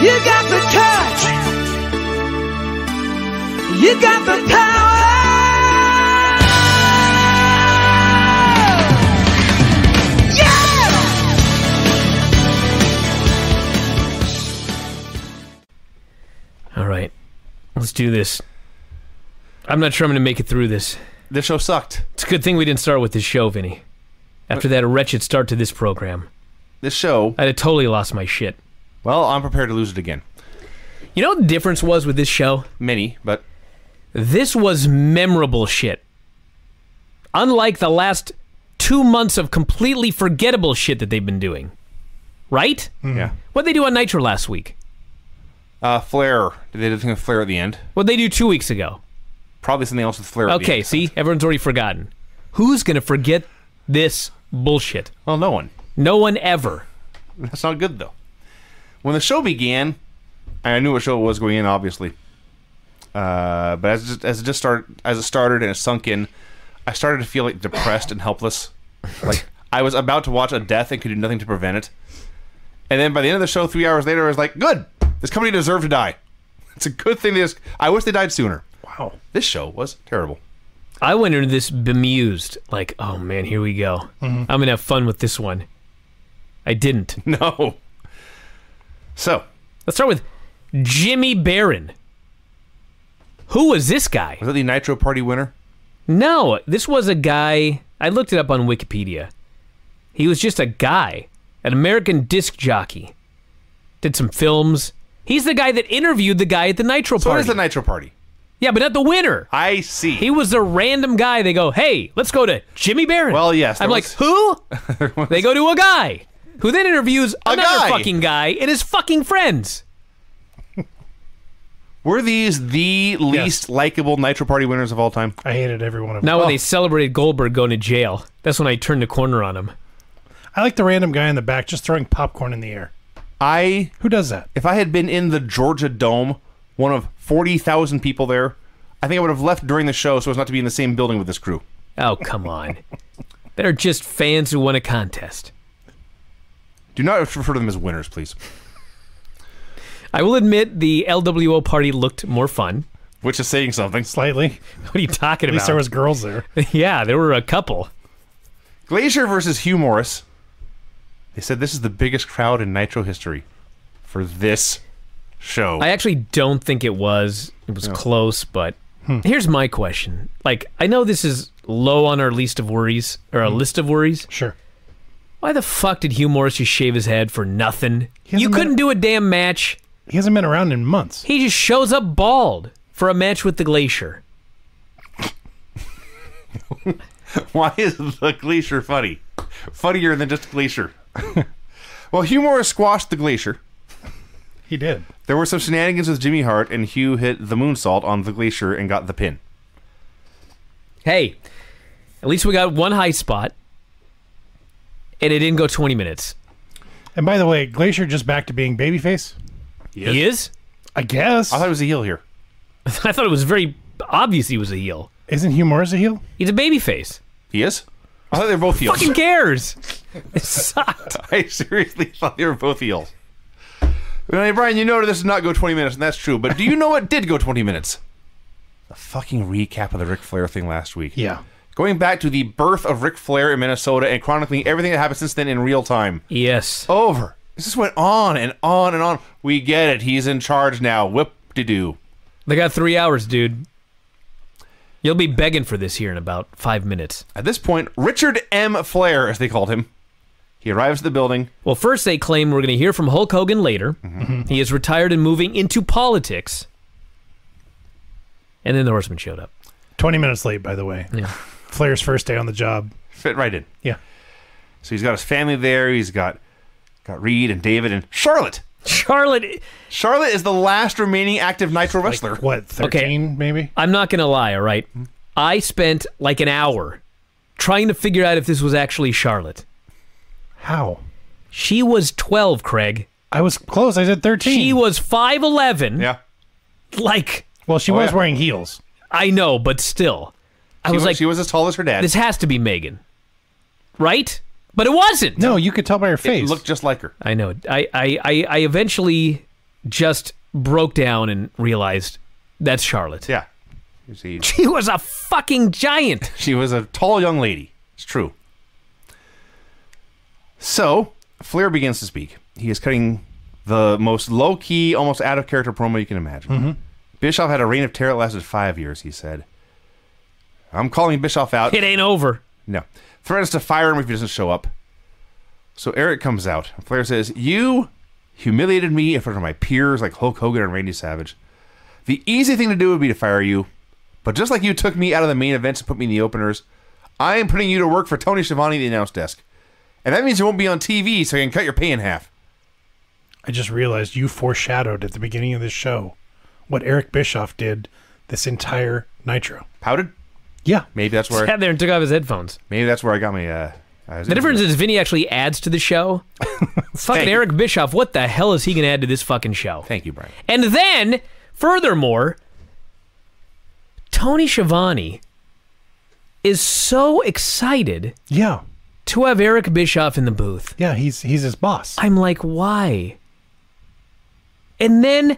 You got the touch. You got the power. Yeah! All right. Let's do this. I'm not sure I'm going to make it through this. This show sucked. It's a good thing we didn't start with this show, Vinny. After that wretched start to this program, This show, I'd have totally lost my shit. well, I'm prepared to lose it again. You know what the difference was with this show? Many, but This was memorable shit. Unlike the last 2 months of completely forgettable shit that they've been doing. Right? yeah. What'd they do on Nitro last week? Flair. Did they do something with Flair at the end? What'd they do 2 weeks ago? Probably something else with Flair at the Okay, end. see? Everyone's already forgotten. Who's gonna forget this bullshit? Well, no one. No one ever. That's not good, though. When the show began, I knew what show it was going in, obviously. But as it started and it sunk in, I started to feel like depressed and helpless. Like I was about to watch a death and could do nothing to prevent it. And then by the end of the show, 3 hours later, I was like, good! This company deserved to die. It's a good thing I wish they died sooner. Wow. This show was terrible. I went into this bemused, like, oh man, here we go. I'm gonna have fun with this one. I didn't. No. So, Let's start with Jimmy Barron. Who was this guy? was that the Nitro Party winner? No, this was a guy. I looked it up on Wikipedia. He was just a guy, an American disc jockey. Did some films. He's the guy that interviewed the guy at the Nitro So what Party. is the Nitro Party? Yeah, but not the winner. I see. He was a random guy. They go, hey, let's go to Jimmy Barron. Well, yes, I'm there like, was- who? They go to a guy who then interviews another guy. fucking guy and his fucking friends. Were these the least likable Nitro Party winners of all time? I hated every one of them. Now, when they celebrated Goldberg going to jail, that's when I turned the corner on him. I like the random guy in the back just throwing popcorn in the air. Who does that? If I had been in the Georgia Dome, one of 40,000 people there, I think I would have left during the show so as not to be in the same building with this crew. Oh, come on. They're just fans who won a contest. Do not refer to them as winners, please. I will admit the LWO party looked more fun. Which is saying something. Slightly. What are you talking At least about? there was girls there. Yeah, there were a couple. Glacier versus Hugh Morris. They said this is the biggest crowd in Nitro history for this show. I actually don't think it was. It was close, but here's my question. Like, I know this is low on our list of worries, or a list of worries. Sure. Why the fuck did Hugh Morris just shave his head for nothing? hasn't You been- couldn't do a damn match. He hasn't been around in months. He just shows up bald for a match with the Glacier. Why is the Glacier funny? Funnier than just Glacier. Well, Hugh Morris squashed the Glacier. He did. There were some shenanigans with Jimmy Hart, and Hugh hit the moonsault on the Glacier and got the pin. Hey, at least we got one high spot, and it didn't go 20 minutes. And by the way, Glacier just back to being babyface? He is? I guess. I thought it was a heel here. I thought it was very obvious he was a heel. Isn't Hugh Morris a heel? He's a babyface. He is? I thought they were both heels. Fucking cares? It sucked. I seriously thought they were both heels. Well, Brian, you know this did not go 20 minutes, and that's true. But do you know what did go 20 minutes? The fucking recap of the Ric Flair thing last week. Yeah. Going back to the birth of Ric Flair in Minnesota and chronicling everything that happened since then in real time. Yes. Over. This just went on and on and on. We get it. He's in charge now. Whip-de-doo. They got 3 hours, dude. You'll be begging for this here in about 5 minutes. At this point, Richard M. Flair, as they called him, he arrives at the building. Well, first they claim we're going to hear from Hulk Hogan later. He is retired and moving into politics. And then the Horseman showed up. 20 minutes late, by the way. Yeah. Flair's first day on the job. Fit right in. Yeah. So he's got his family there. He's got Reed and David and Charlotte. Charlotte, Charlotte is the last remaining active Nitro wrestler. What, 13 maybe? I'm not going to lie, all right? I spent like an hour trying to figure out if this was actually Charlotte. How? She was 12, Craig. I was close. I said 13. She was 5'11". Yeah. Like, Well, she Oh, was yeah. wearing heels. I know, but still. I was like, she was as tall as her dad. this has to be Megan. Right? But it wasn't. No, you could tell by her It face. looked just like her. I know. I eventually just broke down and realized that's Charlotte. Yeah. You see, She was a fucking giant. she was a tall young lady. It's true. So, Flair begins to speak. He is cutting the most low-key, almost out-of-character promo you can imagine. Bischoff had a reign of terror that lasted 5 years, he said. I'm calling Bischoff out. It ain't over. No. Threatens to fire him if he doesn't show up. So Eric comes out. Flair says, "You humiliated me in front of my peers like Hulk Hogan and Randy Savage. The easy thing to do would be to fire you. But just like you took me out of the main events and put me in the openers, I am putting you to work for Tony Schiavone at the announce desk. And that means you won't be on TV, so I can cut your pay in half." I just realized you foreshadowed at the beginning of this show what Eric Bischoff did this entire Nitro. Pouted? Yeah. Maybe that's where Sat there and took off his headphones. maybe that's where I got my The difference is Vinny actually adds to the show. Fucking Hey. Eric Bischoff, what the hell is he going to add to this fucking show? Thank you, Brian. And then, furthermore, Tony Schiavone is so excited Yeah. to have Eric Bischoff in the booth. Yeah, he's his boss. I'm like, why? And then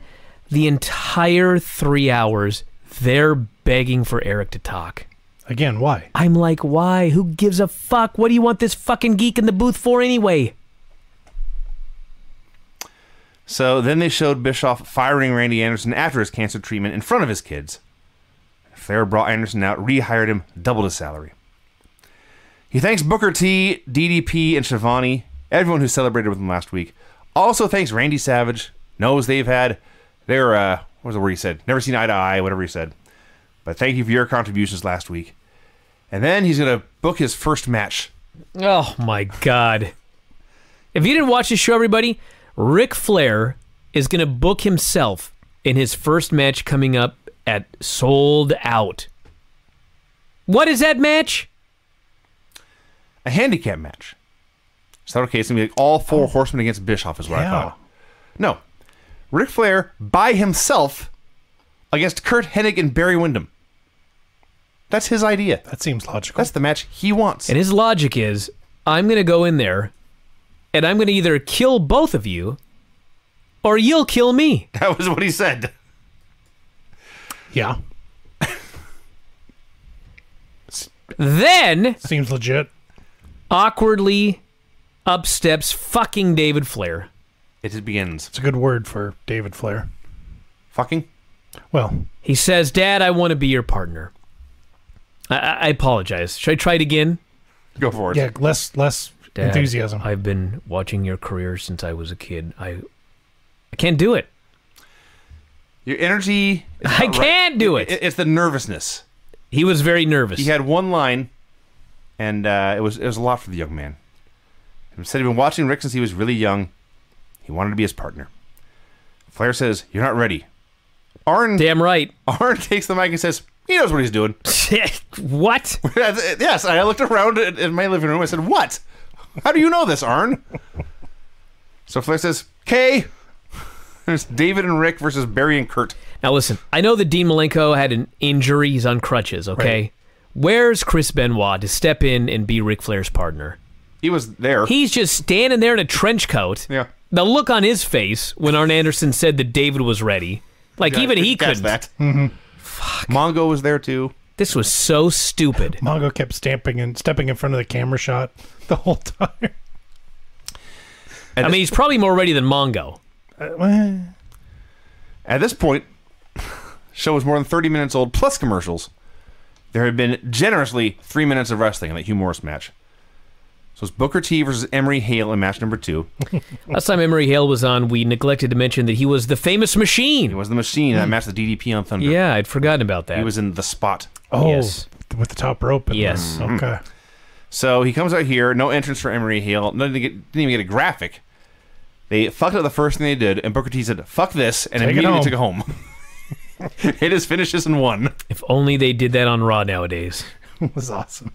the entire 3 hours, they're begging for Eric to talk. Again, why? I'm like, why? Who gives a fuck? What do you want this fucking geek in the booth for anyway? So then they showed Bischoff firing Randy Anderson after his cancer treatment in front of his kids. Flair brought Anderson out, rehired him, doubled his salary. He thanks Booker T, DDP, and Schiavone, everyone who celebrated with him last week. Also thanks Randy Savage, knows they've had their, what was the word he said? Never seen eye to eye, whatever he said. But thank you for your contributions last week. And then he's going to book his first match. Oh my God. If you didn't watch this show, everybody, Ric Flair is going to book himself in his first match coming up at Sold Out. What is that match? A handicap match. So, okay, it's going to be like all four horsemen against Bischoff is what I Yeah. thought. No. Ric Flair by himself against Kurt Hennig and Barry Windham. That's his idea. That seems logical. That's the match he wants. And his logic is, I'm going to go in there and I'm going to either kill both of you or you'll kill me. That was what he said. yeah. Then, Seems legit. awkwardly, up steps fucking David Flair. It just begins. It's a good word for David Flair. Fucking? Well, He says, "Dad, I want to be your partner." I apologize. Should I try it again? Go for it. yeah, less Dad, enthusiasm. I've been watching your career since I was a kid. I can't do it. Your energy... is I not can't do it. It's the nervousness. He was very nervous. He had one line, and it was a lot for the young man. He said he'd been watching Rick since he was really young. He wanted to be his partner. Flair says, "You're not ready." Arn Damn right. takes the mic and says, "He knows what he's doing." What? Yes, I looked around in my living room. I said, "What? How do you know this, Arn?" So Flair says, "Okay." There's David and Rick versus Barry and Kurt. Now listen, I know that Dean Malenko had an injury. He's on crutches, okay? Right. Where's Chris Benoit to step in and be Ric Flair's partner? He was there. He's just standing there in a trench coat. Yeah. The look on his face when Arn Anderson said that David was ready. Like, even he Guess couldn't. that. Mongo was there too. This was so stupid. Mongo kept stepping in front of the camera shot the whole time. I mean, he's probably more ready than Mongo. Well, At this point, show was more than 30 minutes old, plus commercials. There had been generously 3 minutes of wrestling in that Hugh Morris match. So it's Booker T versus Emery Hale in match number 2. Last time Emery Hale was on, we neglected to mention that he was the famous He Machine. was the Machine in that match, the DDP on Thunder. Yeah, I'd forgotten about that. He was in The Spot. oh, Yes. with the top rope. And Yes. Okay. So he comes out here, no entrance for Emery Hale, didn't even get a graphic. They fucked up the first thing they did, and Booker T said, "Fuck this," and Take it immediately home. took it home. It is finishes in 1. If only they did that on Raw nowadays. It was awesome.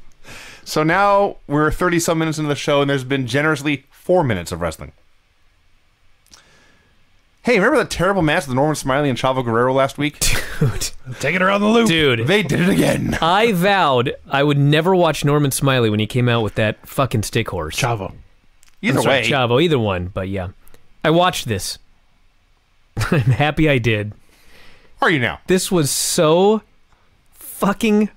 So now we're 30-some minutes into the show, and there's been generously 4 minutes of wrestling. Hey, remember that terrible match with Norman Smiley and Chavo Guerrero last week? Dude. Take it around the loop. Dude. They did it again. I vowed I would never watch Norman Smiley when he came out with that fucking stick horse. Chavo. Either I'm sorry, way, Chavo, either one, but yeah. I watched this. I'm happy I did. Are you now? This was so fucking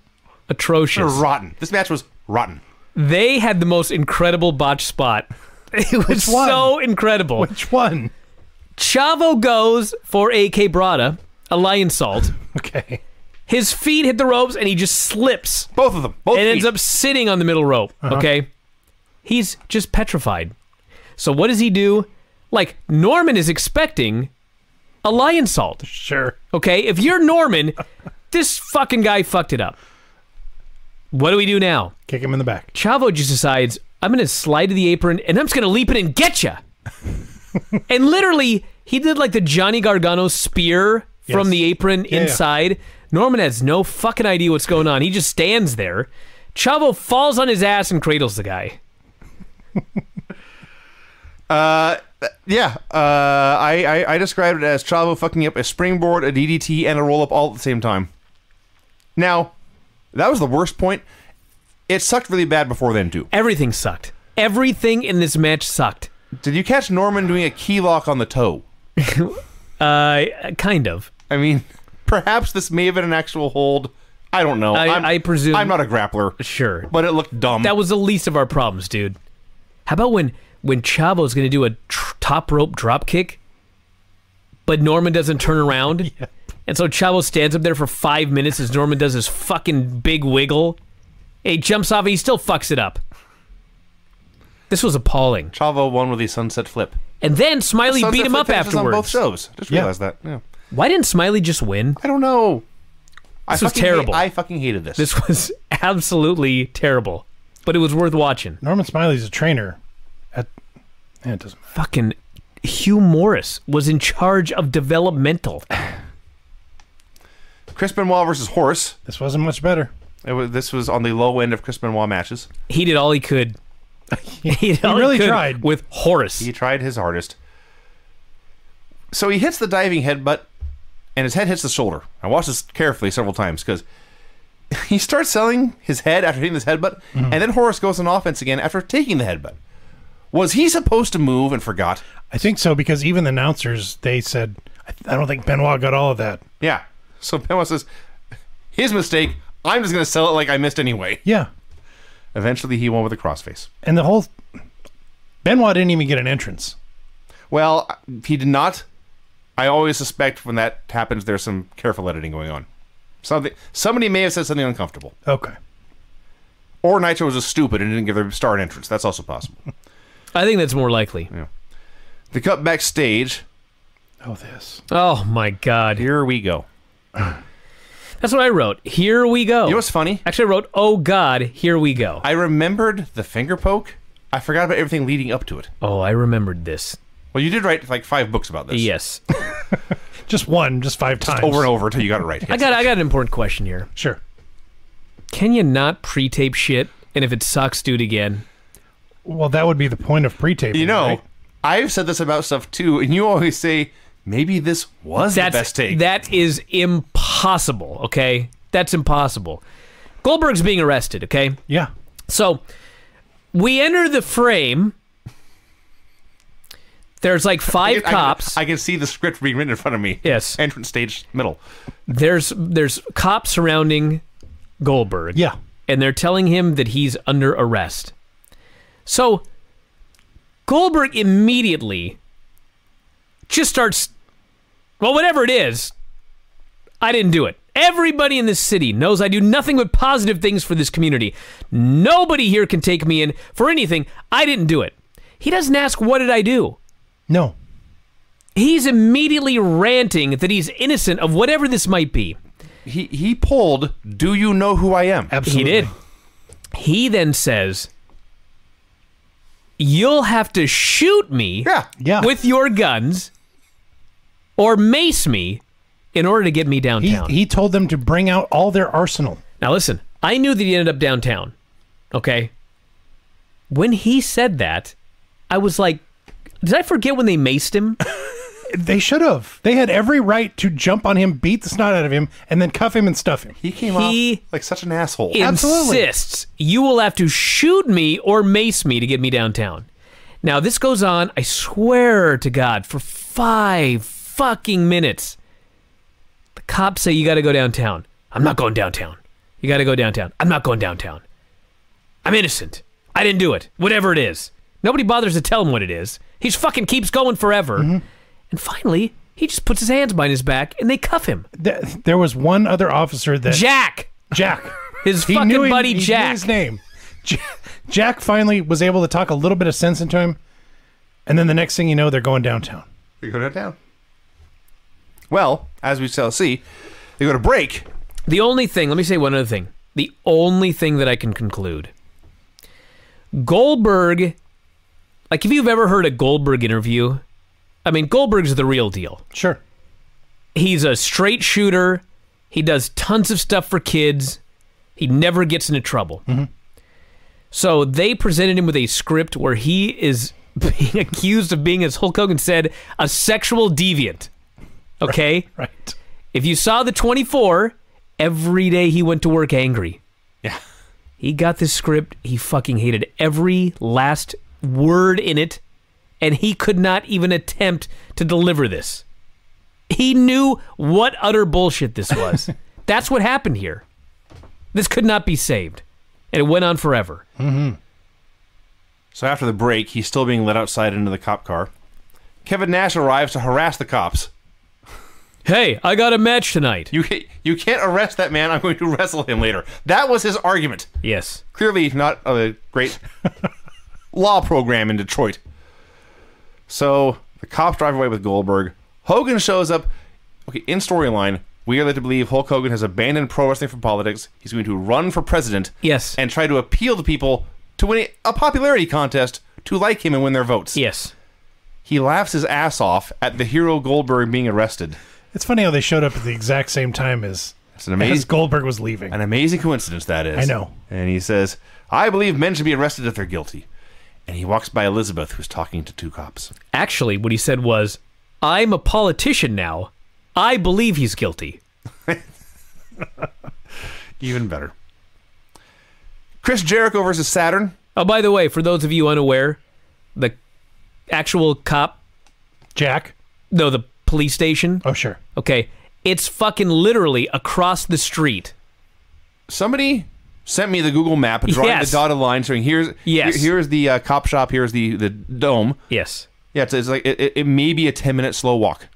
atrocious. Rotten. This match was rotten. They had the most incredible botch spot. It was Which one? so incredible. Which one? Chavo goes for a quebrada, a lion salt. Okay. His feet hit the ropes and he just slips Both of them. Both and feet. ends up sitting on the middle rope. Okay? He's just petrified. So what does he do? Like, Norman is expecting a lion salt. Sure. Okay? If you're Norman, this fucking guy fucked it up. What do we do now? Kick him in the back. Chavo just decides, I'm going to slide to the apron and I'm just going to leap in and get ya. And literally, he did like the Johnny Gargano spear from Yes. the apron Yeah, yeah. inside. Norman has no fucking idea what's going on. He just stands there. Chavo falls on his ass and cradles the guy. Yeah. I described it as Chavo fucking up a springboard, a DDT, and a roll-up all at the same time. Now, that was the worst point. It sucked really bad before then, too. Everything sucked. Everything in this match sucked. Did you catch Norman doing a key lock on the toe? Kind of. I mean, perhaps this may have been an actual hold. I don't know. I presume- I'm not a grappler, Sure. but it looked dumb. That was the least of our problems, dude. How about when Chavo's going to do a top rope drop kick, but Norman doesn't turn around? Yeah. And so Chavo stands up there for 5 minutes as Norman does his fucking big wiggle. He jumps off and he still fucks it up. This was appalling. Chavo won with the sunset flip. And then Smiley Sunset beat him flip up finishes afterwards. on both shows. Just Yeah. realized that. Yeah. Why didn't Smiley just win? I don't know. This was terrible. I fucking hated this. This was absolutely terrible. But it was worth watching. Norman Smiley's a trainer. It doesn't matter. Fucking Hugh Morris was in charge of developmental. Chris Benoit versus Horace. This wasn't much better. This was on the low end of Chris Benoit matches. He did all he could. He did all really could tried. with Horace. He tried his hardest. So he hits the diving headbutt, and his head hits the shoulder. I watched this carefully several times because he starts selling his head after hitting this headbutt, and then Horace goes on offense again after taking the headbutt. Was he supposed to move and forgot? I think so because even the announcers, they said, I don't think Benoit got all of that. Yeah. So Benoit says, his mistake, I'm just going to sell it like I missed anyway. Yeah. Eventually he won with a crossface. And the whole... Benoit didn't even get an entrance. Well, he did not. I always suspect when that happens, there's some careful editing going on. Somebody may have said something uncomfortable. Okay. Or Nitro was just stupid and didn't give their star an entrance. That's also possible. I think that's more likely. The cut backstage. Oh, this. Oh my God. Here we go. That's what I wrote. Here we go. You know what's funny? Actually, I wrote, oh God, here we go. I remembered the finger poke. I forgot about everything leading up to it. Oh, I remembered this. Well, you did write like 5 books about this. Yes. Just 5 times. Over and over until you got it right. I got an important question here. Sure. Can you not pre-tape shit? And if it sucks, do it again. Well, that would be the point of pre-taping. You know, right? I've said this about stuff too, and you always say, maybe this was the best take. That is impossible, okay? That's impossible. Goldberg's being arrested, okay? Yeah. So, we enter the frame. There's like 5 cops. I can see the script being written in front of me. Yes. Entrance stage middle. There's cops surrounding Goldberg. Yeah. And they're telling him that he's under arrest. So, Goldberg immediately just starts, well, whatever it is, I didn't do it. Everybody in this city knows I do nothing but positive things for this community. Nobody here can take me in for anything. I didn't do it. He doesn't ask, what did I do? No. He's immediately ranting that he's innocent of whatever this might be. He pulled, do you know who I am? Absolutely. He did. He then says, you'll have to shoot me Yeah. with your guns or mace me in order to get me downtown. He told them to bring out all their arsenal. Now listen, I knew that he ended up downtown, okay? When he said that, I was like, did I forget when they maced him? They should have. They had every right to jump on him, beat the snot out of him, and then cuff him and stuff him. He came He off like such an asshole. Absolutely. Insists you will have to shoot me or mace me to get me downtown. Now this goes on, I swear to God, for 5 fucking minutes. The cops say you got to go downtown. I'm not going downtown. You got to go downtown. I'm not going downtown. I'm innocent. I didn't do it. Whatever it is. Nobody bothers to tell him what it is. He just fucking keeps going forever. And finally, he just puts his hands behind his back and they cuff him. There was one other officer that Jack. His He fucking knew him- buddy he knew Jack. his name. Jack finally was able to talk a little bit of sense into him, and then the next thing you know, they're going downtown. We go downtown. Well, as we shall see, they go to break. The only thing, let me say one other thing. The only thing that I can conclude. Goldberg, like if you've ever heard a Goldberg interview, I mean, Goldberg's the real deal. Sure. He's a straight shooter. He does tons of stuff for kids. He never gets into trouble. So they presented him with a script where he is being accused of being, as Hulk Hogan said, a sexual deviant. Okay? Right. If you saw the 24, every day he went to work angry. Yeah. He got this script. He fucking hated every last word in it, and he could not even attempt to deliver this. He knew what utter bullshit this was. That's what happened here. This could not be saved, and it went on forever. So after the break, he's still being led outside into the cop car. Kevin Nash arrives to harass the cops. Hey, I got a match tonight. You can't arrest that man. I'm going to wrestle him later. That was his argument. Yes. Clearly not a great law program in Detroit. So the cops drive away with Goldberg. Hogan shows up. Okay, in storyline, we are led to believe Hulk Hogan has abandoned pro wrestling for politics. He's going to run for president. Yes. And try to appeal to people to win a popularity contest to like him and win their votes. Yes. He laughs his ass off at the hero Goldberg being arrested. It's funny how they showed up at the exact same time as Goldberg was leaving. An amazing coincidence that is. I know. And he says, I believe men should be arrested if they're guilty. And he walks by Elizabeth, who's talking to two cops. Actually, what he said was, I'm a politician now. I believe he's guilty. Even better. Chris Jericho versus Saturn. Oh, by the way, for those of you unaware, the actual cop, Jack? no, the police station, Oh, sure. okay, it's fucking literally across the street. Somebody sent me the Google map drawing Yes. the dotted line showing here's the cop shop, here's the dome. Yes. Yeah, it's like it may be a 10-minute slow walk.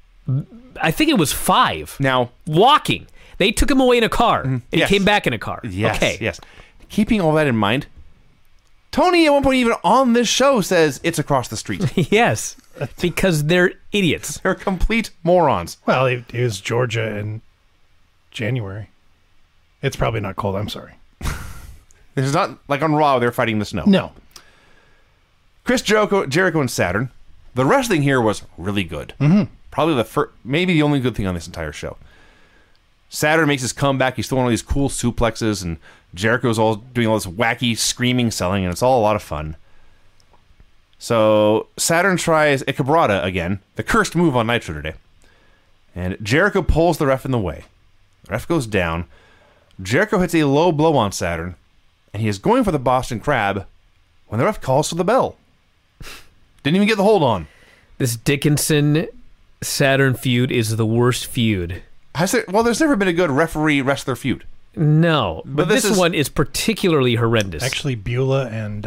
I think it was 5. Now, Walking. They took him away in a car, and Yes. he came back in a car. yes, Okay. yes. Keeping all that in mind, Tony at one point even on this show says it's across the street. Yes. Because they're idiots. They're complete morons. Well, it was Georgia in January. It's probably not cold. I'm sorry. This is not like on Raw, they're fighting the snow. No. Chris Jericho and Saturn. The wrestling here was really good. Probably maybe the only good thing on this entire show. Saturn makes his comeback. He's throwing all these cool suplexes, and Jericho's all doing all this wacky screaming selling, and it's all a lot of fun. So Saturn tries Ikabrata again, the cursed move on Nitro today. And Jericho pulls the ref in the way. The ref goes down. Jericho hits a low blow on Saturn, and he is going for the Boston Crab when the ref calls for the bell. Didn't even get the hold on. This Dickinson-Saturn feud is the worst feud. There's never been a good referee-wrestler feud. No, but this this one is particularly horrendous. Actually, Beulah and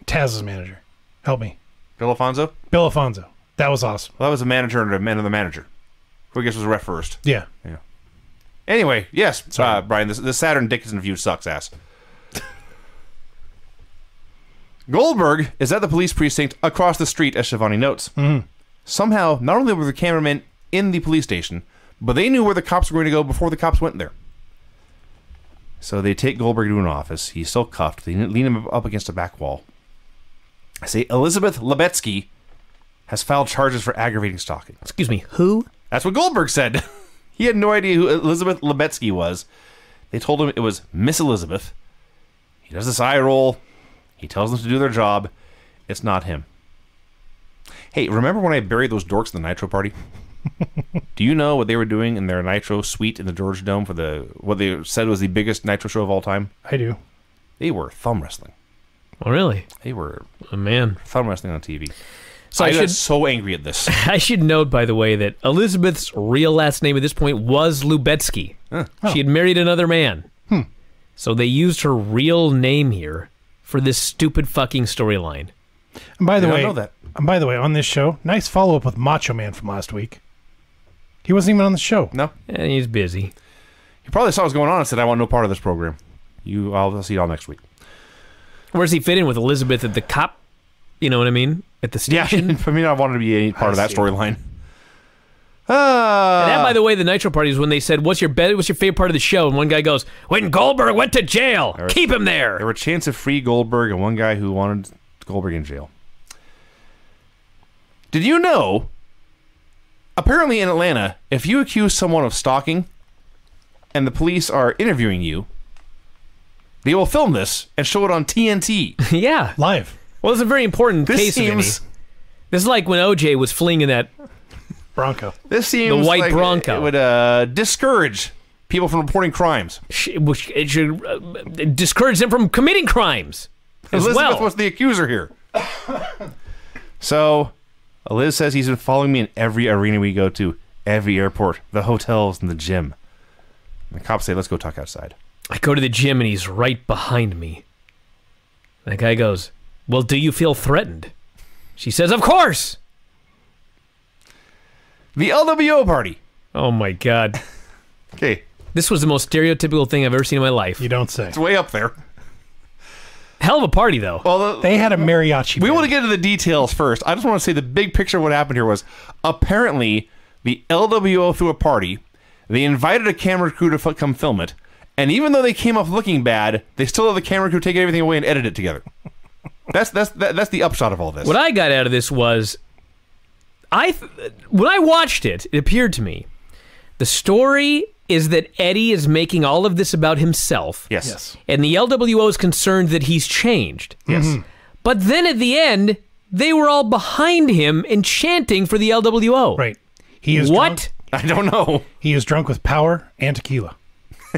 Taz's manager. Help me. Bill Alfonso? Bill Alfonso. That was awesome. Well, that was a manager and another manager. Who I guess was a ref first. Yeah. Anyway, yes, Brian, the Saturn Dickinson feud sucks ass. Goldberg is at the police precinct across the street, as Shivani notes. Somehow, not only were the cameramen in the police station, but they knew where the cops were going to go before the cops went there. So they take Goldberg to an office. He's still cuffed. They lean him up against a back wall. I say Elizabeth Lebetsky has filed charges for aggravating stalking. Excuse me, who? That's what Goldberg said. He had no idea who Elizabeth Lebetsky was. They told him it was Miss Elizabeth. He does this eye roll. He tells them to do their job. It's not him. Hey, remember when I buried those dorks in the Nitro party? Do you know what they were doing in their Nitro suite in the Georgia Dome for what they said was the biggest Nitro show of all time? I do. They were thumb wrestling. Oh, really? They were Oh, man. thumb wrestling on TV. So I I got should so angry at this. I should note, by the way, that Elizabeth's real last name at this point was Lubetsky. She had married another man. So they used her real name here for this stupid fucking storyline. And by the I don't way, know that. And by the way, on this show, nice follow up with Macho Man from last week. He wasn't even on the show. No, And he's busy. he probably saw what was going on and said, "I want no part of this program." I'll see you all next week. Where does he fit in with Elizabeth at the cop? You know what I mean? At the Yeah, station. for me, I wanted to be any part of that see. storyline. And that, by the way, the Nitro party is when they said, what's your favorite part of the show? And one guy goes, when Goldberg went to jail. Keep him there. There were chants of free Goldberg and one guy who wanted Goldberg in jail. Did you know, apparently in Atlanta, if you accuse someone of stalking and the police are interviewing you, they will film this and show it on TNT. Yeah. Live. Well, it's a very important This case of any. seems... This is like when OJ was fleeing in that. Bronco. This seems white like Bronco. it would discourage people from reporting crimes. Which it should discourage them from committing crimes as Elizabeth well. was the accuser here. So, Liz says he's been following me in every arena we go to, every airport, the hotels, and the gym. And the cops say, let's go talk outside. I go to the gym and he's right behind me. That guy goes, well, do you feel threatened? She says, of course. The LWO party. Oh, my God. Okay, This was the most stereotypical thing I've ever seen in my life. You don't say. it's way up there. Hell of a party, though. Well, They had a mariachi. we band. want to get into the details first. I just want to say the big picture of what happened here was apparently the LWO threw a party. They invited a camera crew to come film it. And even though they came off looking bad, they still had the camera crew take everything away and edit it together. That's the upshot of all this. What I got out of this was, when I watched it, it appeared to me, the story is that Eddie is making all of this about himself. Yes. Yes. And the LWO is concerned that he's changed. Yes. But then at the end, they were all behind him and chanting for the LWO. Right. He is What? Drunk. I don't know. He is drunk with power and tequila.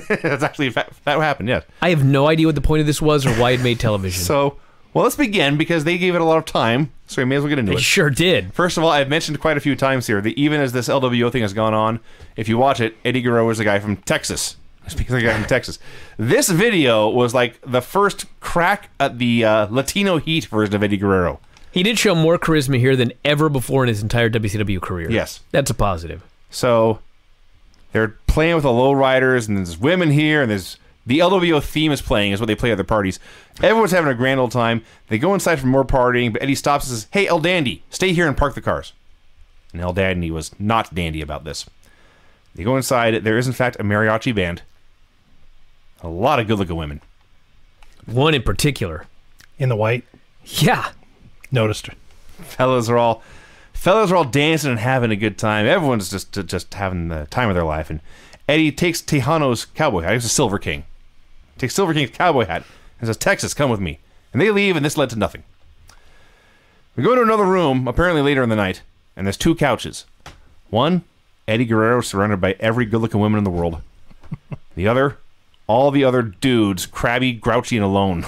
That's actually that happened. Yes. I have no idea what the point of this was or why it made television. So, well, let's begin because they gave it a lot of time, so we may as well get into It it. sure did. First of all, I've mentioned quite a few times here that even as this LWO thing has gone on, if you watch it, Eddie Guerrero is a guy from Texas. Speaking of a guy from Texas, this video was like the first crack at the Latino heat version of Eddie Guerrero. He did show more charisma here than ever before in his entire WCW career. Yes. That's a positive. So they're playing with the lowriders, and there's women here, and there's the LWO theme is playing, is what they play at their parties. Everyone's having a grand old time. They go inside for more partying, but Eddie stops and says, "Hey, El Dandy, stay here and park the cars." And El Dandy was not dandy about this. They go inside. There is, in fact, a mariachi band. A lot of good-looking women. One in particular. In the white. Yeah. Noticed her. Fellas are all dancing and having a good time. Everyone's just having the time of their life. And Eddie takes Tejano's cowboy hat. He's a Silver King. Takes Silver King's cowboy hat and says, "Texas, come with me." And they leave, and this led to nothing. We go to another room, apparently later in the night, and there's two couches. One, Eddie Guerrero surrounded by every good-looking woman in the world. The other, all the other dudes, crabby, grouchy, and alone.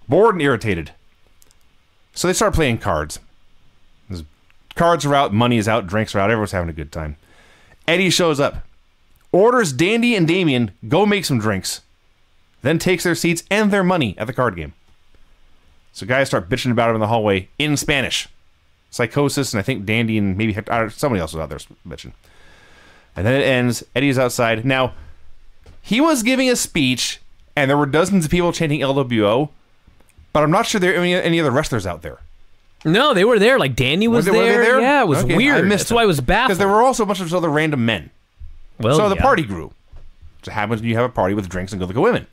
Bored and irritated. So they start playing cards. Cards are out, money is out, drinks are out, everyone's having a good time. Eddie shows up, orders Dandy and Damien go make some drinks, then takes their seats and their money at the card game. So guys start bitching about him in the hallway in Spanish. Psychosis, and I think Dandy and maybe somebody else was out there bitching. And then it ends, Eddie's outside. Now, he was giving a speech, and there were dozens of people chanting LWO, but I'm not sure there are any other wrestlers out there. No, they were there. Like Danny was Were they there. there? Yeah, it was Okay, I weird. missed That's why I was Because baffled. there were also a bunch of other random men. well, So the yeah. party grew. It happens when you have a party with drinks and good-looking women.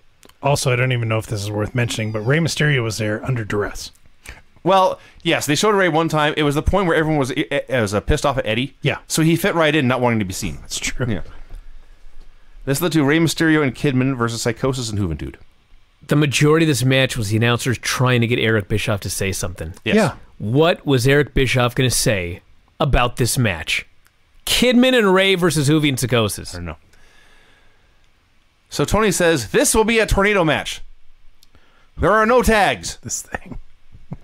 Also, I don't even know if this is worth mentioning, but Rey Mysterio was there under duress. Well, yes, they showed Ray one time. It was the point where everyone was pissed off at Eddie. Yeah. So he fit right in, not wanting to be seen. That's true. Yeah. This led to Rey Mysterio and Kidman versus Psychosis and Juventud. The majority of this match was the announcers trying to get Eric Bischoff to say something. Yes. Yeah. What was Eric Bischoff going to say about this match? Kidman and Ray versus Juvi and Psychosis. I don't know. So Tony says, this will be a tornado match. There are no tags. This thing.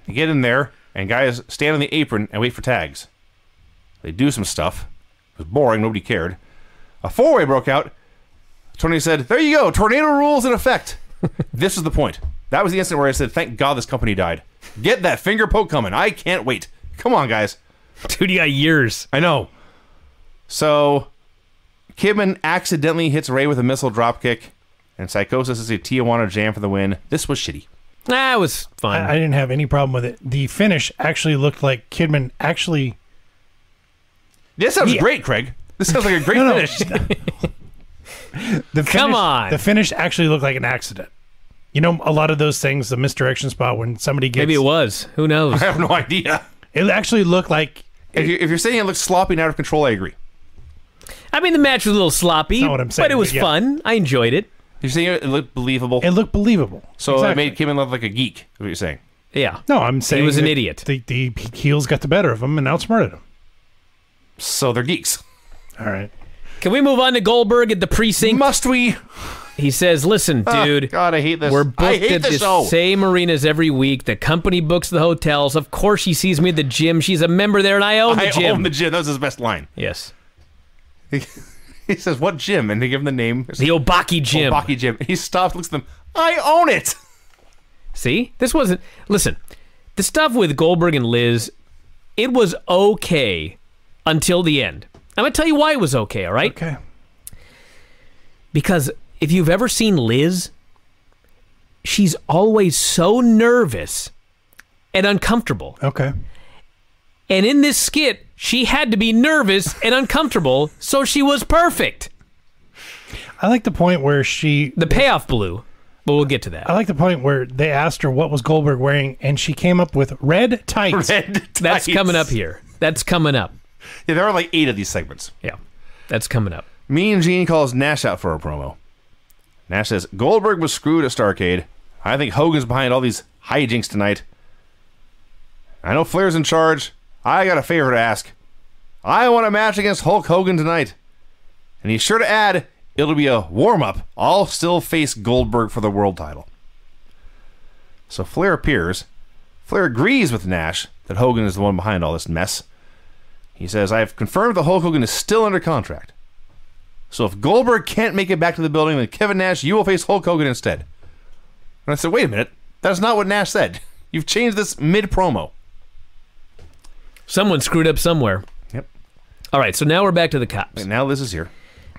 You get in there, and guys stand on the apron and wait for tags. They do some stuff. It was boring. Nobody cared. A four-way broke out. Tony said, there you go. Tornado rules in effect. This was the point. That was the instant where I said, thank God this company died. Get that finger poke coming. I can't wait. Come on, guys. Dude, you got years. I know. So, Kidman accidentally hits Ray with a missile dropkick, and Psychosis is a Tijuana jam for the win. This was shitty. Nah, it was fun. I didn't have any problem with it. The finish actually looked like Kidman actually... This sounds great, Craig. This sounds like a great finish. The finish, Come on. The finish actually looked like an accident. You know, a lot of those things, the misdirection spot when somebody gets... Maybe it was. Who knows? I have no idea. It actually looked like... If you're saying it looks sloppy and out of control, I agree. I mean, the match was a little sloppy, That's not what I'm saying, but it was but yeah. fun. I enjoyed it. You're saying it looked believable. It looked believable. So Exactly. it made Kidman look like a geek, is what you're saying. Yeah. No, I'm saying... was an that idiot. The heels got the better of him and outsmarted him. So they're geeks. All right. Can we move on to Goldberg at the precinct? Must we? He says, listen, dude. God, I hate this. We're I booked hate at the this show. same arenas every week. The company books the hotels. Of course, she sees me at the gym. She's a member there, and I own the I gym. own the gym. That was his best line. Yes. He says, what gym? And they give him the name. The Obaki gym. Obaki Gym. He stops, looks at them. I own it. See? This wasn't... Listen, the stuff with Goldberg and Liz, it was okay until the end. I'm going to tell you why it was okay, all right? Okay. Because if you've ever seen Liz, she's always so nervous and uncomfortable. Okay. And in this skit, she had to be nervous and uncomfortable, so she was perfect. I like the point where she... The payoff blew, but we'll get to that. I like the point where they asked her what was Goldberg wearing, and she came up with red tights. Red That's tights. coming up here. That's coming up. Yeah, there are like 8 of these segments. Yeah, that's coming up. Mean Gene calls Nash out for a promo. Nash says, Goldberg was screwed at Starrcade. I think Hogan's behind all these hijinks tonight. I know Flair's in charge. I got a favor to ask. I want a match against Hulk Hogan tonight. And he's sure to add, it'll be a warm-up. I'll still face Goldberg for the world title. So Flair appears. Flair agrees with Nash that Hogan is the one behind all this mess. He says, I have confirmed that Hulk Hogan is still under contract. So if Goldberg can't make it back to the building, then Kevin Nash, you will face Hulk Hogan instead. And I said, wait a minute. That's not what Nash said. You've changed this mid-promo. Someone screwed up somewhere. Yep. All right, so now we're back to the cops. And now Liz is here.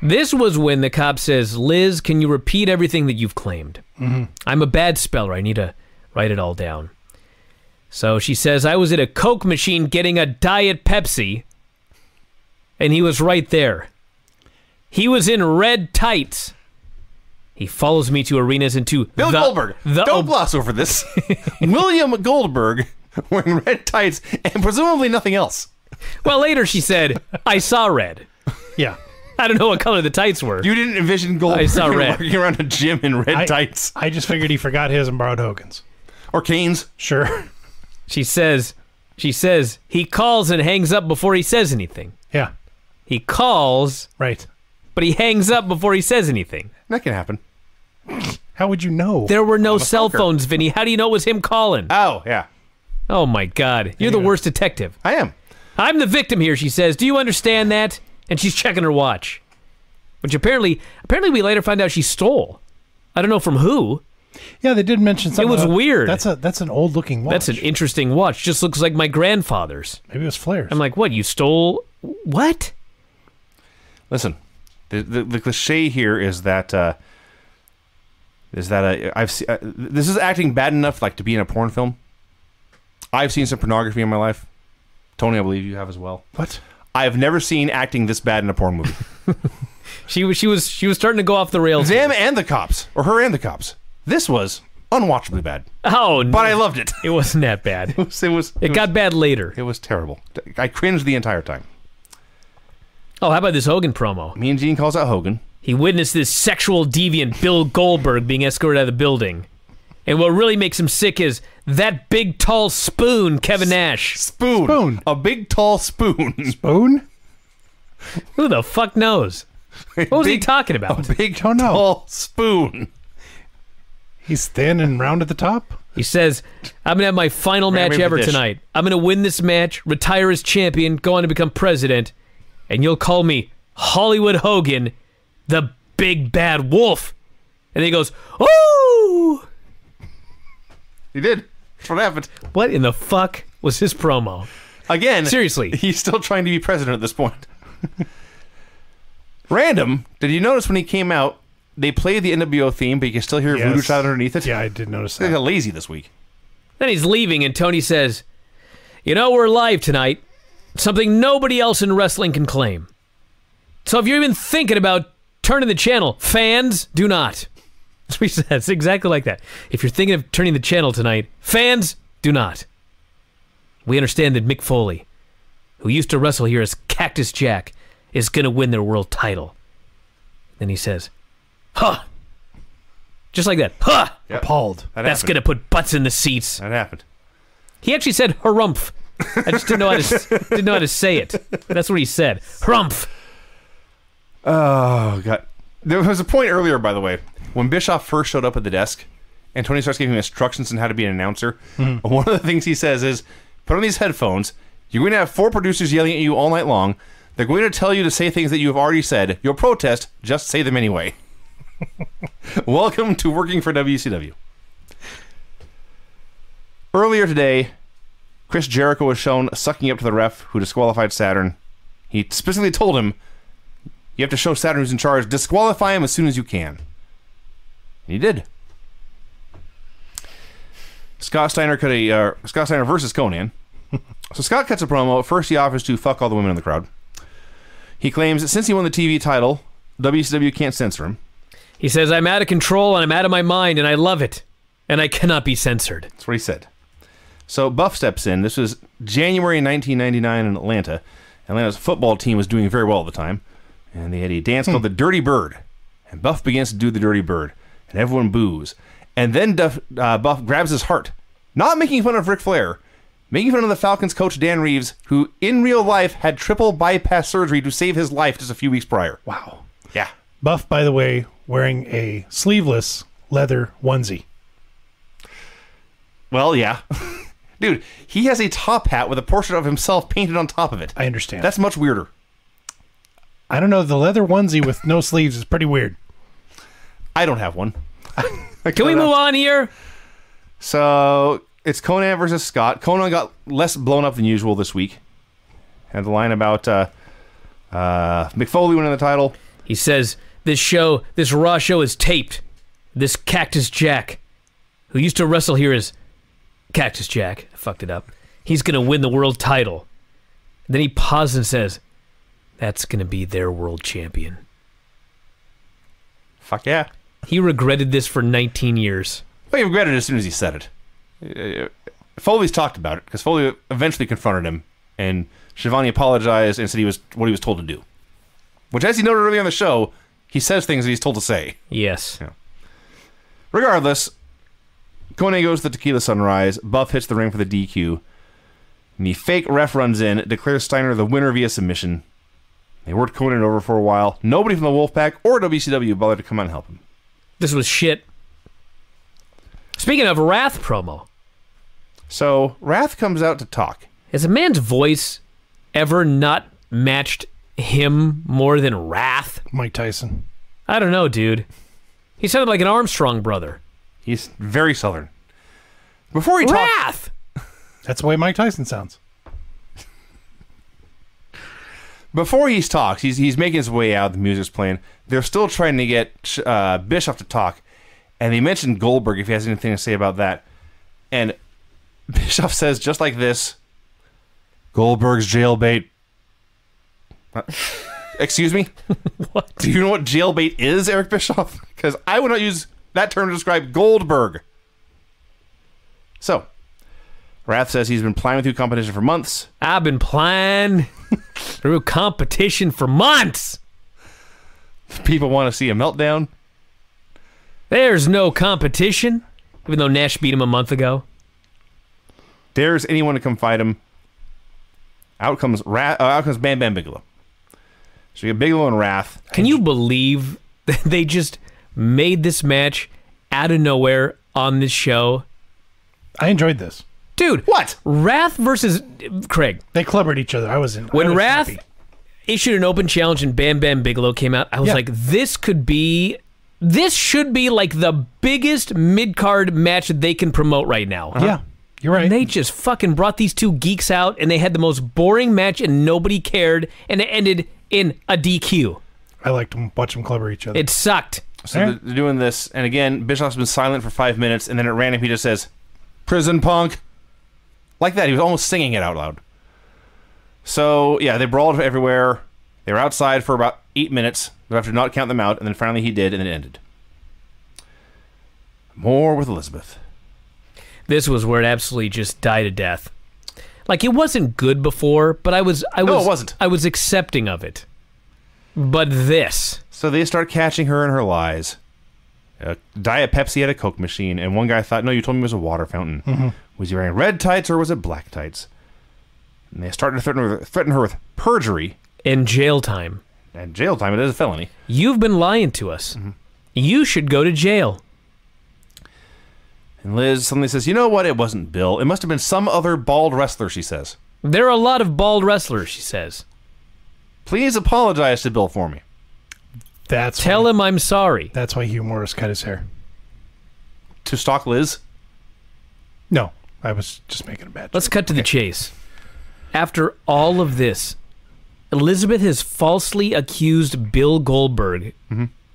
This was when the cop says, Liz, can you repeat everything that you've claimed? Mm-hmm. I'm a bad speller. I need to write it all down. So she says, I was at a Coke machine getting a Diet Pepsi, and he was right there. He was in red tights. He follows me to arenas and to Bill Goldberg. Don't gloss over this. William Goldberg wearing red tights and presumably nothing else. Well, later she said, I saw red. Yeah. I don't know what color the tights were. You didn't envision Goldberg I saw red. walking around a gym in red tights. I just figured he forgot his and borrowed Hogan's. Or Kane's. Sure. She says, he calls and hangs up before he says anything. Yeah. He calls, Right. but he hangs up before he says anything. That can happen. How would you know? There were no I'm a cell stalker. phones, Vinny. How do you know it was him calling? Oh, yeah. Oh, my God. You're the worst detective. I am. I'm the victim here, she says. Do you understand that? And she's checking her watch. Which apparently we later find out she stole. I don't know from who. Yeah, they did mention something. It was about- weird. That's an old looking watch. That's an interesting watch. Just looks like my grandfather's. Maybe it was Flair's. I'm like, what? You stole... What? Listen, the cliche here is that I've seen, this is acting bad enough like to be in a porn film. I've seen some pornography in my life. Tony, I believe you have as well. What? I've never seen acting this bad in a porn movie. She was starting to go off the rails. Them and the cops, or her and the cops. This was unwatchably bad, Oh, no. but I loved it. It wasn't that bad. It got bad later. It was terrible. I cringed the entire time. Oh, how about this Hogan promo? Me and Gene calls out Hogan. He witnessed this sexual deviant Bill Goldberg being escorted out of the building. And what really makes him sick is that big, tall spoon, Kevin Nash. Spoon. A big, tall spoon. Spoon? Who the fuck knows? What was he talking about? A big, Don't know. tall spoon. He's thin and round at the top? He says, I'm going to have my final match ready for ever this. tonight. I'm going to win this match, retire as champion, go on to become president, and you'll call me Hollywood Hogan, the big bad wolf. And he goes, oh! He did. That's what happened. What in the fuck was his promo? Again, Seriously. he's still trying to be president at this point. Random. Did you notice when he came out, they played the NWO theme, but you can still hear Voodoo Child underneath it? Yeah, I did notice They that. got lazy this week. Then he's leaving, and Tony says, you know, we're live tonight. Something nobody else in wrestling can claim. So if you're even thinking about turning the channel, fans, do not. That's what he says, exactly like that. If you're thinking of turning the channel tonight, fans, do not. We understand that Mick Foley, who used to wrestle here as Cactus Jack, is going to win their world title. Then he says, huh. Just like that. Huh. Yep. Appalled. That's going to put butts in the seats. That happened. He actually said harumph. I just didn't know how to say it. That's what he said. Harumph. Oh, God. There was a point earlier, by the way, when Bischoff first showed up at the desk and Tony starts giving him instructions on how to be an announcer. One of the things he says is, put on these headphones. You're going to have 4 producers yelling at you all night long. They're going to tell you to say things that you have already said. You'll protest. Just say them anyway. Welcome to working for WCW. Earlier today, Chris Jericho was shown sucking up to the ref who disqualified Saturn. He specifically told him, you have to show Saturn who's in charge. Disqualify him as soon as you can. And he did. Scott Steiner versus Conan. So Scott cuts a promo. First, he offers to fuck all the women in the crowd. He claims that since he won the TV title, WCW can't censor him. He says, I'm out of control and I'm out of my mind and I love it. And I cannot be censored. That's what he said. So Buff steps in. This was January 1999 in Atlanta. Atlanta's football team was doing very well at the time. And they had a dance called the Dirty Bird. And Buff begins to do the Dirty Bird. And everyone boos. And then Buff grabs his heart. Not making fun of Ric Flair. Making fun of the Falcons coach Dan Reeves, who in real life had triple bypass surgery to save his life just a few weeks prior. Wow. Yeah. Buff, by the way, wearing a sleeveless leather onesie. Well, yeah. Dude, he has a top hat with a portrait of himself painted on top of it. I understand. That's much weirder. I don't know. The leather onesie with no sleeves is pretty weird. I don't have one. Can we move on here? So it's Conan versus Scott. Conan got less blown up than usual this week. Had the line about Mick Foley winning the title. He says, this Raw show is taped. This Cactus Jack, who used to wrestle here as Cactus Jack, I fucked it up. He's going to win the world title. Then he pauses and says, that's going to be their world champion. Fuck yeah. He regretted this for 19 years. Well, he regretted it as soon as he said it. Foley's talked about it, because Foley eventually confronted him, and Shivani apologized and said he was what he was told to do. Which, as he noted earlier on the show, he says things that he's told to say. Yes. Yeah. Regardless, Conan goes to the Tequila Sunrise. Buff hits the ring for the DQ. And the fake ref runs in, declares Steiner the winner via submission. They worked Conan over for a while. Nobody from the Wolfpack or WCW bothered to come out and help him. This was shit. Speaking of Wrath promo, So, Wrath comes out to talk. has a man's voice ever not matched him more than Wrath? Mike Tyson. I don't know, dude. He sounded like an Armstrong brother. He's very southern. Before he talks... Wrath! That's the way Mike Tyson sounds. Before he talks, he's making his way out, the music's playing. They're still trying to get Bischoff to talk. And they mentioned Goldberg, if he has anything to say about that. And Bischoff says, just like this, Goldberg's jailbait. Excuse me? What? Do you know what jailbait is, Eric Bischoff? Because I would not use that term to describe Goldberg. So, Wrath says he's been playing through competition for months. I've been playing through competition for months. People want to see a meltdown. There's no competition, even though Nash beat him a month ago. Dares anyone to come fight him. Out comes Bam Bam Bigelow. So you get Bigelow and Wrath. Can you believe that they just made this match out of nowhere on this show? I enjoyed this. Dude, What? Wrath versus Craig. They clubbered each other. I was in. I When was Wrath happy. issued an open challenge and Bam Bam Bigelow came out, I was Yeah. like, this should be like the biggest mid-card match that they can promote right now. Yeah, you're right. And they just fucking brought these two geeks out, and they had the most boring match, and nobody cared, and it ended in a DQ. I liked to watch them clubber each other. It sucked. So Alright. they're doing this, and again, Bischoff's been silent for 5 minutes, and then at random he just says, "Prison punk," like that. He was almost singing it out loud. So yeah, they brawled everywhere. They were outside for about 8 minutes. We have to not count them out, and then finally he did, and it ended. More with Elizabeth. This was where it absolutely just died a death. Like, it wasn't good before, but I was No, it wasn't. I was accepting of it. But this, So they start catching her in her lies. Diet Pepsi had a Coke machine, and one guy thought, "No, you told me it was a water fountain." Was he wearing red tights or was it black tights? And they started to threaten her with perjury in jail time, and jail time. It is a felony. you've been lying to us. You should go to jail. And Liz suddenly says, "You know what? It wasn't Bill. It must have been some other bald wrestler," she says. There are a lot of bald wrestlers, she says. "Please apologize to Bill for me." That's Tell why, him I'm sorry. That's why Hugh Morris cut his hair. To stalk Liz? No, I was just making a bad. Let's joke. cut to the chase. After all of this, Elizabeth has falsely accused Bill Goldberg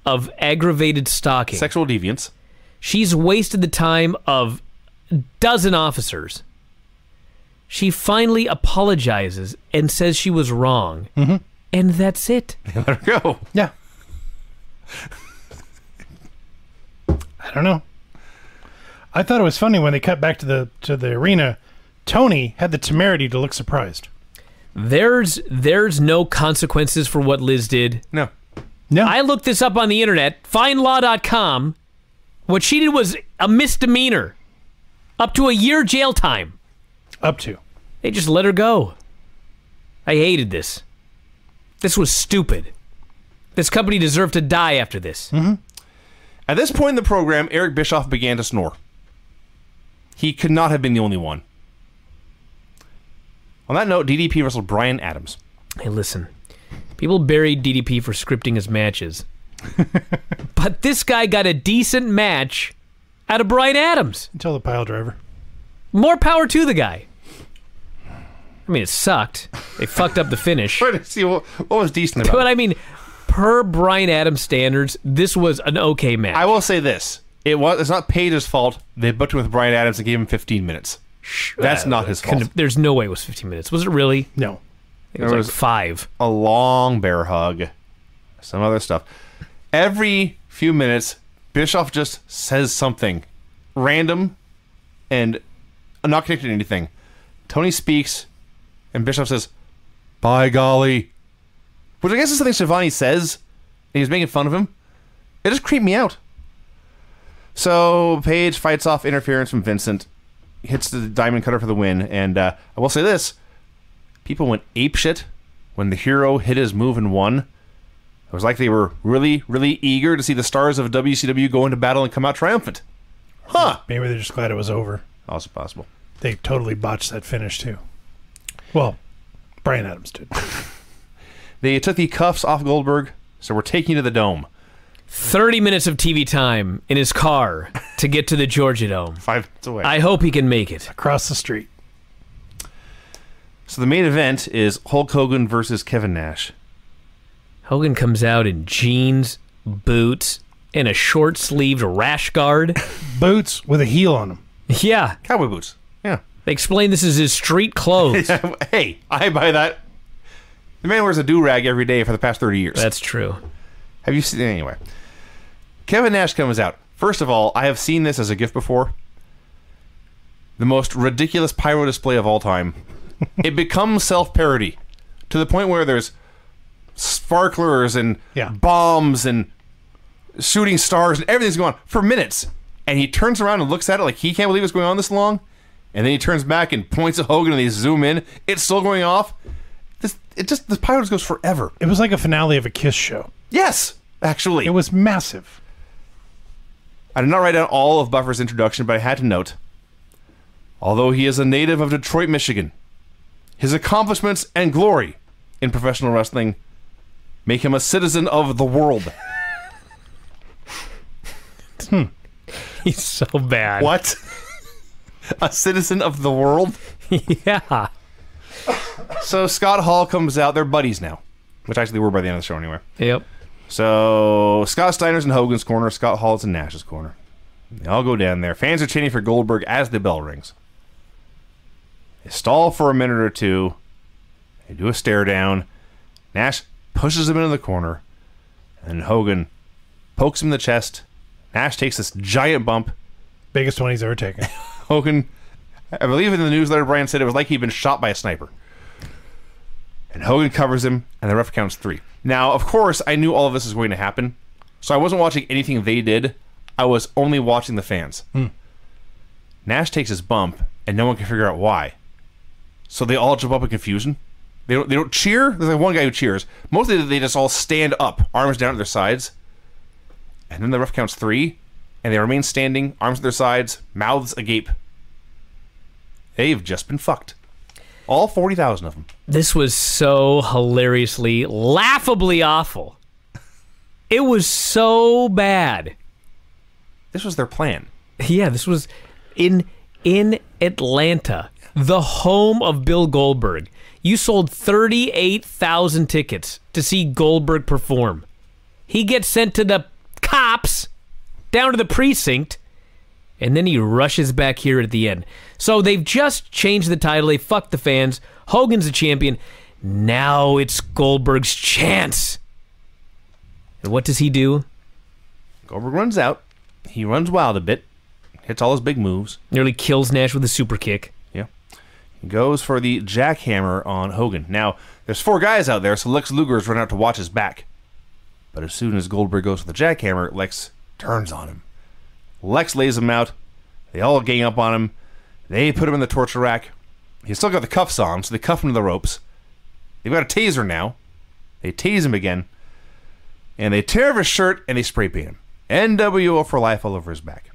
of aggravated stalking. Sexual deviance. She's wasted the time of a dozen officers. She finally apologizes and says she was wrong. And that's it. Let her go. Yeah. I don't know. I thought it was funny when they cut back to the arena. Tony had the temerity to look surprised. There's no consequences for what Liz did. No. No, I looked this up on the internet, findlaw.com. What she did was a misdemeanor. Up to a year jail time. up to. They just let her go. I hated this. This was stupid. This company deserved to die after this. At this point in the program, Eric Bischoff began to snore. He could not have been the only one. On that note, DDP wrestled Brian Adams. Hey, listen. People buried DDP for scripting his matches. But this guy got a decent match out of Brian Adams. Until the pile driver. More power to the guy. I mean, it sucked. They fucked up the finish. Try to see what was decent about But it. I mean, per Brian Adams standards, this was an okay match. I will say this. It's not Paige's fault. They booked him with Brian Adams and gave him 15 minutes. That's not his fault. There's no way it was 15 minutes. Was it really? No. It was There like was- 5. A long bear hug. Some other stuff. Every few minutes, Bischoff just says something random and not connected to anything. Tony speaks, and Bischoff says, "By golly." Which I guess is something Shivani says, and he's making fun of him. It just creeped me out. So Paige fights off interference from Vincent, hits the diamond cutter for the win, and I will say this. People went apeshit when the hero hit his move and won. It was like they were really, really eager to see the stars of WCW go into battle and come out triumphant. Huh. Maybe they're just glad it was over. Also possible. They totally botched that finish too. Well, Brian Adams did. They took the cuffs off Goldberg, so we're taking you to the Dome. 30 minutes of TV time in his car to get to the Georgia Dome. 5 minutes away. I hope he can make it. Across the street. So the main event is Hulk Hogan versus Kevin Nash. Hogan comes out in jeans, boots, and a short-sleeved rash guard. Boots with a heel on them. Yeah, Cowboy boots. Yeah. they explain this is his street clothes. Hey, I buy that. The man wears a do-rag every day for the past 30 years. That's true. Have you seen it anyway? Kevin Nash comes out. First of all, I have seen this as a gift before. The most ridiculous pyro display of all time. It becomes self-parody to the point where there's sparklers and Yeah. bombs and shooting stars and everything's going on for minutes. And he turns around and looks at it like he can't believe it's going on this long. And then he turns back and points at Hogan and they zoom in. It's still going off. The pyro just goes forever. It was like a finale of a Kiss show. Yes, actually. It was massive. I did not write down all of Buffer's introduction, but I had to note Although he is a native of Detroit, Michigan, his accomplishments and glory in professional wrestling make him a citizen of the world. He's so bad. What? A citizen of the world? Yeah. So Scott Hall comes out. They're buddies now, which actually were by the end of the show anyway. Yep. So Scott Steiner's in Hogan's corner. Scott Hall's in Nash's corner. They all go down there. Fans are chanting for Goldberg as the bell rings. They stall for a minute or two. They do a stare down. Nash pushes him into the corner. And Hogan pokes him in the chest. Nash takes this giant bump. Biggest one he's ever taken. Hogan, I believe in the newsletter, Brian said it was like he'd been shot by a sniper. And Hogan covers him, and the ref counts 3. Now, of course, I knew all of this was going to happen, so I wasn't watching anything they did. I was only watching the fans. Nash takes his bump, and no one can figure out why. So they all jump up in confusion. They don't cheer. There's like one guy who cheers. Mostly they just all stand up, arms down at their sides. And then the ref counts 3, and they remain standing, arms at their sides, mouths agape. They've just been fucked. All 40,000 of them. This was so hilariously, laughably awful. It was so bad. This was their plan. Yeah, this was in Atlanta, the home of Bill Goldberg. You sold 38,000 tickets to see Goldberg perform. He gets sent to the cops, down to the precinct, and then he rushes back here at the end. So they've just changed the title. They fucked the fans. Hogan's the champion. Now it's Goldberg's chance. And what does he do? Goldberg runs out. He runs wild a bit. Hits all his big moves. Nearly kills Nash with a super kick. Yeah. He goes for the jackhammer on Hogan. Now, there's 4 guys out there, so Lex Luger's run out to watch his back. But as soon as Goldberg goes for the jackhammer, Lex turns on him. Lex lays him out. They all gang up on him. They put him in the torture rack. He's still got the cuffs on, so they cuff him to the ropes. They've got a taser now. They tase him again. And they tear off his shirt and they spray paint him. NWO for life all over his back.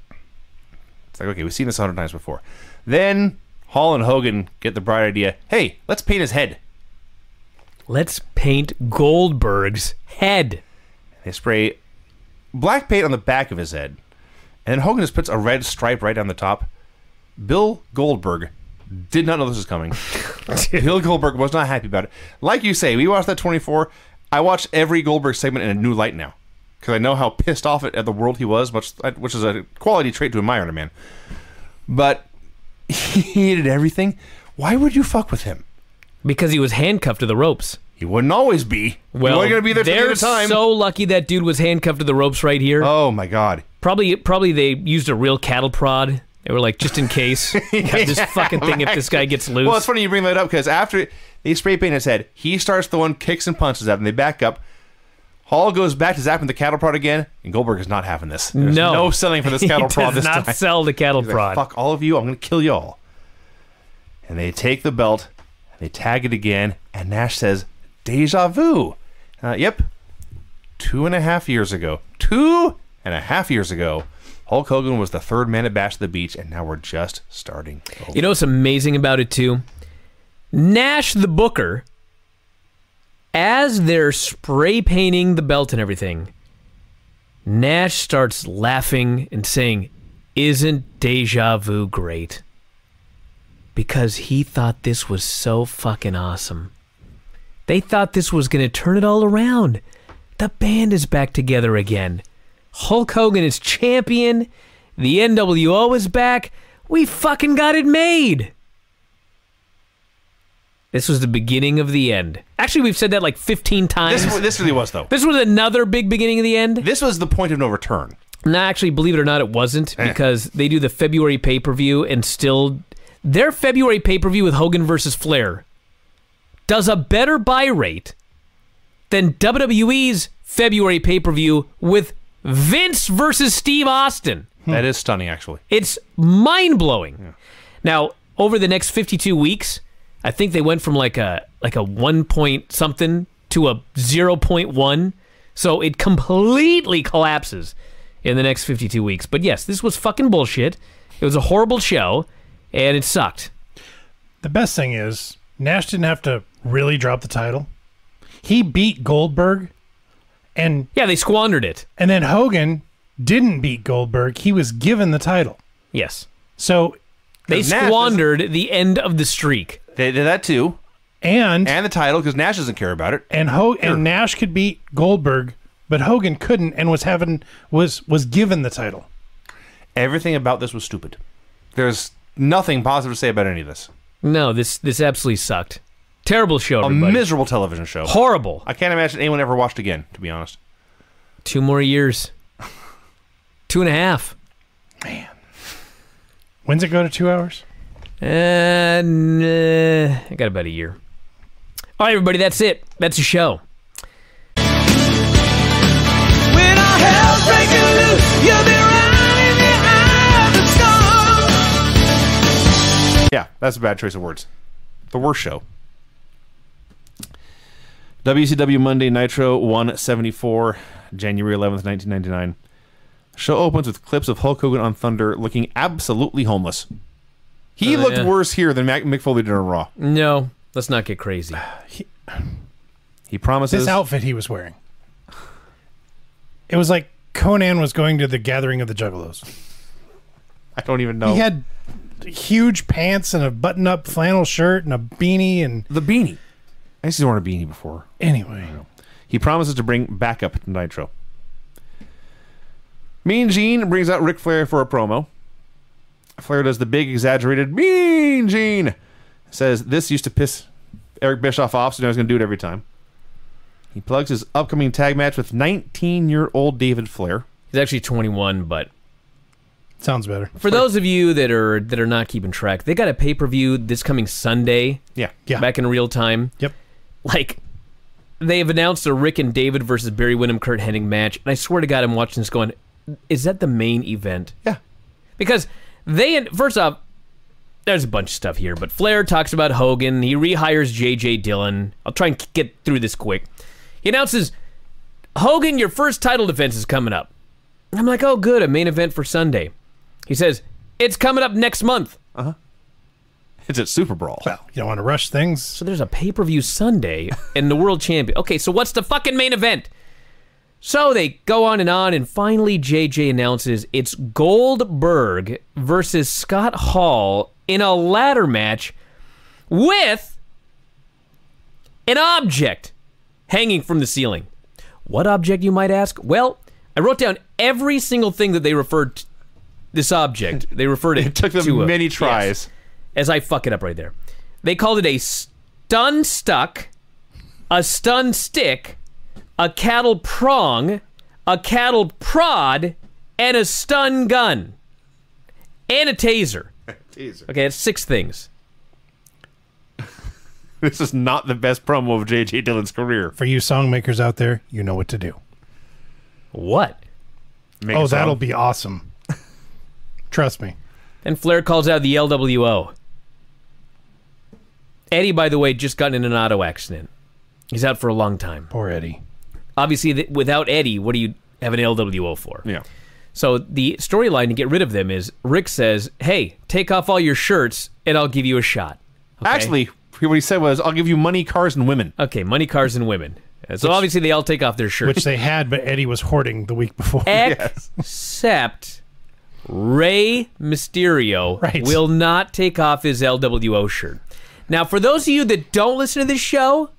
It's like, okay, we've seen this 100 times before. Then Hall and Hogan get the bright idea, hey, let's paint his head. Let's paint Goldberg's head. They spray black paint on the back of his head. And then Hogan just puts a red stripe right down the top. Bill Goldberg did not know this was coming. Bill Goldberg was not happy about it. Like you say, we watched that 24. I watched every Goldberg segment in a new light now. Because I know how pissed off at the world he was, which is a quality trait to admire in a man. But he hated everything. Why would you fuck with him? Because he was handcuffed to the ropes. He wouldn't always be. Well, he wasn't going to be there till the end they're of time. so lucky that dude was handcuffed to the ropes right here. Oh, my God. Probably they used a real cattle prod. They were like, just in case. Got this fucking thing if this guy gets loose. Well, it's funny you bring that up because after they spray paint his head, he starts throwing kicks and punches at him. They back up. Hall goes back to zapping the cattle prod again, and Goldberg is not having this. There's no selling for this cattle prod this time. He does not sell the cattle He's prod. like, fuck all of you, I'm going to kill you all. And they take the belt, and they tag it again, and Nash says, deja vu. Yep. 2.5 years ago. 2.5 years ago, Hulk Hogan was the 3rd man at Bash at the Beach, and now we're just starting over. You know what's amazing about it, too? Nash, the booker, as they're spray painting the belt and everything, Nash starts laughing and saying, isn't deja vu great? Because he thought this was so fucking awesome. They thought this was going to turn it all around. The band is back together again. Hulk Hogan is champion. The NWO is back. We fucking got it made. This was the beginning of the end. Actually, we've said that like 15 times. This really was, though. This was another big beginning of the end. This was the point of no return. No, actually, believe it or not, it wasn't, because they do the February pay-per-view and still... Their February pay-per-view with Hogan versus Flair does a better buy rate than WWE's February pay-per-view with Vince versus Steve Austin. That is stunning, actually. It's mind-blowing. Yeah. Now, over the next 52 weeks, I think they went from like a 1 point something to a 0.1. So it completely collapses in the next 52 weeks. But yes, this was fucking bullshit. It was a horrible show. and it sucked. The best thing is Nash didn't have to really drop the title. He beat Goldberg, and Yeah, they squandered it. then Hogan didn't beat Goldberg. He was given the title. Yes. So They 'Cause Nash squandered the end of the streak. They did that too, and and the title because Nash doesn't care about it. and Nash could beat Goldberg, but Hogan couldn't, and was given the title. Everything about this was stupid. There's nothing positive to say about any of this. No, this absolutely sucked. Terrible show, A everybody. miserable television show. Horrible. I can't imagine anyone ever watched again, to be honest. 2 more years. 2.5. When's it go to 2 hours? And I got about a year. All right, everybody, that's it. That's the show. When all hell's breaking loose, you'll be right in the eye of the storm. Yeah, that's a bad choice of words. The worst show. WCW Monday Nitro 174, January 11th, 1999. Show opens with clips of Hulk Hogan on Thunder looking absolutely homeless. He looked yeah. worse here than Mick Foley did on Raw. No, let's not get crazy. He promises... This outfit he was wearing. It was like Conan was going to the gathering of the Juggalos. I don't even know. He had huge pants and a button-up flannel shirt and a beanie, and the beanie. I used to wear a beanie before. anyway. He promises to bring backup to Nitro. Mean Gene brings out Ric Flair for a promo. Flair does the big, exaggerated Mean Gene. Says this used to piss Eric Bischoff off, so now he's going to do it every time. He plugs his upcoming tag match with 19-year-old David Flair. He's actually 21, but Sounds better. for those of you that are not keeping track, they got a pay-per-view this coming Sunday. Yeah. Yeah. Back in real time. Yep. Like, they've announced a Rick and David versus Barry Windham, Kurt Hennig match, and I swear to God, I'm watching this going, is that the main event? Yeah. Because first off, there's a bunch of stuff here, but Flair talks about Hogan. He rehires J.J. Dillon. I'll try and get through this quick. He announces, Hogan, your first title defense is coming up. I'm like, oh, good, a main event for Sunday. He says, it's coming up next month. It's at Super Brawl. Well, you don't want to rush things. So there's a pay-per-view Sunday and the world champion. Okay, so what's the fucking main event? So they go on, and finally JJ announces it's Goldberg versus Scott Hall in a ladder match with an object hanging from the ceiling. What object, you might ask? Well, I wrote down every single thing that they referred to this object. They referred it It took them to many yes, tries. as I fuck it up right there. They called it a stun stuck, a stun stick, a cattle prong, a cattle prod, and a stun gun. And a taser. Okay, it's 6 things. This is not the best promo of J.J. Dillon's career. For you song makers out there, you know what to do. What? Make a Oh, song. that'll be awesome. Trust me. And Flair calls out the LWO. Eddie, by the way, just got in an auto accident. He's out for a long time. Poor Eddie. Obviously, without Eddie, what do you have an LWO for? Yeah. So the storyline to get rid of them is Rick says, hey, take off all your shirts and I'll give you a shot. Okay? Actually, what he said was, I'll give you money, cars, and women. Okay, money, cars, and women. So obviously they all take off their shirts. Which they had, but Eddie was hoarding the week before. Except Rey Mysterio Right. will not take off his LWO shirt. Now, for those of you that don't listen to this show,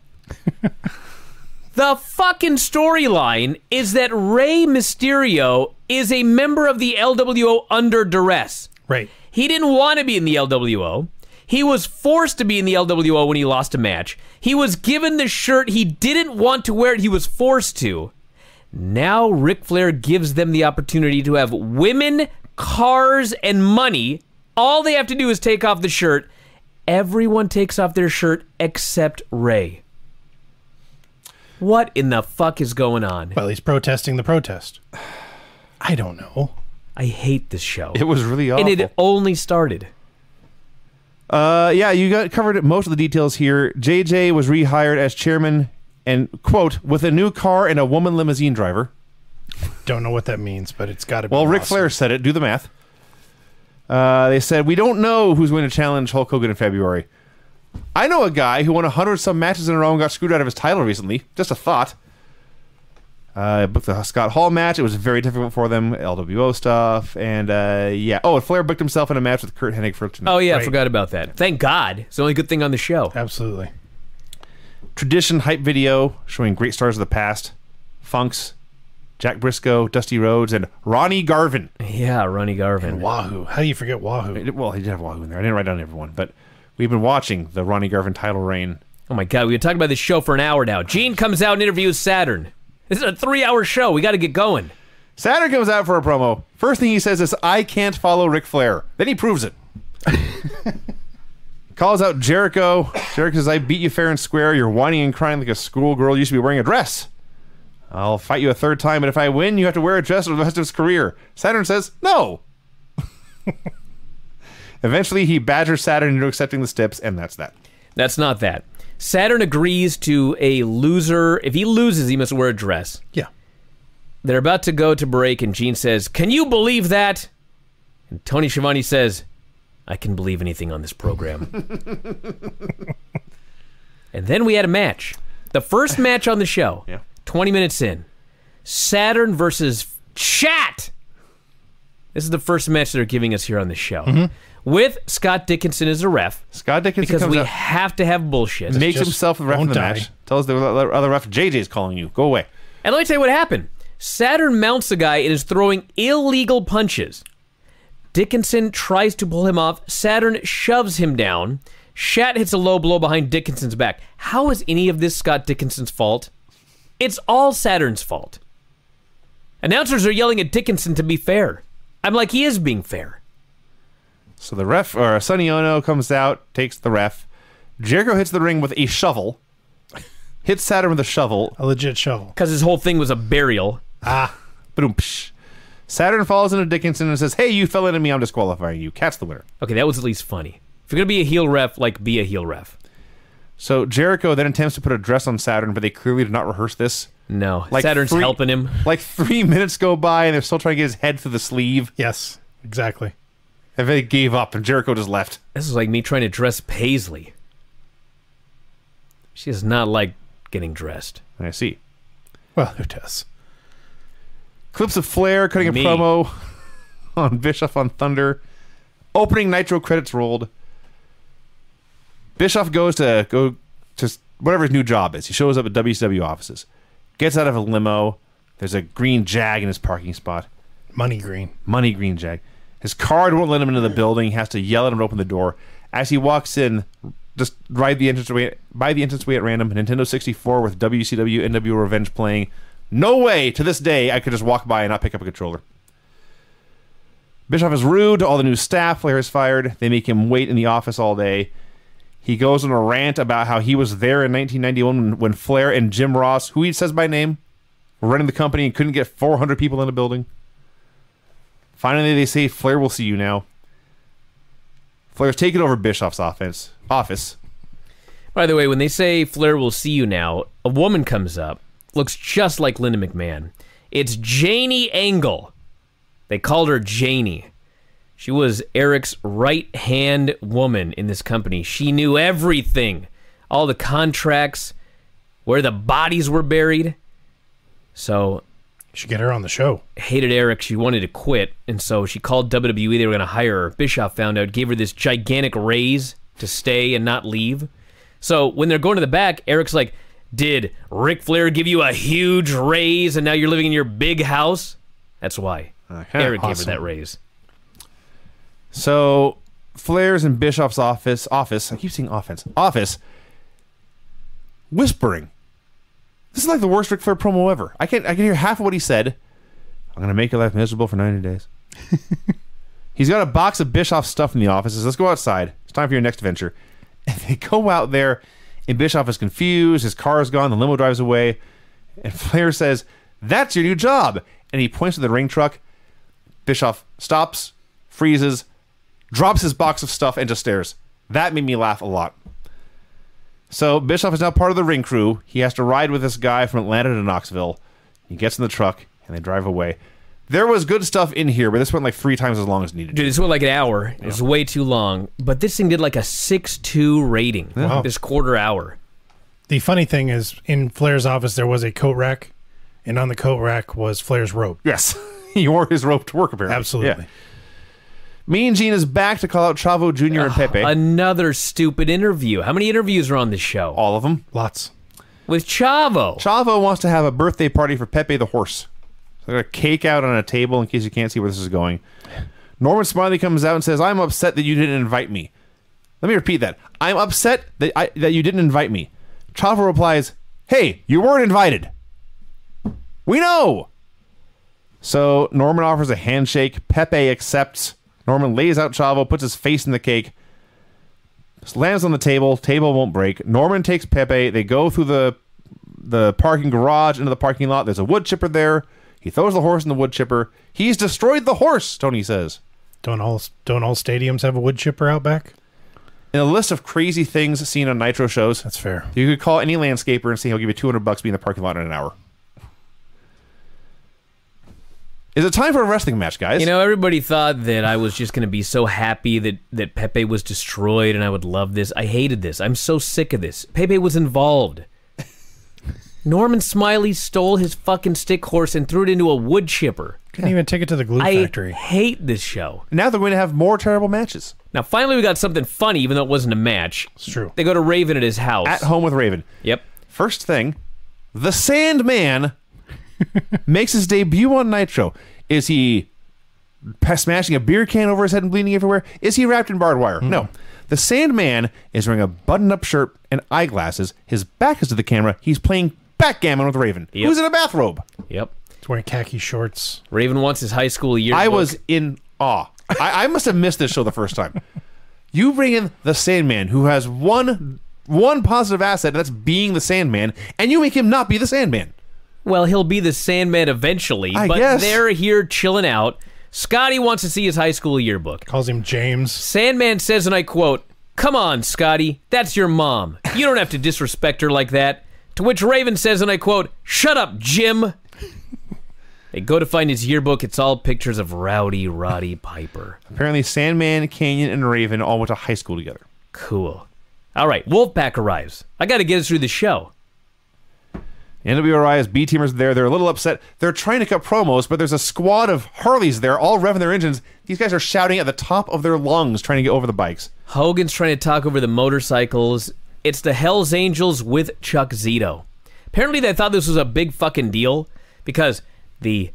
the fucking storyline is that Rey Mysterio is a member of the LWO under duress. Right. He didn't want to be in the LWO. He was forced to be in the LWO when he lost a match. He was given the shirt. He didn't want to wear it. He was forced to. Now Ric Flair gives them the opportunity to have women, cars, and money. All they have to do is take off the shirt. Everyone takes off their shirt except Ray. What in the fuck is going on? Well, he's protesting the protest. I don't know. I hate this show. It was really awful. And it only started. Yeah, you covered most of the details here. JJ was rehired as chairman and, quote, with a new car and a woman limousine driver. Don't know what that means, but it's got to be Well, Ric awesome. Flair said it. Do the math. They said, we don't know who's going to challenge Hulk Hogan in February. I know a guy who won 100-some matches in a row and got screwed out of his title recently. Just a thought. Booked the Scott Hall match. It was very difficult for them. LWO stuff. And, yeah. Oh, and Flair booked himself in a match with Kurt Hennig for tonight. Oh, yeah, I Right. forgot about that. Thank God. It's the only good thing on the show. Absolutely. Tradition hype video showing great stars of the past. Funks, Jack Briscoe, Dusty Rhodes, and Ronnie Garvin. Yeah, Ronnie Garvin. Wahoo. How do you forget Wahoo? Well, he did have Wahoo in there. I didn't write down everyone, but we've been watching the Ronnie Garvin title reign. Oh, my God. We've been talking about this show for an hour now. Gene comes out and interviews Saturn. This is a 3-hour show. We got to get going. Saturn comes out for a promo. First thing he says is, I can't follow Ric Flair. Then he proves it. Calls out Jericho. Jericho says, I beat you fair and square. You're whining and crying like a schoolgirl. You should be wearing a dress. I'll fight you a third time, but if I win, you have to wear a dress for the rest of his career. Saturn says, no. Eventually, he badgers Saturn into accepting the steps, and that's that. That's not that. Saturn agrees to a loser. If he loses, he must wear a dress. Yeah. They're about to go to break, and Gene says, can you believe that? And Tony Schiavone says, I can believe anything on this program. And then we had a match. The first match on the show. Yeah. 20 minutes in. Saturn versus Chat. This is the first match they're giving us here on the show. With Scott Dickinson as a ref. Scott Dickinson Because comes we out, have to have bullshit. makes just himself the ref in won't the die. match. Tells the other ref, JJ's calling you. Go away. And let me tell you what happened. Saturn mounts the guy and is throwing illegal punches. Dickinson tries to pull him off. Saturn shoves him down. Shat hits a low blow behind Dickinson's back. How is any of this Scott Dickinson's fault? It's all Saturn's fault. Announcers are yelling at Dickinson to be fair. I'm like, he is being fair. So the ref, or Sonny Ono, comes out, takes the ref. Jericho hits the ring with a shovel. Hits Saturn with a shovel. A legit shovel. Because his whole thing was a burial. Boom. Psh. Saturn falls into Dickinson and says, hey, you fell into me, I'm disqualifying you. Cat's the winner. Okay, that was at least funny. If you're going to be a heel ref, like, be a heel ref. So Jericho then attempts to put a dress on Saturn, but they clearly did not rehearse this. No, Like Saturn's three- helping him. Like 3 minutes go by and they're still trying to get his head through the sleeve. Yes. Exactly. And they gave up and Jericho just left. This is like me trying to dress Paisley. She does not like getting dressed. I see. Well, who does? Clips of Flair cutting Me. a promo on Bischoff on Thunder. Opening Nitro credits rolled. Bischoff goes to whatever his new job is. He shows up at WCW offices. Gets out of a limo. There's a green Jag in his parking spot. Money green. Money green Jag. His card won't let him into the building. He has to yell at him to open the door. As he walks in, just by the entranceway at random, Nintendo 64 with WCW NWO Revenge playing. No way, to this day, I could just walk by and not pick up a controller. Bischoff is rude to all the new staff. Flair is fired. They make him wait in the office all day. He goes on a rant about how he was there in 1991 when Flair and Jim Ross, who he says by name, were running the company and couldn't get 400 people in a building. Finally, they say, Flair will see you now. Flair's taken over Bischoff's office. By the way, when they say Flair will see you now, a woman comes up, looks just like Linda McMahon. It's Janie Angle. They called her Janie. She was Eric's right-hand woman in this company. She knew everything. All the contracts, where the bodies were buried. So, Should get her on the show. hated Eric. She wanted to quit, and so she called WWE. They were going to hire her. Bischoff found out, gave her this gigantic raise to stay and not leave. So when they're going to the back, Eric's like, did Ric Flair give you a huge raise and now you're living in your big house? That's why. Eric gave her that raise. So, Flair's in Bischoff's office, I keep saying office, whispering. This is like the worst Ric Flair promo ever. I can hear half of what he said. I'm going to make your life miserable for 90 days. He's got a box of Bischoff stuff in the office. He says, let's go outside. It's time for your next venture. And they go out there, and Bischoff is confused. His car is gone. The limo drives away. And Flair says, that's your new job. And he points to the ring truck. Bischoff stops, freezes, drops his box of stuff, and just stares. That made me laugh a lot. So Bischoff is now part of the ring crew. He has to ride with this guy from Atlanta to Knoxville. He gets in the truck, and they drive away. There was good stuff in here, but this went like 3 times as long as needed. Dude, this went like an hour. It was way too long. But this thing did like a 6.2 rating. Wow. This quarter hour. The funny thing is, in Flair's office, there was a coat rack, and on the coat rack was Flair's rope. Yes. He wore his rope to work, apparently. Absolutely. Yeah. Mean Gene is back to call out Chavo Jr. and Pepe. Another stupid interview. How many interviews are on this show? All of them. Lots. With Chavo. Chavo wants to have a birthday party for Pepe the horse. So they're a cake out on a table in case you can't see where this is going. Norman Smiley comes out and says, I'm upset that you didn't invite me. Let me repeat that. I'm upset that you didn't invite me. Chavo replies, hey, you weren't invited. We know. So Norman offers a handshake. Pepe accepts. Norman lays out Chavo, puts his face in the cake, lands on the table. Table won't break. Norman takes Pepe. They go through the parking garage into the parking lot. There's a wood chipper there. He throws the horse in the wood chipper. He's destroyed the horse, Tony says. Don't all stadiums have a wood chipper out back? In a list of crazy things seen on Nitro shows, That's fair. you could call any landscaper and say he'll give you $200 to be in the parking lot in an hour. Is it time for a wrestling match, guys? You know, everybody thought that I was just going to be so happy that Pepe was destroyed and I would love this. I hated this. I'm so sick of this. Pepe was involved. Norman Smiley stole his fucking stick horse and threw it into a wood chipper. Couldn't even take it to the glue I factory. hate this show. Now they're going to have more terrible matches. Now, finally, we got something funny, even though it wasn't a match. It's true. They go to Raven at his house. At home with Raven. Yep. First thing, the Sandman makes his debut on Nitro. Is he smashing a beer can over his head and bleeding everywhere? Is he wrapped in barbed wire? No. The Sandman is wearing a button-up shirt and eyeglasses. His back is to the camera. He's playing backgammon with Raven, Yep. who's in a bathrobe. Yep. He's wearing khaki shorts. Raven wants his high school yearbook. I was in awe. I must have missed this show the first time. You bring in the Sandman, who has one positive asset, and that's being the Sandman, and you make him not be the Sandman. Well, he'll be the Sandman eventually, I but guess. they're here chilling out. Scotty wants to see his high school yearbook. Calls him James. Sandman says, and I quote, "Come on, Scotty, that's your mom. You don't have to disrespect her like that." To which Raven says, and I quote, "Shut up, Jim." They go to find his yearbook. It's all pictures of Rowdy Roddy Piper. Apparently, Sandman, Canyon, and Raven all went to high school together. Cool. All right, Wolfpack arrives. I got to get us through the show. NWRI's B-teamers there. They're a little upset. They're trying to cut promos, but there's a squad of Harleys there, all revving their engines. These guys are shouting at the top of their lungs, trying to get over the bikes. Hogan's trying to talk over the motorcycles. It's the Hells Angels with Chuck Zito. Apparently they thought this was a big fucking deal because the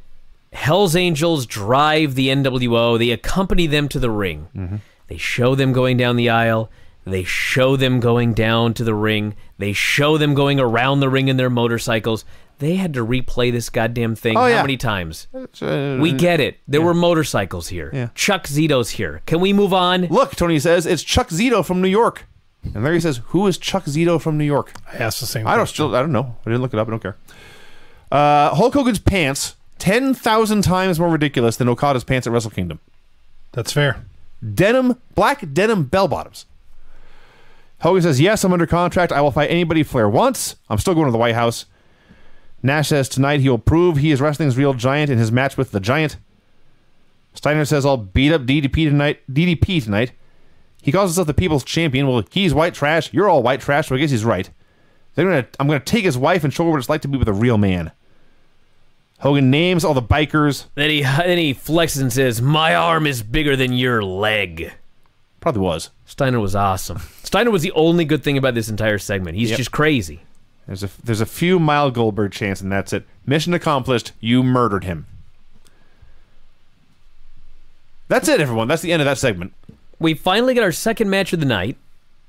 Hells Angels drive the NWO. They accompany them to the ring. Mm-hmm. They show them going down the aisle. They show them going down to the ring. They show them going around the ring in their motorcycles. They had to replay this goddamn thing how many times? We get it. There were motorcycles here. Yeah. Chuck Zito's here. Can we move on? Look, Tony says, it's Chuck Zito from New York. And Larry says, who is Chuck Zito from New York? I asked the same I question. don't know. I didn't look it up. I don't care. Hulk Hogan's pants, 10,000 times more ridiculous than Okada's pants at Wrestle Kingdom. That's fair. Black denim bell bottoms. Hogan says, yes, I'm under contract. I will fight anybody Flair wants. I'm still going to the White House. Nash says tonight he will prove he is wrestling's real giant in his match with the Giant. Steiner says, I'll beat up DDP tonight. He calls himself the People's Champion. Well, he's white trash. You're all white trash, so I guess he's right. I'm going to take his wife and show her what it's like to be with a real man. Hogan names all the bikers. Then he flexes and says, "My arm is bigger than your leg." Probably was. Steiner was awesome. Steiner was the only good thing about this entire segment. He's just crazy. There's a few mild Goldberg chants, and that's it. Mission accomplished. You murdered him. That's it, everyone. That's the end of that segment. We finally get our second match of the night.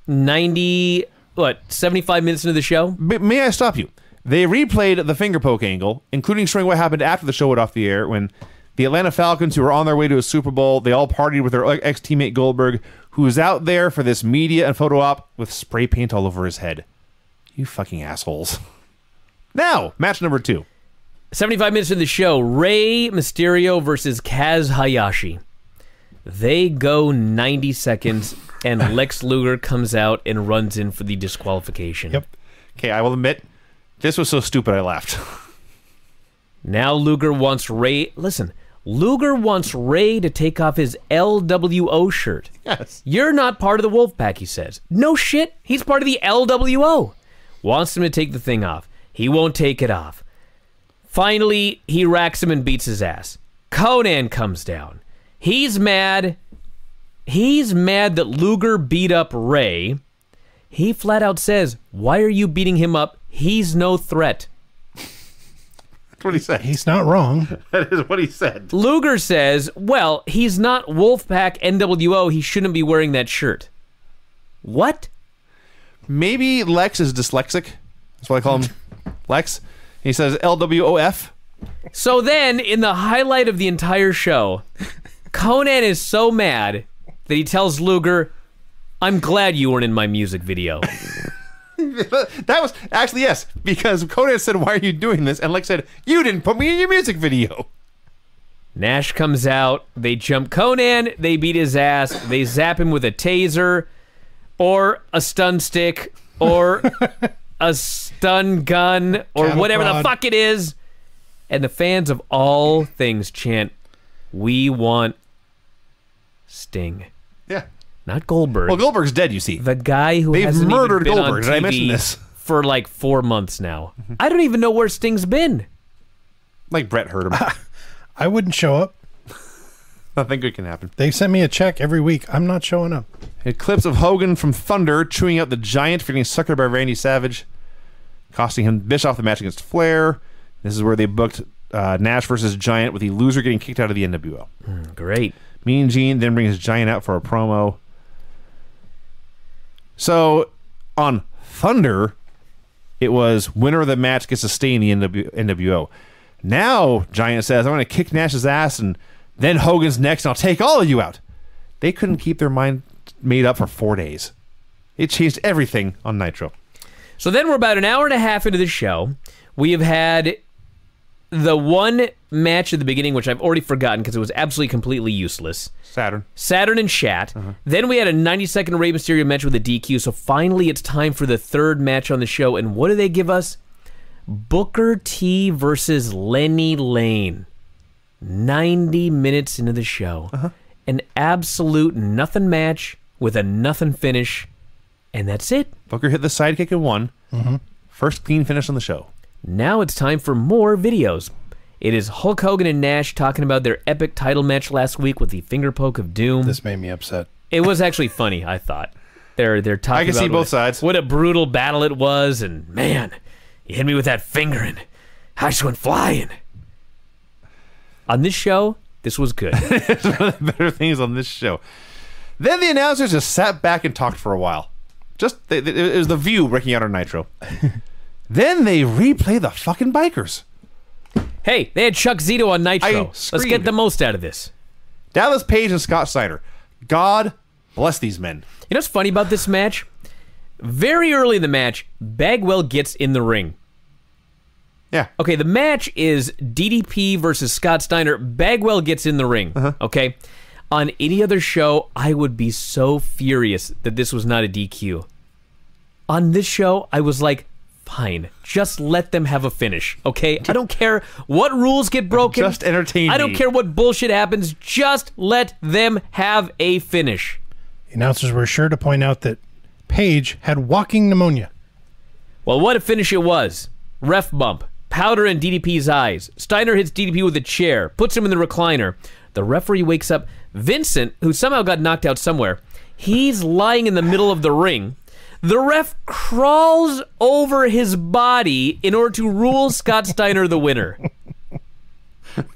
75 minutes into the show? May I stop you? They replayed the finger poke angle, including showing what happened after the show went off the air when the Atlanta Falcons, who were on their way to a Super Bowl, they all partied with their ex-teammate Goldberg, who was out there for this media and photo op with spray paint all over his head. You fucking assholes. Now, match number 2. 75 minutes into the show, Rey Mysterio versus Kaz Hayashi. They go 90 seconds, and Lex Luger comes out and runs in for the disqualification. Yep. Okay, I will admit, this was so stupid I laughed. Now Luger wants Rey... Listen, Luger wants Ray to take off his LWO shirt. Yes. You're not part of the Wolfpack, he says. No shit, he's part of the LWO. Wants him to take the thing off. He won't take it off. Finally, he racks him and beats his ass. Conan comes down. He's mad. He's mad that Luger beat up Ray. He flat out says, "Why are you beating him up? He's no threat." That's what he said. He's not wrong. That is what he said. Luger says, "Well, he's not Wolfpack NWO. He shouldn't be wearing that shirt." What? Maybe Lex is dyslexic. That's why I call him Lex. He says LWOF. So then, in the highlight of the entire show, Conan is so mad that he tells Luger, "I'm glad you weren't in my music video." That was actually, yes, because Conan said, "Why are you doing this?" And Lex said, "You didn't put me in your music video." Nash comes out, they jump Conan, they beat his ass, they zap him with a taser, or a stun stick, or a stun gun, or Cattle whatever the prod. fuck it is. And the fans of all things chant, "We want Sting." Yeah. Not Goldberg. Well, Goldberg's dead, you see. The guy who They've hasn't murdered even been Goldberg. on Did I TV mention this? for like 4 months now. I don't even know where Sting's been. Like Brett heard him. I wouldn't show up. Nothing good can happen. They sent me a check every week. I'm not showing up. Clips of Hogan from Thunder chewing out the Giant for getting suckered by Randy Savage, costing him Bischoff the match against Flair. This is where they booked Nash versus Giant, with the loser getting kicked out of the NWO. Great. Mean Gene then brings Giant out for a promo. So on Thunder, it was winner of the match gets to stay in the NWO. Now Giant says, "I'm going to kick Nash's ass, and then Hogan's next, and I'll take all of you out." They couldn't keep their mind made up for 4 days. It changed everything on Nitro. So then we're about an hour and a half into the show. We have had the one match at the beginning, which I've already forgotten because it was absolutely completely useless. Saturn and Shat. Then we had a 90-second Rey Mysterio match with a DQ. So finally it's time for the third match on the show. And what do they give us? Booker T versus Lenny Lane. 90 minutes into the show. An absolute nothing match with a nothing finish. And that's it. Booker hit the sidekick and won. First clean finish on the show. Now it's time for more videos. It is Hulk Hogan and Nash talking about their epic title match last week with the finger poke of doom. This made me upset. It was actually funny, I thought. They're talking I can about see both sides. What a brutal battle it was, and man, you hit me with that finger and I just went flying. On this show, this was good. It's one of the better things on this show. Then the announcers just sat back and talked for a while. It was the View breaking out on Nitro. Then they replay the fucking bikers. Hey, they had Chuck Zito on Nitro. I Let's screamed. get the most out of this. Dallas Page and Scott Steiner. God bless these men. You know what's funny about this match? Very early in the match, Bagwell gets in the ring. Yeah. Okay, the match is DDP versus Scott Steiner. Bagwell gets in the ring. Okay? On any other show, I would be so furious that this was not a DQ. On this show, I was like, fine, just let them have a finish, okay? I don't care what rules get broken. Just entertain I don't me. care what bullshit happens. Just let them have a finish. The announcers were sure to point out that Page had walking pneumonia. Well, what a finish it was. Ref bump. Powder in DDP's eyes. Steiner hits DDP with a chair. Puts him in the recliner. The referee wakes up. Vincent, who somehow got knocked out somewhere, he's lying in the middle of the ring. The ref crawls over his body in order to rule Scott Steiner the winner.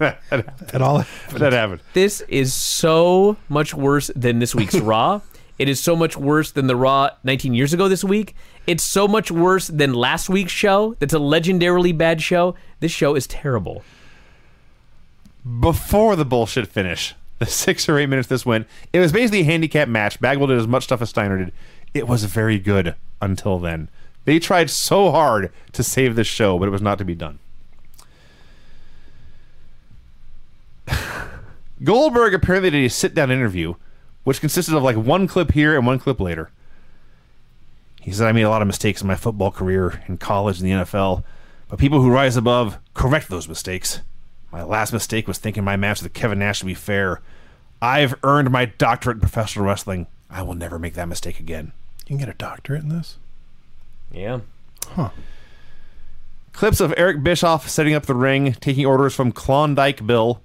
At all. That happened. This is so much worse than this week's Raw. It is so much worse than the Raw 19 years ago this week. It's so much worse than last week's show. That's a legendarily bad show. This show is terrible. Before the bullshit finish, the 6 or 8 minutes this went, it was basically a handicap match. Bagwell did as much stuff as Steiner did. It was very good until then. They tried so hard to save this show, but it was not to be done. Goldberg apparently did a sit-down interview, which consisted of like one clip here and one clip later. He said, "I made a lot of mistakes in my football career, in college, and the NFL, but people who rise above correct those mistakes. My last mistake was thinking my match with Kevin Nash would be fair. I've earned my doctorate in professional wrestling. I will never make that mistake again. You can get a doctorate in this? Yeah. Clips of Eric Bischoff setting up the ring, taking orders from Klondike Bill.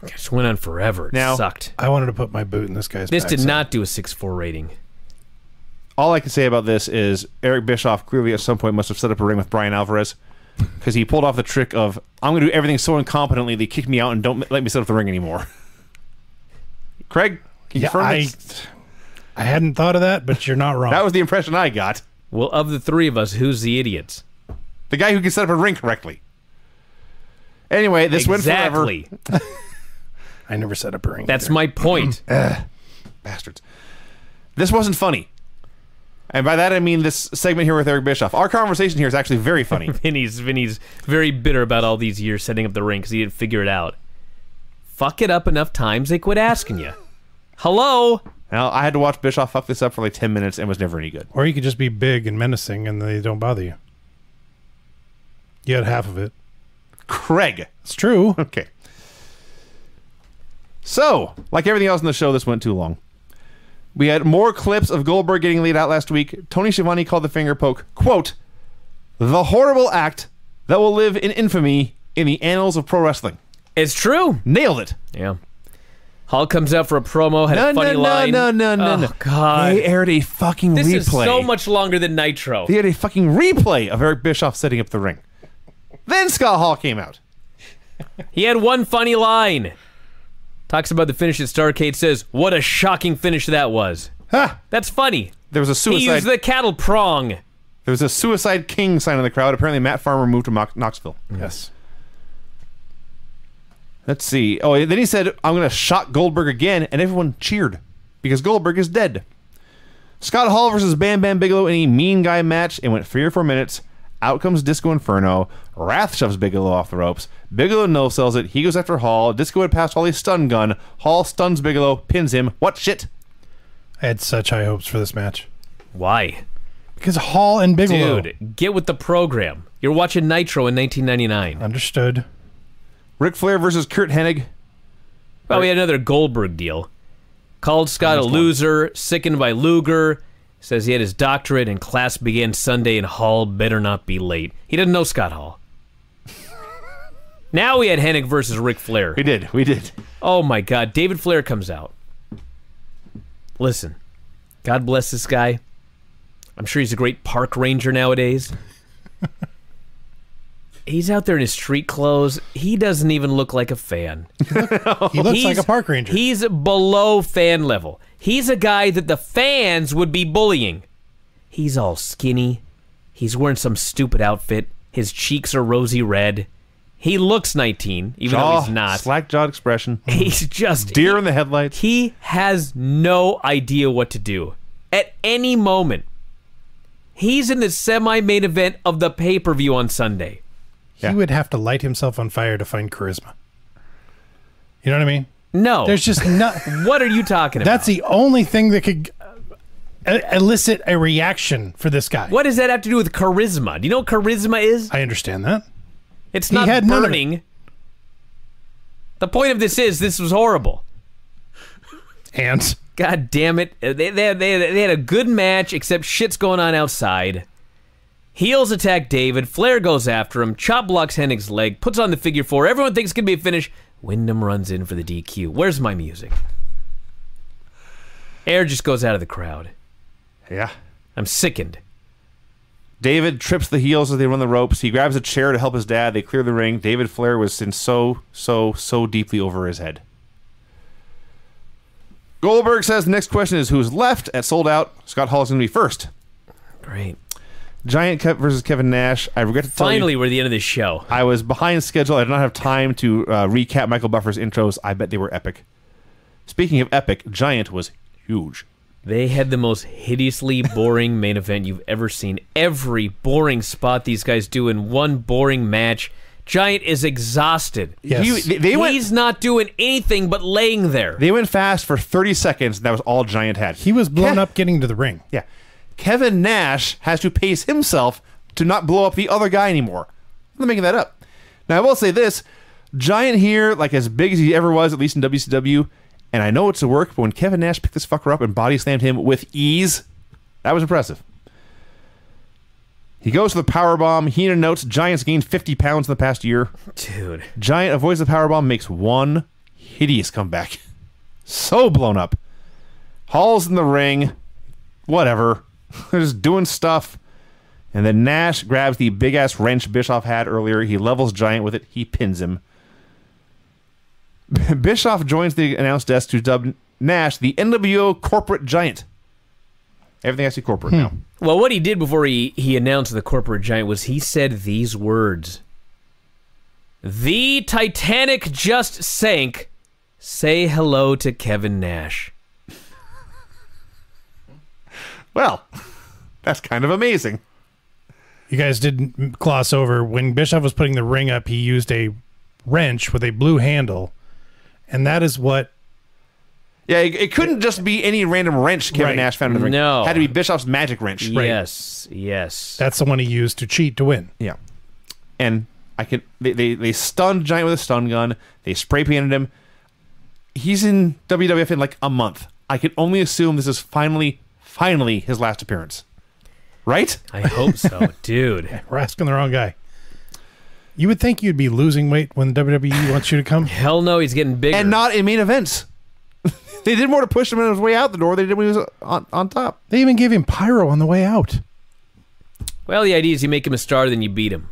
Just went on forever. It Now- sucked. I wanted to put my boot in this guy's This did backside. not do a 6.4 rating. All I can say about this is Eric Bischoff clearly at some point must have set up a ring with Brian Alvarez because he pulled off the trick of, I'm going to do everything so incompetently they kick me out and don't let me set up the ring anymore. Craig, can you Yeah, confirm this? I hadn't thought of that, but you're not wrong. That was the impression I got. Well, of the three of us, who's the idiots? The guy who can set up a ring correctly. Anyway, this went forever. Exactly. I never set up a ring. That's either. my point. Bastards. This wasn't funny. And by that I mean this segment here with Eric Bischoff. Our conversation here is actually very funny. Vinny's very bitter about all these years setting up the ring because he didn't figure it out. Fuck it up enough times, they quit asking you. Hello? Now, I had to watch Bischoff fuck this up for like 10 minutes and it was never any good. Or you could just be big and menacing and they don't bother you. You had half of it. Craig. It's true. Okay. So, like everything else in the show, this went too long. We had more clips of Goldberg getting laid out last week. Tony Schiavone called the finger poke, quote, the horrible act that will live in infamy in the annals of pro wrestling. It's true. Nailed it. Yeah. Hall comes out for a promo, had a funny line. No, Oh, God. They aired a fucking This replay. is so much longer than Nitro. They had a fucking replay of Eric Bischoff setting up the ring. Then Scott Hall came out. He had one funny line. Talks about the finish at Starrcade, says, what a shocking finish that was. Ha! That's funny. There was a He suicide. used the cattle prong. There was a Suicide King sign in the crowd. Apparently, Matt Farmer moved to Knoxville. Yes. Let's see. Oh, then he said, I'm going to shock Goldberg again, and everyone cheered because Goldberg is dead. Scott Hall versus Bam Bam Bigelow in a mean guy match. It went 3 or 4 minutes. Out comes Disco Inferno. Wrath shoves Bigelow off the ropes. Bigelow no-sells it. He goes after Hall. Disco had passed Hall a stun gun. Hall stuns Bigelow, pins him. What shit? I had such high hopes for this match. Why? Because Hall and Bigelow. Dude, get with the program. You're watching Nitro in 1999. Understood. Ric Flair versus Kurt Hennig. Well, we had another Goldberg deal. Called Scott a loser, sickened by Luger. Says he had his doctorate and class began Sunday and Hall better not be late. He doesn't know Scott Hall. Now we had Hennig versus Ric Flair. We did. Oh my God, David Flair comes out. Listen, God bless this guy. I'm sure he's a great park ranger nowadays. He's out there in his street clothes. He doesn't even look like a fan. He looks like a park ranger. He's below fan level. He's a guy that the fans would be bullying. He's all skinny. He's wearing some stupid outfit. His cheeks are rosy red. He looks 19, even though he's not. Slack-jawed expression. He's just... Deer in the headlights. He has no idea what to do. At any moment, he's in the semi-main event of the pay-per-view on Sunday. He would have to light himself on fire to find charisma. You know what I mean? No. There's just not... What are you talking about? That's the only thing that could elicit a reaction for this guy. What does that have to do with charisma? Do you know what charisma is? I understand that. It's not had none of it. burning. The point of this was horrible. And God damn it. They had a good match, except shit's going on outside. Heels attack David. Flair goes after him. Chop blocks Hennig's leg. Puts on the figure 4. Everyone thinks it's going to be a finish. Wyndham runs in for the DQ. Where's my music? Air just goes out of the crowd. Yeah. I'm sickened. David trips the heels as they run the ropes. He grabs a chair to help his dad. They clear the ring. David Flair was in so deeply over his head. Goldberg says the next question is who's left at Sold Out. Scott Hall is going to be first. Great. Giant Cut versus Kevin Nash. I regret to tell Finally, you, we're at the end of this show. I was behind schedule. I did not have time to recap Michael Buffer's intros. I bet they were epic. Speaking of epic, Giant was huge. They had the most hideously boring main event you've ever seen. Every boring spot these guys do in one boring match. Giant is exhausted. yes. He's not doing anything but laying there. They went fast for 30 seconds. And that was all Giant had. he was blown up getting to the ring. Yeah. Kevin Nash has to pace himself to not blow up the other guy anymore. I'm not making that up. Now, I will say this. Giant here, like as big as he ever was, at least in WCW. And I know it's a work, but when Kevin Nash picked this fucker up and body slammed him with ease, that was impressive. He goes for the powerbomb. Heenan notes Giant's gained 50 pounds in the past year. Dude. Giant avoids the powerbomb, makes one hideous comeback. So blown up. Hall's in the ring. Whatever. They're just doing stuff. And then Nash grabs the big-ass wrench Bischoff had earlier. He levels Giant with it. He pins him. Bischoff joins the announce desk to dub Nash the NWO Corporate Giant. Everything has to be corporate now. Well, what he did before he announced the corporate giant was he said these words. The Titanic just sank. Say hello to Kevin Nash. Well, that's kind of amazing. You guys didn't gloss over when Bischoff was putting the ring up, he used a wrench with a blue handle, and that is what. Yeah, it couldn't just be any random wrench Kevin Right. Nash found in the ring. No. It had to be Bischoff's magic wrench. Yes, yes. That's the one he used to cheat to win. Yeah. And they stunned Giant with a stun gun. They spray painted him. He's in WWF in like a month. I can only assume this is finally his last appearance. Right? I hope so, dude. We're asking the wrong guy. You would think you'd be losing weight when WWE wants you to come. Hell no, he's getting bigger. And not in main events. They did more to push him on his way out the door than they did when he was on top. They even gave him pyro on the way out. Well, the idea is you make him a star, then you beat him.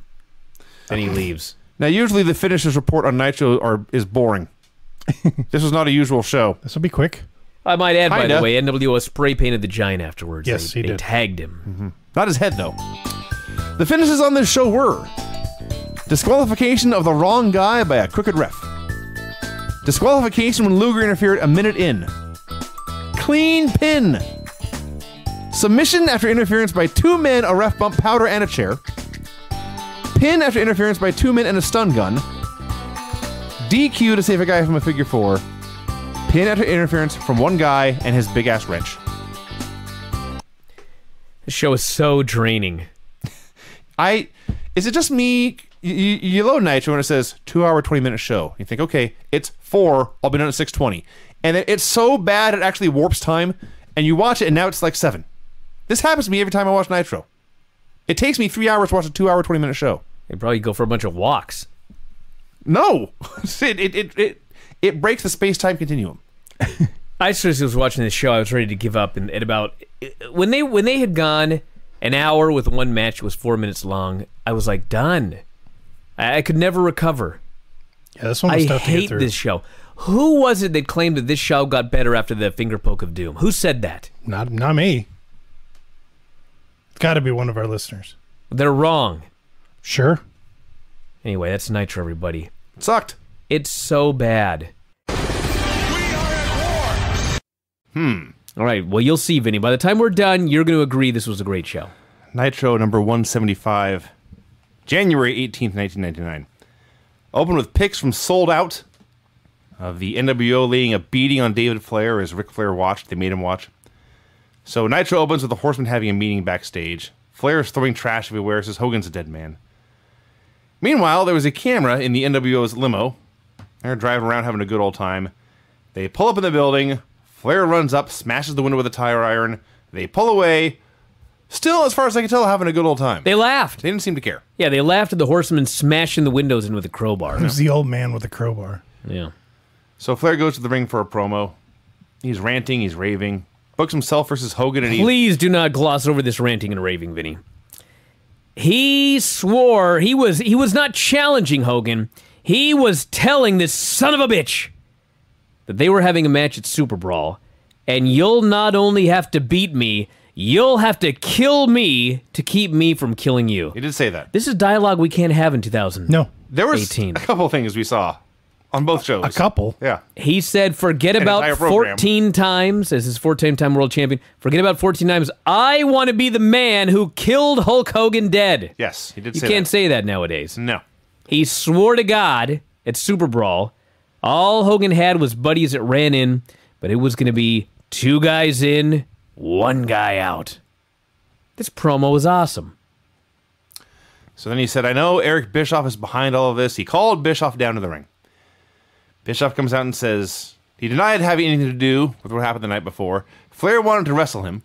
Then he leaves. Now, usually the finishers report on Nitro is boring. This was not a usual show. This will be quick. I might add, by Kinda. the way, NWO spray painted the giant afterwards. Yes, they he did. tagged him. Not his head, though. The finishes on this show were disqualification of the wrong guy by a crooked ref. Disqualification when Luger interfered a minute in. Clean pin. Submission after interference by 2 men, a ref bump, powder, and a chair. Pin after interference by 2 men and a stun gun. DQ to save a guy from a figure 4. Pin after interference from one guy and his big-ass wrench. This show is so draining. Is it just me? You load Nitro and it says 2 hour, 20-minute show. You think, okay, it's 4, I'll be done at 6:20. And then it's so bad it actually warps time, and you watch it and now it's like 7. This happens to me every time I watch Nitro. It takes me 3 hours to watch a 2 hour, 20-minute show. They probably go for a bunch of walks. No! It breaks the space-time continuum. I seriously was watching this show. I was ready to give up, and at about when they had gone an hour with one match, it was 4 minutes long. I was like, done. I could never recover. Yeah, this one was I tough to get hate through. this show. Who was it that claimed that this show got better after the finger poke of doom? Who said that? Not me. It's got to be one of our listeners. They're wrong. Sure. Anyway, that's Nitro, everybody. It sucked. It's so bad. All right, well, you'll see, Vinny. By the time we're done, you're going to agree this was a great show. Nitro number 175, January 18th, 1999. Opened with pics from Sold Out of the NWO laying a beating on David Flair as Ric Flair watched. They made him watch. So Nitro opens with the Horsemen having a meeting backstage. Flair is throwing trash everywhere, says Hogan's a dead man. Meanwhile, there was a camera in the NWO's limo. They're driving around having a good old time. They pull up in the building. Flair runs up, smashes the window with a tire iron. They pull away. Still, as far as I can tell, having a good old time. They laughed. They didn't seem to care. Yeah, they laughed at the Horsemen smashing the windows in with a crowbar. It was the old man with the crowbar. Yeah. So Flair goes to the ring for a promo. He's ranting, he's raving. Books himself versus Hogan, and he... Please do not gloss over this ranting and raving, Vinny. He swore he was not challenging Hogan. He was telling this son of a bitch that they were having a match at Super Brawl, and you'll not only have to beat me, you'll have to kill me to keep me from killing you. He did say that. This is dialogue we can't have in 2000. No. There was 18. a couple of things we saw on both shows. A couple. Yeah. He said, forget An about entire program. 14 times, as his 14-time world champion, forget about 14 times, I want to be the man who killed Hulk Hogan dead. Yes, he did You say can't that. say that nowadays. No. He swore to God at Super Brawl, all Hogan had was buddies that ran in, but it was going to be 2 guys in, 1 guy out. This promo was awesome. So then he said, I know Eric Bischoff is behind all of this. He called Bischoff down to the ring. Bischoff comes out and says he denied having anything to do with what happened the night before. Flair wanted to wrestle him.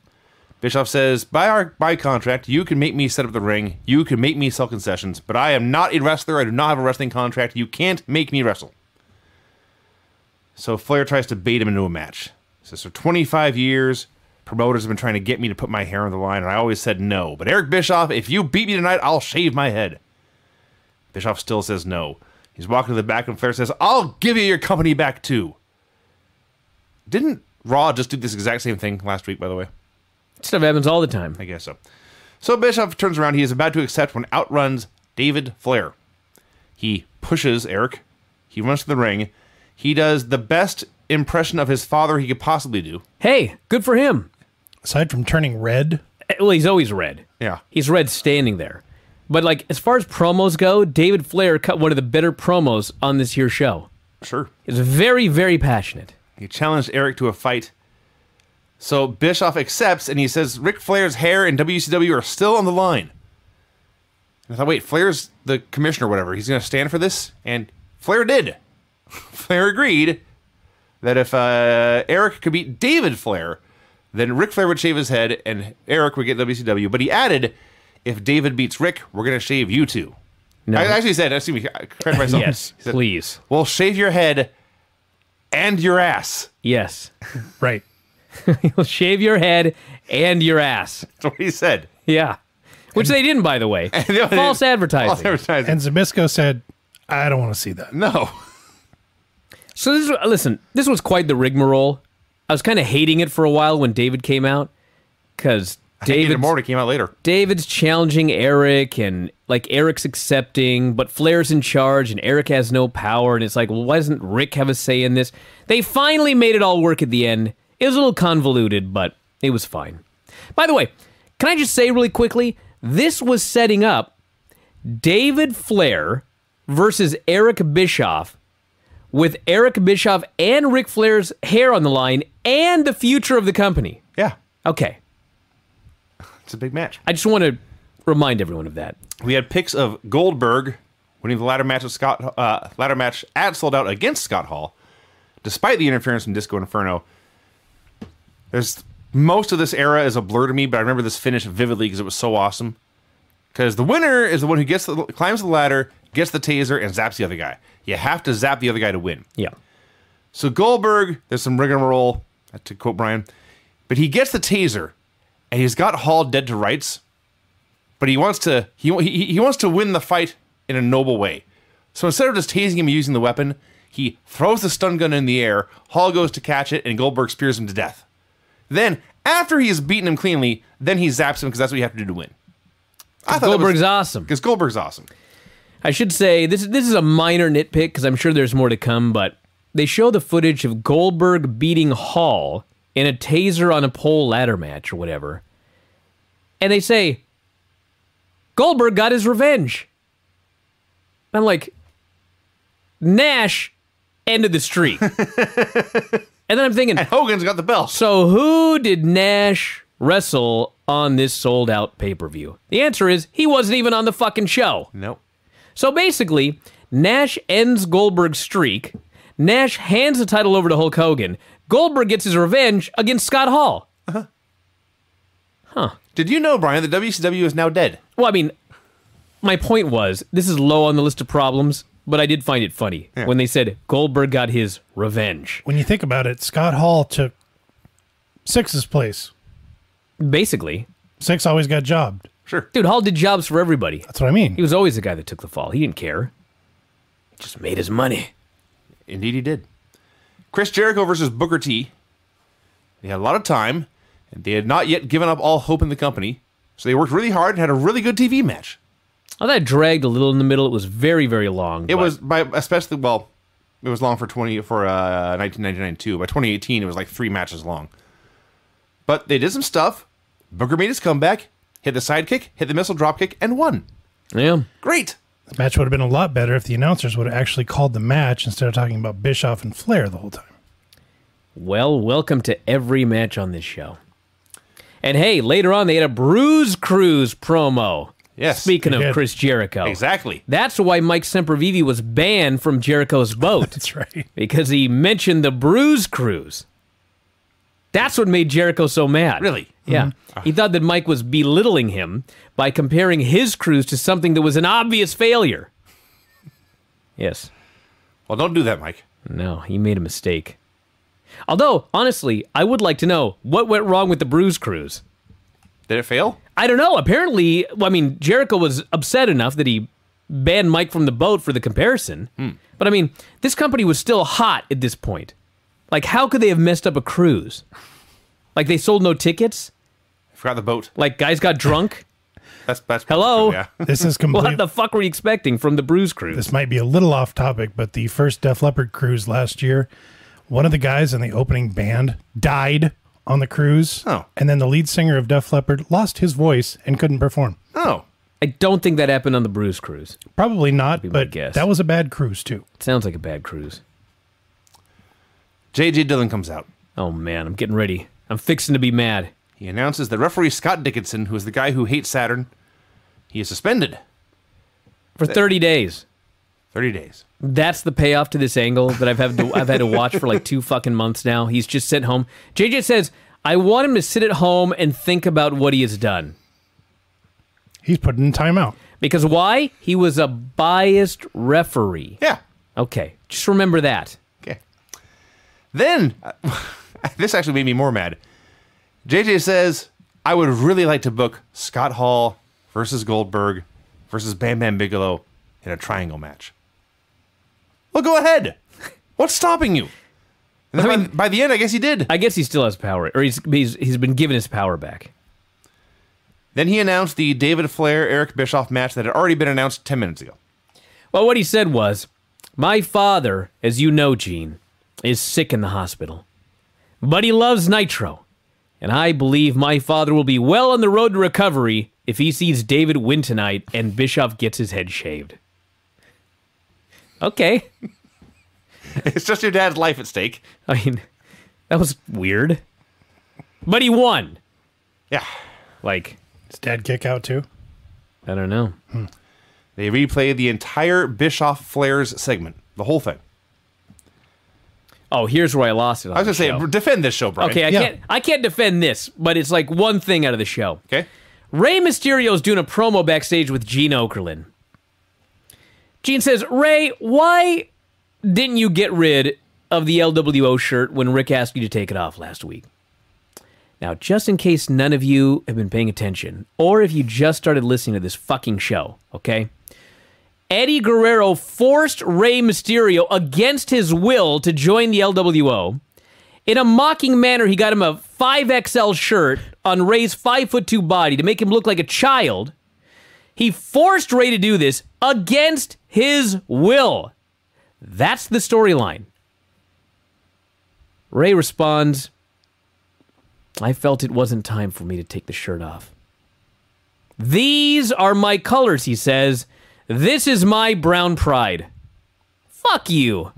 Bischoff says, by contract, you can make me set up the ring. You can make me sell concessions. But I am not a wrestler. I do not have a wrestling contract. You can't make me wrestle. So Flair tries to bait him into a match. He says, for 25 years, promoters have been trying to get me to put my hair on the line, and I always said no. But Eric Bischoff, if you beat me tonight, I'll shave my head. Bischoff still says no. He's walking to the back, and Flair says, I'll give you your company back, too. Didn't Raw just do this exact same thing last week, by the way? Stuff happens all the time. I guess so. So Bischoff turns around. He is about to accept when outruns David Flair. He pushes Eric. He runs to the ring. He does the best impression of his father he could possibly do. Hey, good for him. Aside from turning red, Well, he's always red. Yeah. He's red standing there. But, like, as far as promos go, David Flair cut one of the better promos on this here show. Sure. He's very, very passionate. He challenged Eric to a fight. So Bischoff accepts, and he says Ric Flair's hair and WCW are still on the line. And I thought, wait, Flair's the commissioner or whatever. He's going to stand for this? And Flair did. Flair agreed that if Eric could beat David Flair, then Ric Flair would shave his head, and Eric would get WCW. But he added, if David beats Rick, we're going to shave you two. No. I actually said, excuse me, I correct myself. Yes, He said, please. we'll shave your head and your ass. Yes. right? He'll shave your head and your ass. That's what he said. Yeah. Which they didn't, by the way. False advertising. False advertising. And Zabisco said, "I don't want to see that." No. So this was quite the rigmarole. I was kind of hating it for a while when David came out, because David Morty came out later. David's challenging Eric, and like Eric's accepting, but Flair's in charge, and Eric has no power, and it's like, well, why doesn't Rick have a say in this? They finally made it all work at the end. It was a little convoluted, but it was fine. By the way, can I just say really quickly, this was setting up David Flair versus Eric Bischoff, with Eric Bischoff and Ric Flair's hair on the line and the future of the company. Yeah. Okay. It's a big match. I just want to remind everyone of that. We had pics of Goldberg winning the ladder match at Sold Out against Scott Hall, despite the interference from Disco Inferno. There's most of this era is a blur to me, but I remember this finish vividly because it was so awesome. Because the winner is the one who climbs the ladder, gets the taser, and zaps the other guy. You have to zap the other guy to win. Yeah. So Goldberg, there's some rigmarole, to quote Brian, but he gets the taser, and he's got Hall dead to rights, but he wants to he wants to win the fight in a noble way. So instead of just tasing him using the weapon, he throws the stun gun in the air, Hall goes to catch it, and Goldberg spears him to death. Then, after he has beaten him cleanly, then he zaps him because that's what you have to do to win. Goldberg's awesome. Because Goldberg's awesome. I should say, this is a minor nitpick, because I'm sure there's more to come, but they show the footage of Goldberg beating Hall in a taser on a pole ladder match or whatever. And they say, Goldberg got his revenge. I'm like, Nash ended the streak. And then I'm thinking, And Hogan's got the belt. so who did Nash wrestle on this sold out pay-per-view? The answer is, he wasn't even on the fucking show. Nope. So basically, Nash ends Goldberg's streak. Nash hands the title over to Hulk Hogan. Goldberg gets his revenge against Scott Hall. Did you know, Brian, that WCW is now dead? Well, I mean, my point was, this is low on the list of problems, but I did find it funny when they said Goldberg got his revenge. When you think about it, Scott Hall took Six's place. Basically. Six always got jobbed. Sure. Dude, Hall did jobs for everybody. That's what I mean. He was always the guy that took the fall. He didn't care. He just made his money. Indeed he did. Chris Jericho versus Booker T. They had a lot of time, and they had not yet given up all hope in the company, so they worked really hard and had a really good TV match. Oh, that dragged a little in the middle. It was very, very long. It was, it was long for 1999 too. By 2018, it was like 3 matches long. But they did some stuff. Booker made his comeback, hit the sidekick, hit the missile dropkick, and won. Yeah. Great. The match would have been a lot better if the announcers would have actually called the match instead of talking about Bischoff and Flair the whole time. Well, welcome to every match on this show. And hey, later on, they had a Bruise Cruise promo. Yes. Speaking He of did. Chris Jericho. Exactly. That's why Mike Sempervive was banned from Jericho's boat. That's right. Because he mentioned the Bruise Cruise. That's what made Jericho so mad. Really? Yeah. He thought that Mike was belittling him by comparing his cruise to something that was an obvious failure. Yes. Well, don't do that, Mike. No, he made a mistake. Although, honestly, I would like to know what went wrong with the Bruise Cruise. Did it fail? I don't know. Apparently, well, I mean, Jericho was upset enough that he banned Mike from the boat for the comparison. But I mean, this company was still hot at this point. Like, how could they have messed up a cruise? Like, they sold no tickets? I forgot the boat. Like, guys got drunk? That's Hello? Yeah. This is complete. What the fuck were you expecting from the Bruise Cruise? This might be a little off topic, but the first Def Leppard cruise last year, one of the guys in the opening band died on the cruise. Oh. And then the lead singer of Def Leppard lost his voice and couldn't perform. Oh. I don't think that happened on the Bruise Cruise. Probably not, my but guess. that was a bad cruise too. It sounds like a bad cruise. J.J. Dillon comes out. Oh, man, I'm getting ready. I'm fixing to be mad. He announces that referee Scott Dickinson, who is the guy who hates Saturn, he is suspended For 30 days. 30 days. That's the payoff to this angle that I've had to watch for like 2 fucking months now. He's just sent home. JJ says, I want him to sit at home and think about what he has done. He's put in timeout. Because why? He was a biased referee. Yeah. Okay, just remember that. Okay. Then, this actually made me more mad. JJ says, I would really like to book Scott Hall versus Goldberg versus Bam Bam Bigelow in a triangle match. Well, go ahead. What's stopping you? And then I mean- by the end, I guess he did. I guess he still has power, or he's been given his power back. Then he announced the David Flair Eric Bischoff match that had already been announced 10 minutes ago. Well, what he said was, my father, as you know, Gene, is sick in the hospital. But he loves Nitro. And I believe my father will be well on the road to recovery if he sees David win tonight and Bischoff gets his head shaved. Okay. It's just your dad's life at stake. I mean, that was weird. But he won. Yeah. Like, Does Dad kick out too? I don't know. They replayed the entire Bischoff Flair's segment, the whole thing. Oh, here's where I lost it on I was the going to show. say, defend this show, Brian. Okay, Yeah. I can't defend this, but it's like one thing out of the show. Okay. Rey Mysterio's doing a promo backstage with Gene Okerlund. Gene says, Ray, why didn't you get rid of the LWO shirt when Rick asked you to take it off last week? Now, just in case none of you have been paying attention, or if you just started listening to this fucking show, okay? Eddie Guerrero forced Rey Mysterio against his will to join the LWO. In a mocking manner, he got him a 5XL shirt on Rey's 5'2" body to make him look like a child. He forced Rey to do this against his will. That's the storyline. Rey responds, I felt it wasn't time for me to take the shirt off. These are my colors, he says. This is my brown pride. Fuck you.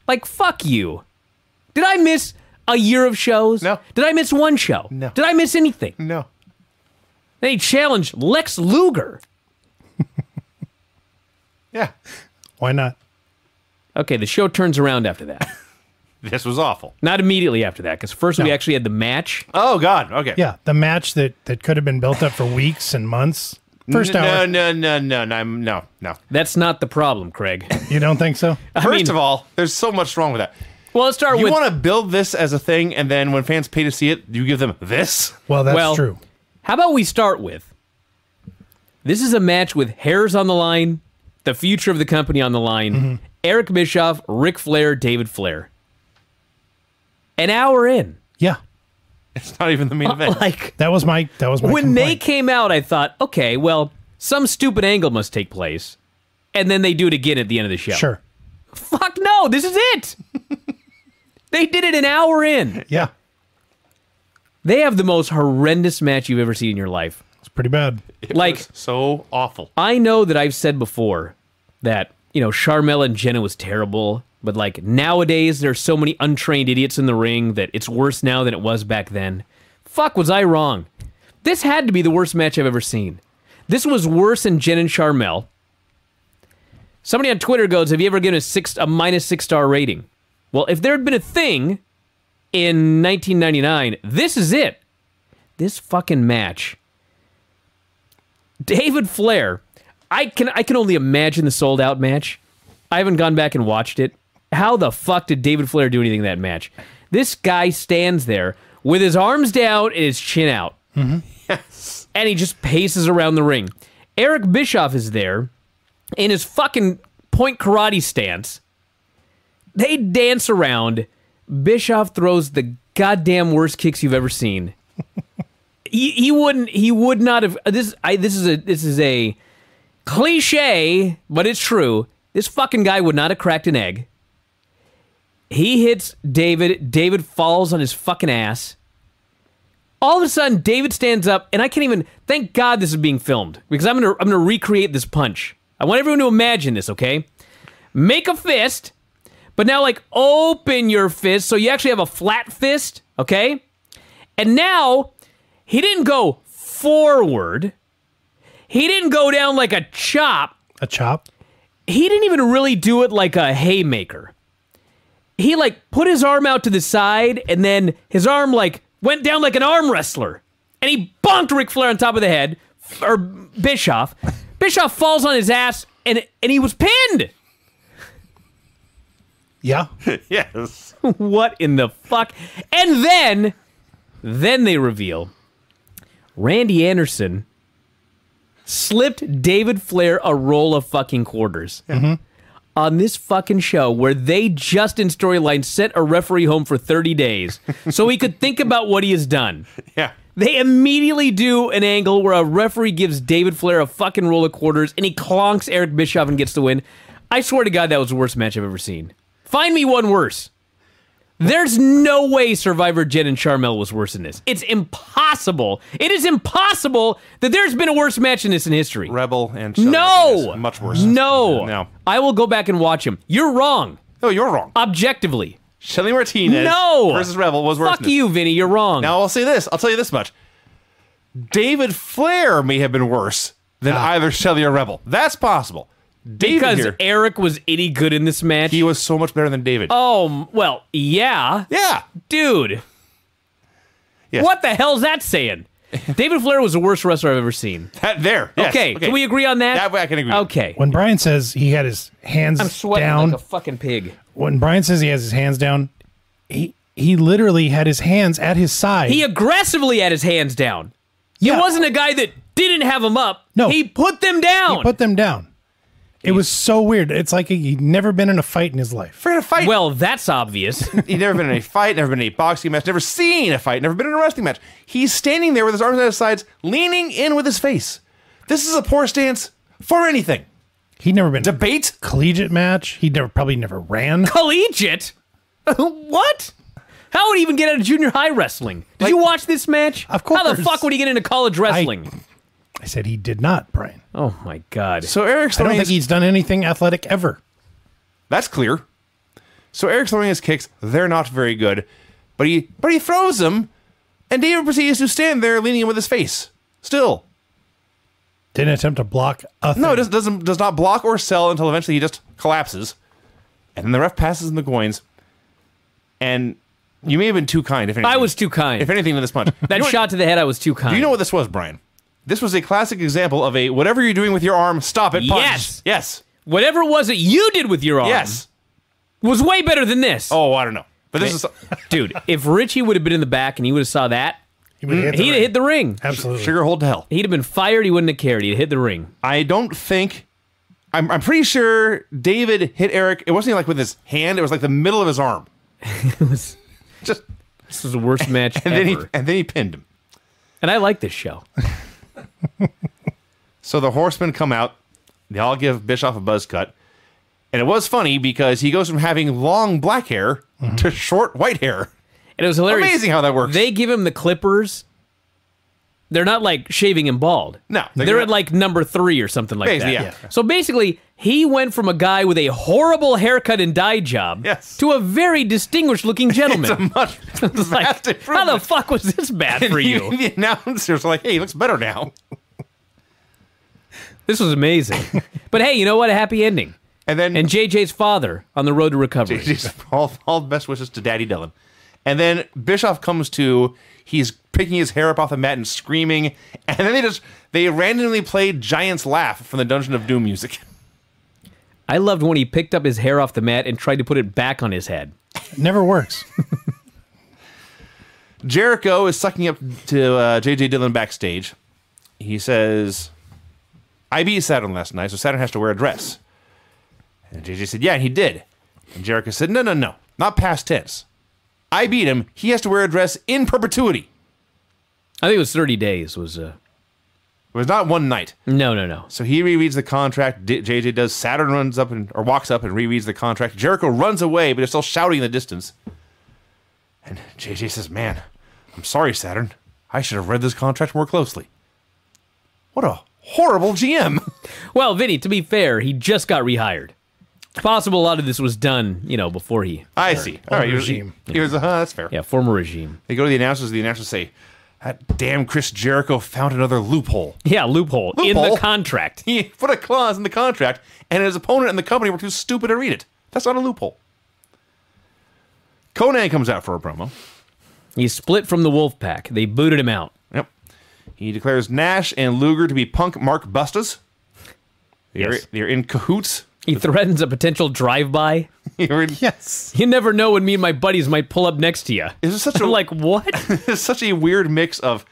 Like, fuck you. Did I miss a year of shows? No. Did I miss one show? No. Did I miss anything? No. They challenged Lex Luger. Yeah. Why not? Okay, the show turns around after that. This was awful. Not immediately after that, because first we No. actually had the match. Oh, God. Okay. Yeah, the match that could have been built up for weeks and months. First hour. No. That's not the problem, Craig. You don't think so? First of all, there's so much wrong with that. Well, let's start You with... want to build this as a thing, and then when fans pay to see it, you give them this? Well, that's Well, true. How about we start with, this is a match with hairs on the line, the future of the company on the line, Eric Bischoff, Ric Flair, David Flair. An hour in. Yeah, It's not even the main event. Like, that was my when they complaint. came out, I thought, okay, well, some stupid angle must take place. And then they do it again at the end of the show. Sure. Fuck no, this is it. They did it an hour in. Yeah, They have the most horrendous match you've ever seen in your life. it's pretty bad. It like- was so awful. I know that I've said before that, Charmella and Jenna was terrible, but like nowadays there's so many untrained idiots in the ring that it's worse now than it was back then. Fuck, was I wrong? This had to be the worst match I've ever seen. This was worse than Jen and Charmel. Somebody on Twitter goes, have you ever given a minus 6-star rating? Well, if there had been a thing in 1999, this is it. This fucking match. David Flair. I can only imagine the sold-out match. I haven't gone back and watched it. How the fuck did David Flair do anything in that match? This guy stands there with his arms down and his chin out. Yes. And he just paces around the ring. Eric Bischoff is there in his fucking point karate stance. They dance around. Bischoff throws the goddamn worst kicks you've ever seen. He would not have. This is a cliche, but it's true. This fucking guy would not have cracked an egg. He hits David. David falls on his fucking ass. All of a sudden, David stands up, and I can't even. Thank God this is being filmed because I'm gonna recreate this punch. I want everyone to imagine this. Okay, make a fist, but now like open your fist so you actually have a flat fist. Okay, and now he didn't go forward. He didn't go down like a chop. A chop? He didn't even really do it like a haymaker. He like put his arm out to the side, and then his arm like went down like an arm wrestler, and he bonked Ric Flair on top of the head, or Bischoff. Bischoff falls on his ass, and he was pinned. Yeah. Yes. What in the fuck? And then they reveal Randy Anderson slipped David Flair a roll of fucking quarters. On this fucking show where they just in storyline sent a referee home for 30 days so he could think about what he has done. Yeah. They immediately do an angle where a referee gives David Flair a fucking roll of quarters and he clonks Eric Bischoff and gets the win. I swear to God, that was the worst match I've ever seen. Find me one worse. There's no way Survivor Jen and Charmel was worse than this. It's impossible. It is impossible that there's been a worse match than this in history. Rebel and Shelly No! Martinez, much worse. No. No. I will go back and watch him. You're wrong. No, you're wrong. Objectively. Shelly Martinez No! versus Rebel was worse. Fuck than this. you, Vinny. You're wrong. Now I'll say this. I'll tell you this much. David Flair may have been worse than either Shelly or Rebel. That's possible. David because here, Eric was any good in this match. he was so much better than David. Oh, well, yeah. Yeah. Dude. Yes. What the hell's that saying? David Flair was the worst wrestler I've ever seen. That there. Yes. Okay, can we agree on that? That way I can agree. Okay. When Brian says he had his hands I'm sweating down, like a fucking pig. when Brian says he has his hands down, he literally had his hands at his side. He aggressively had his hands down. Yeah. He wasn't a guy that didn't have them up. No. He put them down. He put them down. It was so weird. It's like he'd never been in a fight in his life. For a fight. Well, that's obvious. He'd never been in a fight, never been in a boxing match, never seen a fight, never been in a wrestling match. He's standing there with his arms at his sides, leaning in with his face. This is a poor stance for anything. He'd never been Debate? collegiate match. He'd probably never ran. Collegiate? What? How would he even get out of junior high wrestling? Did you watch this match? Of course. How the fuck would he get into college wrestling? I said he did not, Brian. Oh my God. So Eric's I don't throwing think he's done anything athletic ever. That's clear. So Eric's throwing his kicks. They're not very good. But he throws them, and David proceeds to stand there leaning in with his face. Still. Didn't attempt to block a thing. No, it does not block or sell until eventually he just collapses. And then the ref passes him the coins. And you may have been too kind, if anything. I was too kind. If anything, to this punch. That You know what- shot to the head, I was too kind. Do you know what this was, Brian? This was a classic example of a whatever you're doing with your arm, stop it punch. Yes. Yes. Whatever it was that you did with your arm Yes. was way better than this. Oh, I don't know. But this is Dude, if Richie would have been in the back and he would have saw that, He would have he'd have hit the ring. Absolutely. sugar hold to hell. He'd have been fired. He wouldn't have cared. He'd have hit the ring. I don't think. I'm pretty sure David hit Eric. It wasn't like with his hand. It was like the middle of his arm. It was, Just this was the worst match and ever. then he pinned him. And I like this show. So the Horsemen come out. They all give Bischoff a buzz cut. And it was funny because he goes from having long black hair to short white hair. And it was hilarious. Amazing how that works. They give him the clippers. They're not like shaving him bald. No, They're at like number 3 or something like Basically, that. yeah. So basically, he went from a guy with a horrible haircut and dye job Yes. to a very distinguished looking gentleman. It's a much It's like, vast how improvement. the fuck was this bad for you? The announcers are like, hey, he looks better now. This was amazing. But hey, you know what? A happy ending. And then And JJ's father on the road to recovery. JJ's all best wishes to Daddy Dylan. And then Bischoff comes to, he's picking his hair up off the mat and screaming, and then they randomly played Giant's Laugh from the Dungeon of Doom music. I loved when he picked up his hair off the mat and tried to put it back on his head. It never works. Jericho is sucking up to JJ Dillon backstage. He says, I beat Saturn last night, so Saturn has to wear a dress. And JJ said, yeah, and he did. And Jericho said, no, not past tense. I beat him. He has to wear a dress in perpetuity. I think it was 30 days. It was not one night. No. So he rereads the contract. JJ does. Saturn runs up or walks up and rereads the contract. Jericho runs away, but is still shouting in the distance. And JJ says, man, I'm sorry, Saturn. I should have read this contract more closely. What a horrible GM. Well, Vinny, to be fair, he just got rehired. It's possible a lot of this was done, before he... I see. All right, regime. He was, that's fair. Yeah, former regime. They go to the announcers say, that damn Chris Jericho found another loophole. Yeah, loophole in Loophole? the contract. He put a clause in the contract, and his opponent and the company were too stupid to read it. That's not a loophole. Conan comes out for a promo. He split from the Wolfpack. They booted him out. Yep. He declares Nash and Luger to be Punk Mark Bustas. Yes. They're in cahoots. He threatens a potential drive-by. Yes. You never know when me and my buddies might pull up next to you. This is such a I'm like, what? it's such a weird mix of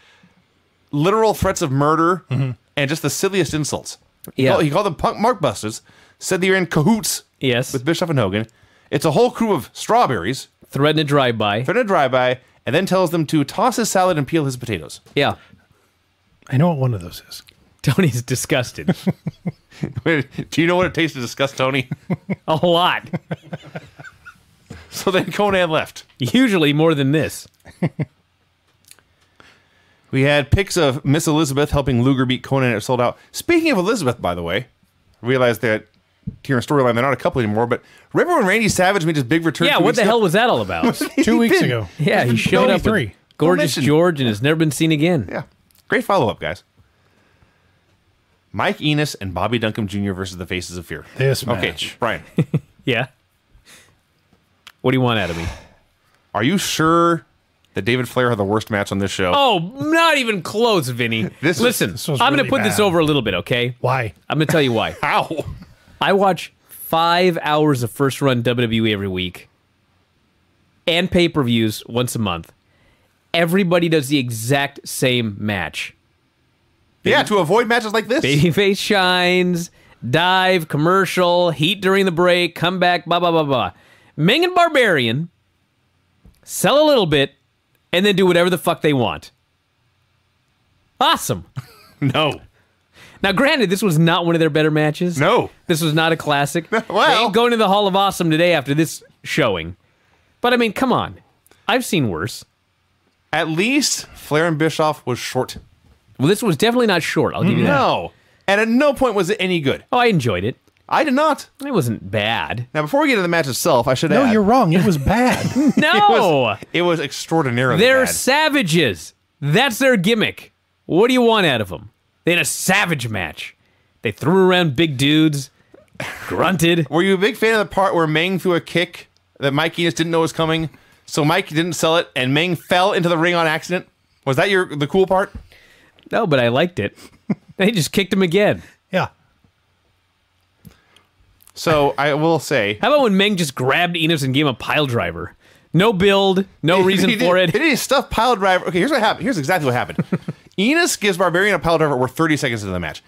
literal threats of murder and just the silliest insults. Yeah. He called them Punk Mark Busters, said they're in cahoots Yes. with Bischoff and Hogan. It's a whole crew of strawberries, Threaten a drive-by. threaten a drive-by, and then tells them to toss his salad and peel his potatoes. Yeah. I know what one of those is. Tony's disgusted. Do you know what it tastes to disgust Tony? A lot. So then Conan left. Usually more than this. We had pics of Miss Elizabeth helping Luger beat Conan at Sold Out. Speaking of Elizabeth, by the way, I realized that here in storyline they're not a couple anymore, but remember when Randy Savage made his big return? Yeah, 2 what weeks the ago? hell was that all about? 2 weeks ago. Yeah, he showed up with 23. Gorgeous Mission. George and has never been seen again. Yeah. Great follow-up, guys. Mike Enos and Bobby Duncombe Jr. versus the Faces of Fear. This Okay, match. Brian, Yeah. What do you want out of me? are you sure that David Flair had the worst match on this show? Oh, not even close, Vinny. This Listen, was I'm going really to put this bad. over a little bit, okay? Why? I'm going to tell you why. How? I watch 5 hours of first run WWE every week and pay-per-views once a month. Everybody does the exact same match. Yeah, to avoid matches like this. Babyface shines, dive, commercial, heat during the break, come back, blah, blah, blah, blah. Meng and Barbarian sell a little bit and then do whatever the fuck they want. Awesome. No. Now, granted, this was not one of their better matches. No. This was not a classic. Well- They ain't going to the Hall of Awesome today after this showing. But, I mean, come on. I've seen worse. At least Flair and Bischoff was short. Well, this was definitely not short. I'll give you that. No. And at no point was it any good. Oh, I enjoyed it. I did not. It wasn't bad. Now, before we get to the match itself, I should No, add. you're wrong. It was bad. No. It was extraordinarily They're bad. savages. That's their gimmick. What do you want out of them? They had a savage match. They threw around big dudes, grunted. Were you a big fan of the part where Meng threw a kick that Mike Enos didn't know was coming? So Mike didn't sell it, and Meng fell into the ring on accident? Was that the cool part? No, but I liked it. They just kicked him again. Yeah. So I will say, How about when Meng just grabbed Enos and gave him a pile driver? No build, no reason for it. He did a stuffed pile driver. Okay, here's what happened. Here's exactly what happened. Enos gives Barbarian a pile driver. We're 30 seconds into the match.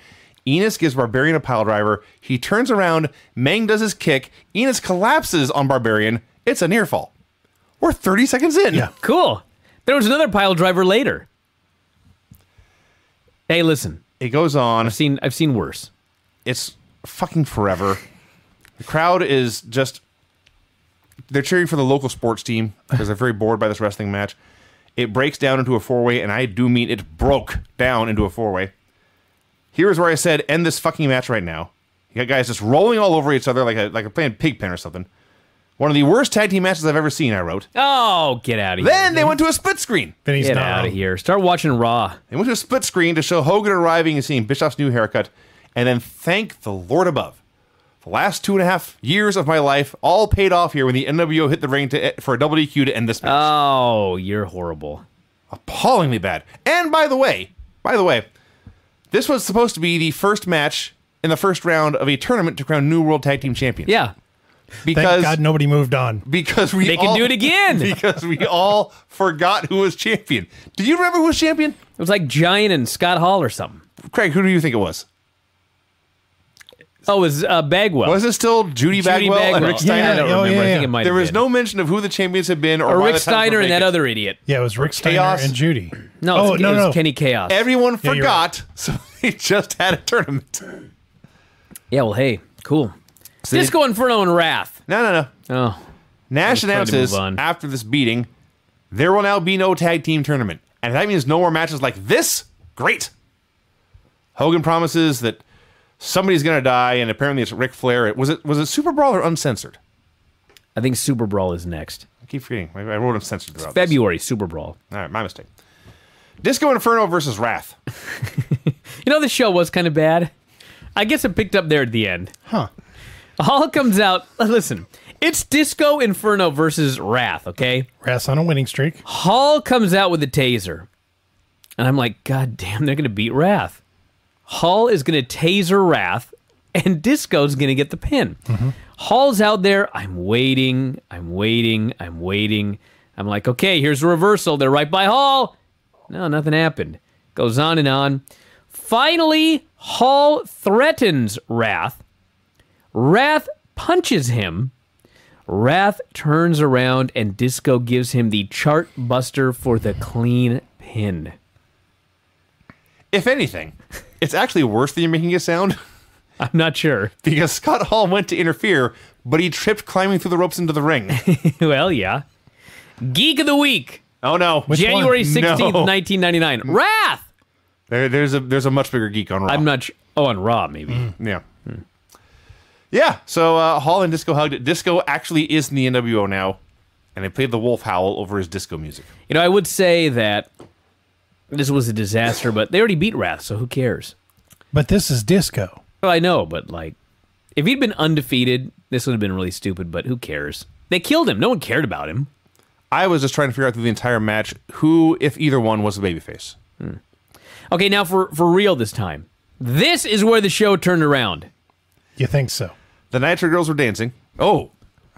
Enos gives Barbarian a pile driver. He turns around. Meng does his kick. Enos collapses on Barbarian. It's a near fall. We're 30 seconds in. Yeah. Cool. There was another pile driver later. Hey, listen. It goes on. I've seen worse. It's fucking forever. The crowd is just, they're cheering for the local sports team because they're very bored by this wrestling match. It breaks down into a four-way, and I do mean it broke down into a four-way. Here's where I said, end this fucking match right now. You got guys just rolling all over each other like a playing Pigpen or something. One of the worst tag team matches I've ever seen, I wrote. Oh, get out of here. Then they went to a split screen. Then he's Get not out wrong. of here. Start watching Raw. They went to a split screen to show Hogan arriving and seeing Bischoff's new haircut. and then thank the Lord above. The last 2.5 years of my life all paid off here when the NWO hit the ring for a double DQ to end this match. Oh, you're horrible. Appallingly bad. And by the way, this was supposed to be the first match in the first round of a tournament to crown new World Tag Team Champions. Yeah. Because Thank God nobody moved on. because we They can do it again. Because we all forgot who was champion. Do you remember who was champion? It was like Giant and Scott Hall or something. Craig, who do you think it was? Oh, it was Bagwell. Was it still Judy Bagwell and Rick Yeah, I Steiner? don't Oh, remember. yeah, I think yeah. it might There have was been. no mention of who the champions had been or Or why Rick the titles were Steiner and that vacant. other idiot. Yeah, it was Rick Steiner Chaos? and Judy. No, Oh, it was, no, it was no. Kenny Chaos. Everyone Yeah, you're forgot, so they just had a tournament. Yeah, well, hey, cool. Disco Inferno and Wrath. No. Oh, Nash I'm trying to announces move on. after this beating, there will now be no tag team tournament. And if that means no more matches like this, great. Hogan promises that somebody's going to die, and apparently it's Ric Flair. Was it Super Brawl or Uncensored? I think Super Brawl is next. I keep forgetting. I wrote Uncensored throughout this. February, Super Brawl. All right, my mistake. Disco Inferno versus Wrath. You know, the show was kind of bad. I guess it picked up there at the end. Huh. Hall comes out. Listen, it's Disco Inferno versus Wrath, okay? Wrath's on a winning streak. Hall comes out with a taser. And I'm like, God damn, they're going to beat Wrath. Hall is going to taser Wrath, and Disco's going to get the pin. Hall's out there. I'm waiting. I'm like, okay, here's a reversal. They're right by Hall. No, nothing happened. Goes on and on. Finally, Hall threatens Wrath. Wrath punches him. Wrath turns around, and Disco gives him the chart buster for the clean pin. If anything, it's actually worse than you're making it sound I'm not sure. because Scott Hall went to interfere, but he tripped climbing through the ropes into the ring. Well, yeah. Geek of the Week, Oh no. January 16th, No. 1999. Wrath! There's a much bigger geek on Raw. I'm not sure. Oh, on Raw, maybe. Yeah. Yeah, so Hall and Disco hugged it. Disco actually is in the NWO now, and they played the Wolf Howl over his disco music. You know, I would say that this was a disaster, but they already beat Wrath, so who cares? But this is Disco. Well, I know, but like, if he'd been undefeated, this would have been really stupid, but who cares? They killed him. No one cared about him. I was just trying to figure out through the entire match who, if either one, was the babyface. Okay, now for real this time. This is where the show turned around. You think so? The Nitro Girls were dancing. Oh,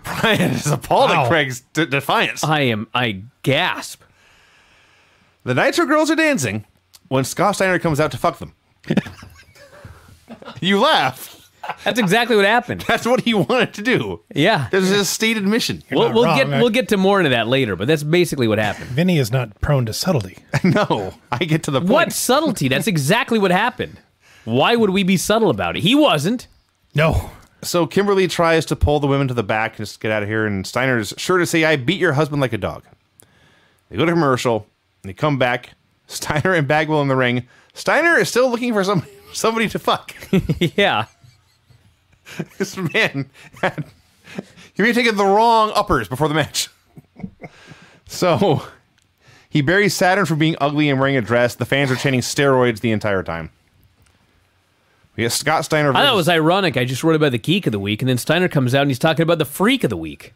Brian is appalled at Wow. Craig's defiance. I gasp. The Nitro Girls are dancing when Scott Steiner comes out to fuck them. You laugh. That's exactly what happened. That's what he wanted to do. Yeah. This is his stated mission. We'll not wrong. we'll get to more into that later, but that's basically what happened. Vinny is not prone to subtlety. No, I get to the point. What subtlety? That's exactly what happened. Why would we be subtle about it? He wasn't. No. So Kimberly tries to pull the women to the back and just get out of here, and Steiner's sure to say, I beat your husband like a dog. They go to commercial, and they come back. Steiner and Bagwell in the ring. Steiner is still looking for somebody to fuck. Yeah. This man had... He may have taken the wrong uppers before the match. So, he buries Saturn for being ugly and wearing a dress. The fans are chanting steroids the entire time. We get Scott Steiner I thought it was ironic. I just wrote about the geek of the week, and then Steiner comes out and he's talking about the freak of the week.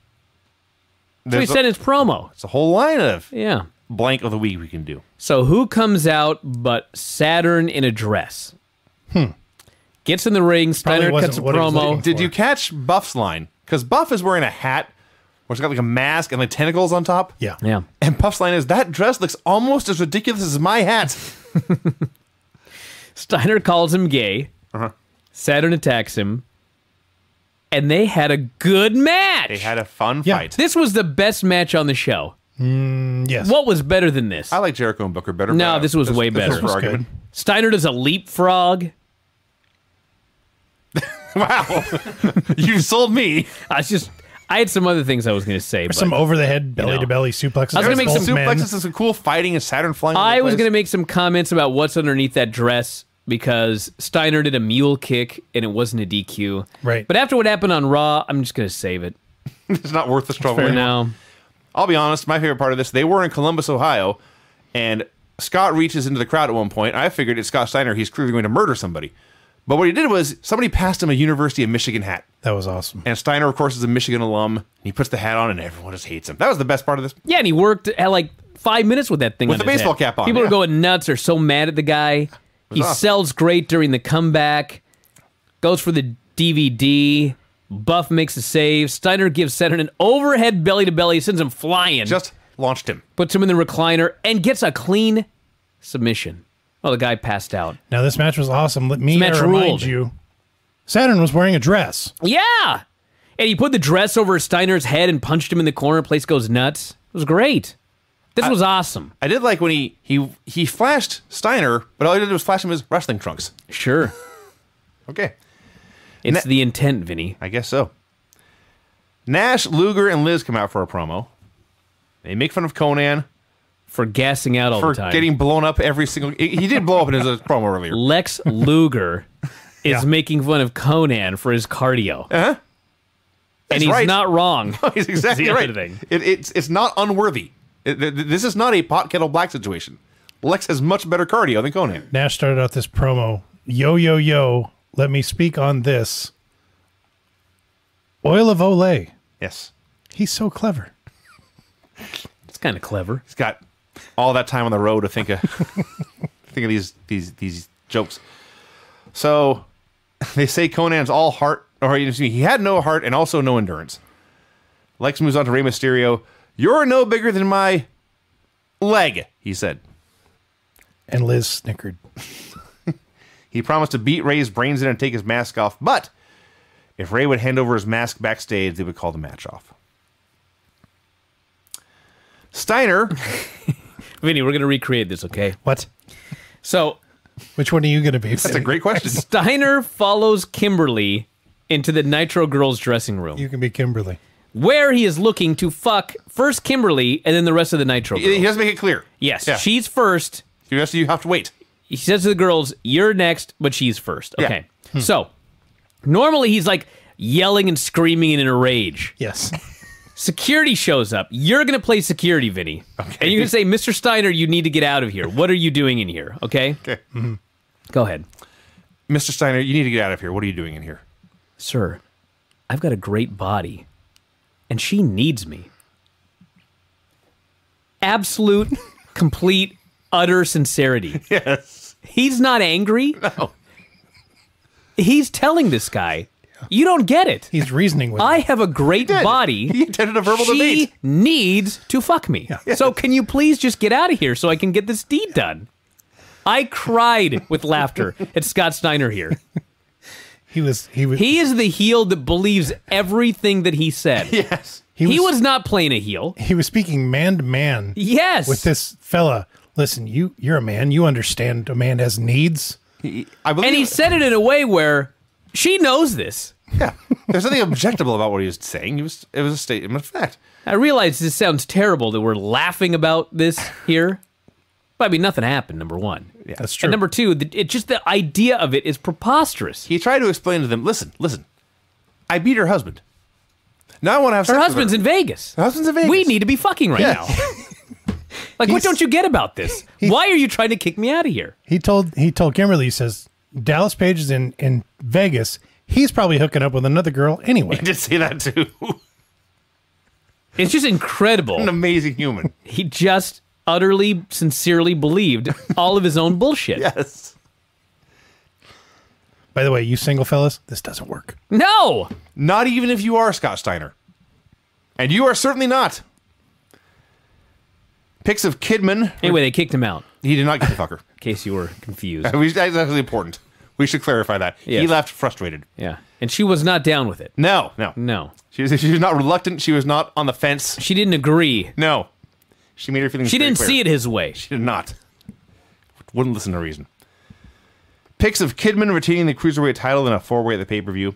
So he There's said in his promo. it's a whole line of Yeah. blank of the week we can do. So who comes out but Saturn in a dress? Gets in the ring. Steiner Probably cuts a wasn't what he was promo. looking Did you catch Buff's line? Because Buff is wearing a hat where it's got like a mask and like tentacles on top. Yeah. Yeah. And Buff's line is, that dress looks almost as ridiculous as my hat. Steiner calls him gay. Uh-huh. Saturn attacks him. And they had a good match. They had a fun Yeah. fight. This was the best match on the show. Yes. What was better than this? I like Jericho and Booker better. No, but this was way better. This was for This was argument. Steiner does a leapfrog. Wow. You sold me. I had some other things I was going to say. But Some over the head, belly know. to belly suplexes. I was gonna make Both some men. Suplexes and some cool fighting and Saturn flying. all over I the was place. going to make some comments about what's underneath that dress because Steiner did a mule kick and it wasn't a DQ. Right. But after what happened on Raw, I'm just going to save it It's not worth the struggle for anymore. now. I'll be honest, my favorite part of this, they were in Columbus, Ohio, and Scott reaches into the crowd at one point. I figured it's Scott Steiner. He's clearly going to murder somebody. But what he did was somebody passed him a University of Michigan hat. That was awesome. And Steiner, of course, is a Michigan alum. And he puts the hat on, and everyone just hates him. That was the best part of this. Yeah, and he worked at like 5 minutes with that thing With on the his baseball head. cap on, People yeah. are going nuts. They're so mad at the guy. He awesome. sells great during the comeback. Goes for the DVD. Buff makes a save. Steiner gives Saturn an overhead belly-to-belly, sends him flying. Just launched him. Puts him in the recliner and gets a clean submission. Oh, the guy passed out. Now, this match was awesome. Let me This match remind ruled. you, Saturn was wearing a dress. Yeah! And he put the dress over Steiner's head and punched him in the corner. Place goes nuts. It was great. This was awesome. I did like when he flashed Steiner, but all he did was flash him his wrestling trunks. Sure. Okay. It's the intent, Vinny. I guess so. Nash, Luger, and Liz come out for a promo. They make fun of Conan For gassing out all for the time. getting blown up every single... He did blow up in his promo earlier. Lex Luger is Yeah. making fun of Conan for his cardio. Uh-huh. And he's right. not wrong. He's exactly the other right. thing. It's not unworthy. This is not a pot kettle black situation. Lex has much better cardio than Conan. Nash started out this promo. Yo, yo, yo. Let me speak on this. Oil of Olay. Yes. He's so clever. It's kind of clever. He's got all that time on the road to think of these jokes. So they say Conan's all heart, or he had no heart and also no endurance. Lex moves on to Rey Mysterio. You're no bigger than my leg, he said. And Liz snickered. He promised to beat Ray's brains in and take his mask off, but if Ray would hand over his mask backstage, they would call the match off. Steiner, Vinny, we're going to recreate this, okay? What? So Which one are you going to be? that's a great question. Steiner follows Kimberly into the Nitro Girls dressing room, You can be Kimberly. where he is looking to fuck first Kimberly and then the rest of the Nitro Girls. He doesn't make it clear. Yes, Yeah. she's first. The rest of you have to wait. He says to the girls, "You're next," but she's first. Yeah. Okay. So normally he's like yelling and screaming and in a rage. Yes. Security shows up. You're going to play security, Vinny. Okay. And you're going to say, "Mr. Steiner, you need to get out of here. What are you doing in here?" Okay? Okay. Go ahead. Mr. Steiner, you need to get out of here. What are you doing in here? "Sir, I've got a great body, and she needs me." Absolute, complete, utter sincerity. Yes. He's not angry. No. He's telling this guy, "You don't get it. He's reasoning with I me. have a great body. He attended a verbal She debate. needs to fuck me. So can you please just get out of here so I can get this deed done?" I cried with laughter at Scott Steiner here. He was He is the heel that believes everything that he said. Yes. He was not playing a heel. he was speaking man to man Yes. with this fella. Listen, you're a man. You understand a man has needs. I believe And he said it in a way where she knows this. yeah. There's nothing objectable about what he was saying. It was a statement of fact. I realize this sounds terrible that we're laughing about this here. But I mean, nothing happened, number one. Yeah. That's true. And number two, it just the idea of it is preposterous. He tried to explain to them, listen, I beat her husband. Now I want to have sex Her with husband's in Vegas. Her husband's in Vegas. We need to be fucking right Yeah. now. Like, what don't you get about this? Why are you trying to kick me out of here? He told Kimberly, he says, Dallas Page is in Vegas. He's probably hooking up with another girl anyway. He did say that too. It's just incredible. An amazing human. He just utterly, sincerely believed all of his own bullshit. Yes. By the way, you single fellas, this doesn't work. No! Not even if you are Scott Steiner. And you are certainly not. Pics of Kidman. Anyway, they kicked him out, He did not get the fucker. in case you were confused. That's actually important. We should clarify that. He Yes. left frustrated. Yeah. And she was not down with it. No. No. She was not reluctant. She was not on the fence. She didn't agree. No. She made her feelings She very didn't clear. see it his way. She did not. Wouldn't listen to reason. Pics of Kidman retaining the Cruiserweight title in a 4-way at the pay-per-view.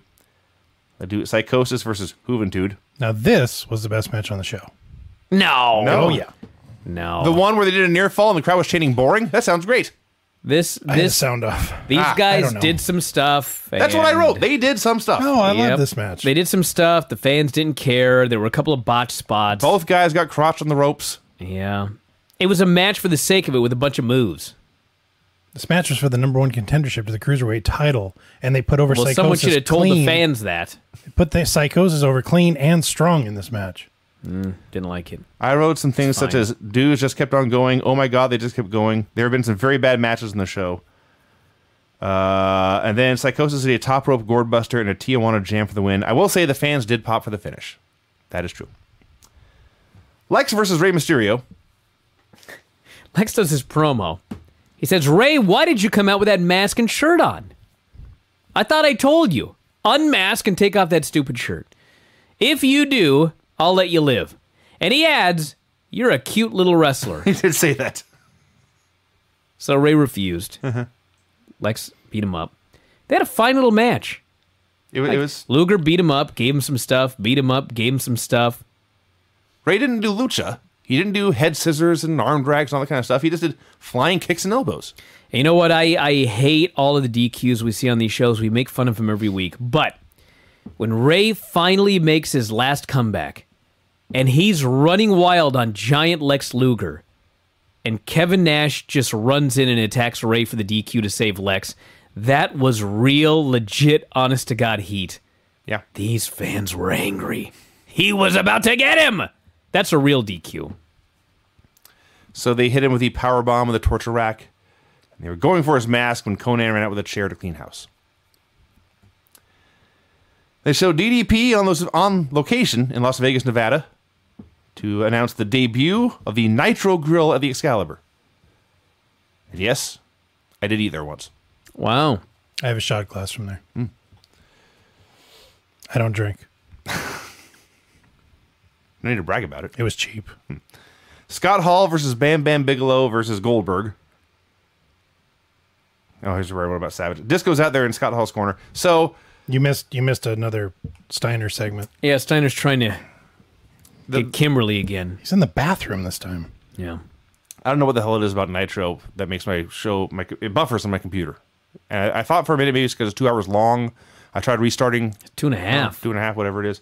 They do Psychosis versus Juventud. Now, this was the best match on the show. No. No. Oh, yeah. No. The one where they did a near fall and the crowd was chanting boring? That sounds great. This I had the this sound off. these I guys don't know. did some stuff. That's what I and- wrote. They did some stuff. Oh, I Yep. love this match. They did some stuff. The fans didn't care. There were a couple of botched spots. Both guys got crotched on the ropes. Yeah. It was a match for the sake of it with a bunch of moves. This match was for the #1 contendership to the Cruiserweight title, and they put over Well, Psychosis someone should have told clean. the fans that. They put the Psychosis over clean and strong in this match. Didn't like it. I wrote some things such fine. as dudes just kept on going. Oh my god, they just kept going. There have been some very bad matches in the show. And then Psychosis did a top rope gourd buster and a Tijuana jam for the win. I will say the fans did pop for the finish. That is true. Lex versus Rey Mysterio. Lex does his promo. He says, Ray, why did you come out with that mask and shirt on? I thought I told you. Unmask and take off that stupid shirt. If you do, I'll let you live. And he adds, you're a cute little wrestler. He did say that. So Ray refused. Lex beat him up. They had a fine little match. It was Luger beat him up, gave him some stuff, beat him up, gave him some stuff. Ray didn't do lucha. He didn't do head scissors and arm drags and all that kind of stuff. He just did flying kicks and elbows. And you know what? I hate all of the DQs we see on these shows. We make fun of him every week. But when Ray finally makes his last comeback, and he's running wild on giant Lex Luger, and Kevin Nash just runs in and attacks Ray for the DQ to save Lex, that was real, legit, honest-to-God heat. Yeah. These fans were angry. He was about to get him! That's a real DQ. So they hit him with the power bomb with the torture rack. They were going for his mask when Conan ran out with a chair to clean house. They showed DDP on location in Las Vegas, Nevada, to announce the debut of the Nitro Grill at the Excalibur. And yes, I did eat there once. Wow. I have a shot glass from there. I don't drink. No need to brag about it. It was cheap. Scott Hall versus Bam Bam Bigelow versus Goldberg. Oh, here's the right one about Savage. Disco's out there in Scott Hall's corner. So You missed another Steiner segment. Yeah, Steiner's trying to get Kimberly again. He's in the bathroom this time. Yeah. I don't know what the hell it is about Nitro that makes my show, it buffers on my computer. And I thought for a minute maybe it's because it's 2 hours long. I tried restarting. 2.5. 2.5, whatever it is.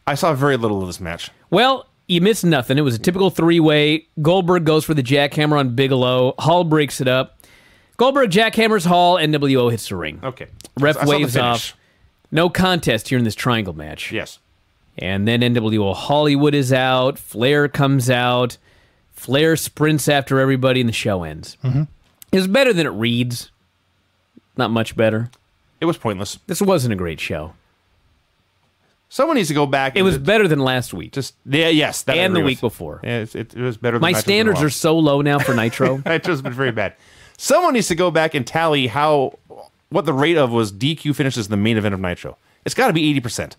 I saw very little of this match. Well, you missed nothing. It was a typical three-way. Goldberg goes for the jackhammer on Bigelow. Hall breaks it up. Goldberg jackhammers Hall. NWO hits the ring. Okay. Ref I saw the waves finish. off. No contest here in this triangle match. Yes. And then NWO Hollywood is out. Flair comes out. Flair sprints after everybody, and the show ends. Mm-hmm. It was better than it reads. Not much better. It was pointless. This wasn't a great show. Someone needs to go back. It was better than last week. Yes. That I and the agree week with. before. Yeah, it was better than My Nitro's been standards a while. are so low now for Nitro. Nitro's been very bad. Someone needs to go back and tally what the rate of was DQ finishes in the main event of Nitro. It's got to be 80%.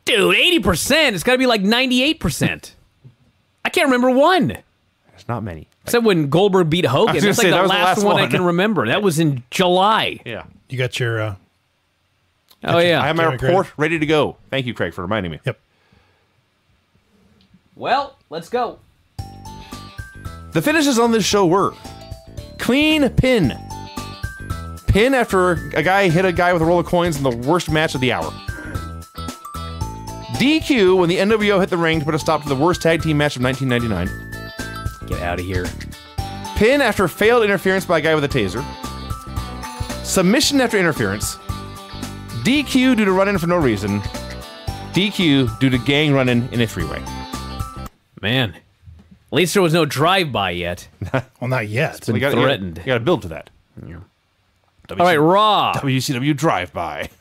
Dude, 80%. It's got to be like 98%. I can't remember one. There's not many. Except when Goldberg beat Hogan. gonna That's say, like that the was the last last one I one. can remember. That was in July. Yeah. You got your Oh, yeah. I have my Jeremy report Craig. ready to go. Thank you, Craig, for reminding me. Yep. Well, let's go. The finishes on this show were clean pin. Pin after a guy hit a guy with a roll of coins in the worst match of the hour. DQ when the NWO hit the ring to put a stop to the worst tag team match of 1999. Get out of here. Pin after failed interference by a guy with a taser. Submission after interference. DQ due to run-in for no reason. DQ due to gang run-in in a three-way. Man. At least there was no drive-by yet. Well, not yet. been threatened. You got to build to that. All right, Raw. WCW drive-by.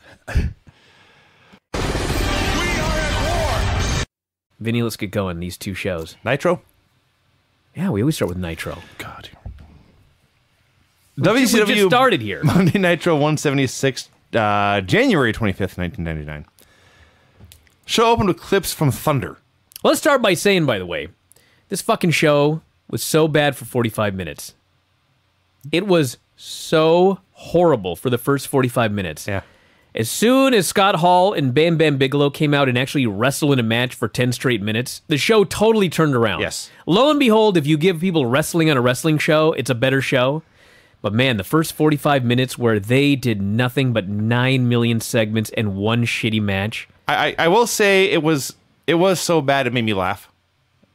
Vinny, let's get going. These two shows. Nitro. Yeah, we always start with Nitro. God. We just WCW started here. Monday Nitro 176, January 25th, 1999. Show opened with clips from Thunder. Let's start by saying, by the way, this fucking show was so bad for 45 minutes. It was so horrible for the first 45 minutes. Yeah. As soon as Scott Hall and Bam Bam Bigelow came out and actually wrestled in a match for 10 straight minutes, the show totally turned around. Yes. Lo and behold, if you give people wrestling on a wrestling show, it's a better show. But man, the first 45 minutes where they did nothing but 9 million segments and one shitty match. I will say it was so bad it made me laugh.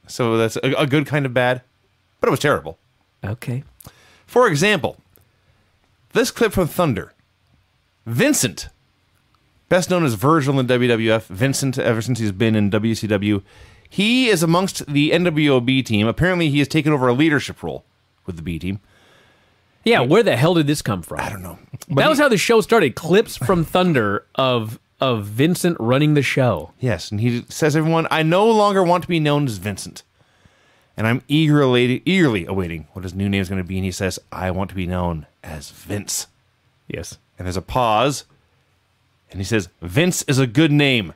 So that's a good kind of bad, but it was terrible. Okay. For example, This clip from Thunder. Vincent, best known as Virgil in WWF, Vincent, ever since he's been in WCW, he is amongst the NWO B team. Apparently, he has taken over a leadership role with the B team. Yeah, where the hell did this come from? I don't know. That was how the show started. Clips from Thunder of Vincent running the show. Yes, and he says, everyone, I no longer want to be known as Vincent. And I'm eagerly awaiting what his new name is going to be. And he says, I want to be known as Vince. Yes. And there's a pause. And he says, Vince is a good name.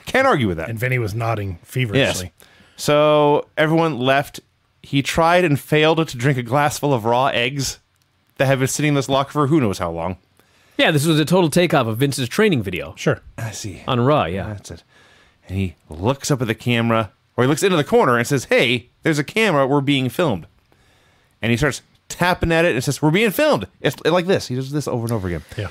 Can't argue with that. And Vinny was nodding Yes. feverishly. So everyone left. He tried and failed to drink a glass full of raw eggs that have been sitting in this locker for who knows how long. Yeah, this was a total takeoff of Vince's training video Sure. I see. on Raw, yeah. That's it. And he looks up at the camera, or he looks into the corner and says, hey, there's a camera. We're being filmed. And he starts tapping at it and says, we're being filmed. It's like this. He does this over and over again. Yeah.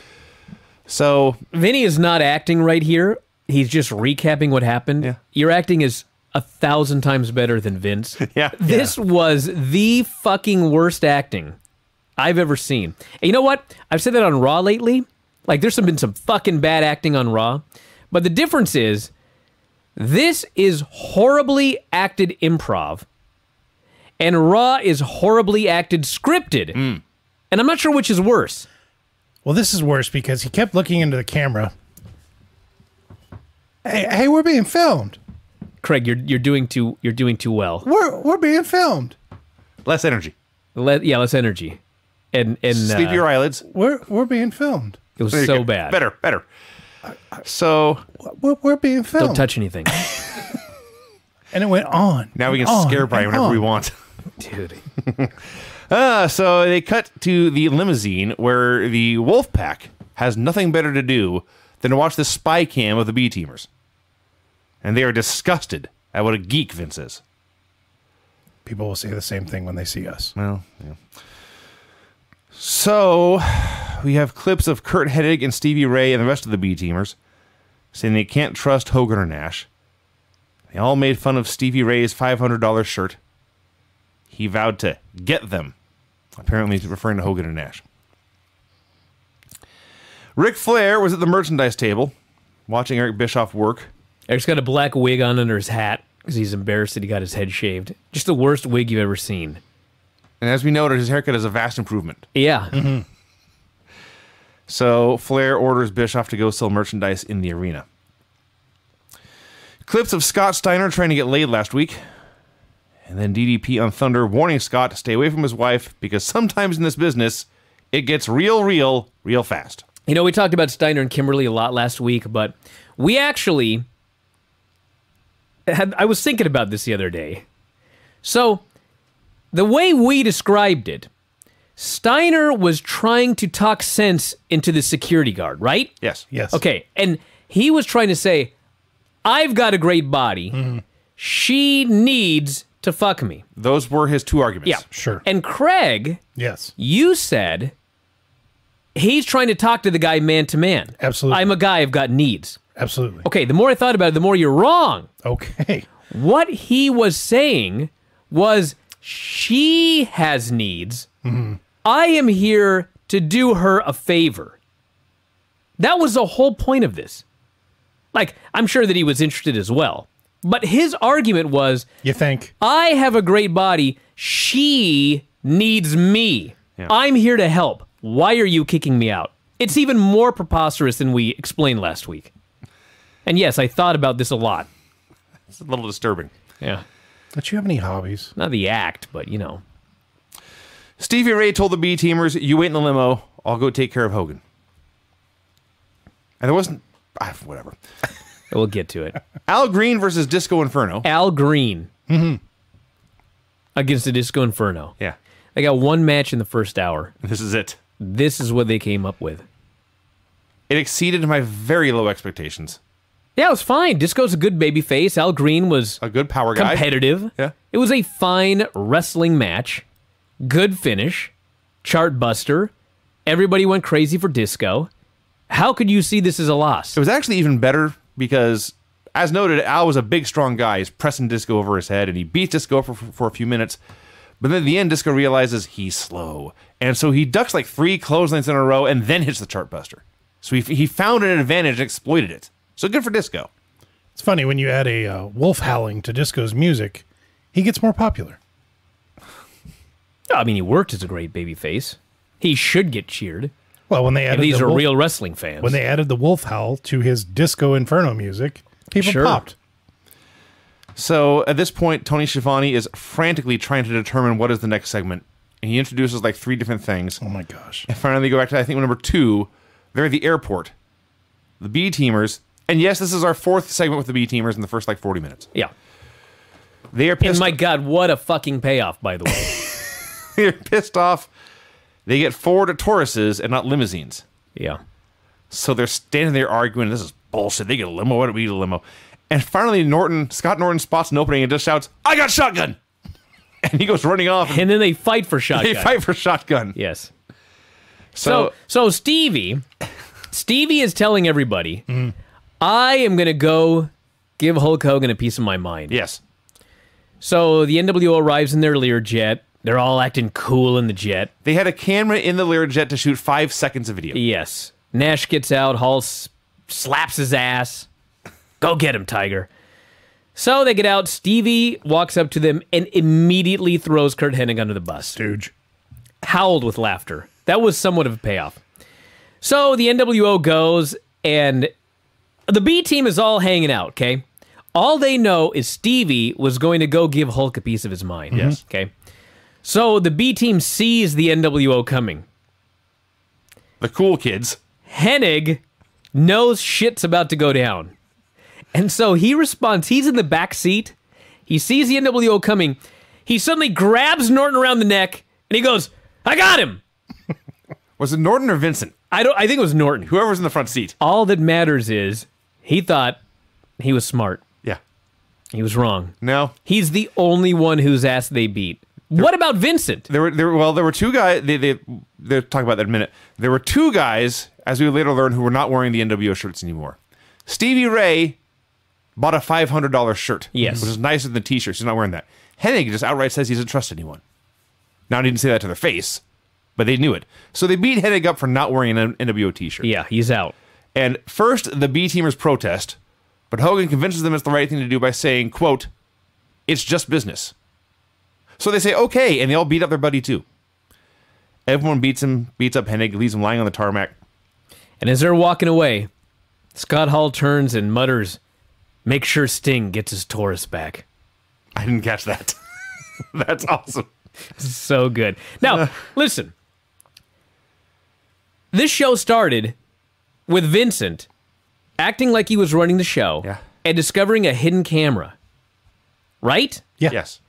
So, Vinny is not acting right here. He's just recapping what happened. Yeah. Your acting is 1,000 times better than Vince. Yeah. This was the fucking worst acting I've ever seen. And you know what? I've said that on Raw lately. Like, there's been some fucking bad acting on Raw. But the difference is, this is horribly acted improv. And Raw is horribly acted scripted. And I'm not sure which is worse. Well, this is worse because he kept looking into the camera. Hey, we're being filmed. Craig, you're doing too well. We're being filmed. less energy. Less energy. And Sleep your eyelids. We're being filmed. it was There you so go. bad. Better. So We're being filmed. Don't touch anything. And it went on. now we can and scare on Brian and whenever we on. want. Dude. So they cut to the limousine where the Wolf Pack has nothing better to do than to watch the spy cam of the B-teamers. And they are disgusted at what a geek Vince is. People will say the same thing when they see us. Well, yeah. So we have clips of Kurt Hennig and Stevie Ray and the rest of the B-teamers saying they can't trust Hogan or Nash. They all made fun of Stevie Ray's $500 shirt. He vowed to get them. Apparently he's referring to Hogan and Nash. Ric Flair was at the merchandise table watching Eric Bischoff work. Eric's got a black wig on under his hat because he's embarrassed that he got his head shaved. Just the worst wig you've ever seen. And as we noted, his haircut is a vast improvement. Yeah. So Flair orders Bischoff to go sell merchandise in the arena. Clips of Scott Steiner trying to get laid last week. And then DDP on Thunder warning Scott to stay away from his wife because sometimes in this business, it gets real fast. You know, we talked about Steiner and Kimberly a lot last week, but we actually I was thinking about this the other day. So, the way we described it, Steiner was trying to talk sense into the security guard, right? Yes. Yes. Okay, and he was trying to say, I've got a great body. She needs to fuck me. Those were his two arguments. Yeah. Sure. And Craig, Yes. you said he's trying to talk to the guy man to man. Absolutely. I'm a guy, I've got needs. Absolutely. Okay, the more I thought about it, the more you're wrong. Okay. What he was saying was, she has needs. I am here to do her a favor. That was the whole point of this. Like, I'm sure that he was interested as well. But his argument was, You think? I have a great body. She needs me. Yeah. I'm here to help. Why are you kicking me out? It's even more preposterous than we explained last week. And yes, I thought about this a lot. It's a little disturbing. Yeah. Don't you have any hobbies? Not the act, but you know. Stevie Ray told the B-teamers, you wait in the limo, I'll go take care of Hogan. And there wasn't... whatever. We'll get to it. Al Green versus Disco Inferno. Al Green against the Disco Inferno. Yeah. They got one match in the first hour. This is it. This is what they came up with. It exceeded my very low expectations. Yeah, it was fine. Disco's a good baby face. Al Green was A good power guy. competitive. Yeah. It was a fine wrestling match. Good finish. Chart buster. Everybody went crazy for Disco. How could you see this as a loss? It was actually even better because, as noted, Al was a big, strong guy. He's pressing Disco over his head, and he beat Disco for a few minutes. But then at the end, Disco realizes he's slow. And so he ducks like 3 clotheslines in a row and then hits the Chartbuster. So he found an advantage and exploited it. So good for Disco. It's funny when you add a wolf howling to Disco's music, he gets more popular. I mean, he worked as a great babyface. He should get cheered. Well, when they And added these the are wolf, real wrestling fans. when they added the wolf howl to his Disco Inferno music, people Sure. popped. So at this point, Tony Schiavone is frantically trying to determine what is the next segment. And he introduces like 3 different things. Oh my gosh. And finally, they go back to, I think, number 2. They're at the airport. The B-teamers. And yes, this is our 4th segment with the B-teamers in the first like 40 minutes. yeah. They are And pissed. my God, what a fucking payoff, by the way. They're pissed off. They get Ford Tauruses and not limousines. Yeah. So they're standing there arguing, this is bullshit. They get a limo. Why don't we get a limo? And finally, Scott Norton spots an opening and just shouts, I got shotgun! And he goes running off. And then they fight for shotgun. They fight for shotgun. Yes. So, So Stevie is telling everybody, I am going to go give Hulk Hogan a piece of my mind. yes. So the NWO arrives in their Learjet. They're all acting cool in the jet. They had a camera in the Learjet to shoot 5 seconds of video. Yes. Nash gets out. Hall slaps his ass. Go get him, Tiger. So they get out. Stevie walks up to them and immediately throws Kurt Hennig under the bus. Stooge. Howled with laughter. That was somewhat of a payoff. So the NWO goes, and the B team is all hanging out, okay? All they know is Stevie was going to go give Hulk a piece of his mind. Yes. Okay? So the B team sees the NWO coming. The cool kids. Hennig knows shit's about to go down. And so he responds. He's in the back seat. He sees the NWO coming. He suddenly grabs Norton around the neck, and he goes, I got him! Was it Norton or Vincent? I think it was Norton. Whoever's in the front seat. All that matters is he thought he was smart. Yeah. He was wrong. No. He's the only one whose ass they beat. What about Vincent? There were 2 guys. They'll talk about that in a minute. There were 2 guys, as we later learned, who were not wearing the NWO shirts anymore. Stevie Ray bought a $500 shirt. Yes. Which is nicer than the t-shirts. He's not wearing that. Hennig just outright says he doesn't trust anyone. Now, he didn't say that to their face, but they knew it. So they beat Hennig up for not wearing an NWO t-shirt. Yeah, he's out. And first, the B-teamers protest, but Hogan convinces them it's the right thing to do by saying, quote, it's just business. So they say, okay, and they all beat up their buddy, too. Everyone beats up Hennig, leaves him lying on the tarmac. And as they're walking away, Scott Hall turns and mutters, make sure Sting gets his Taurus back. I didn't catch that. That's awesome. So good. Now, listen. This show started with Vincent acting like he was running the show Yeah. and discovering a hidden camera. Right? Yeah. Yes.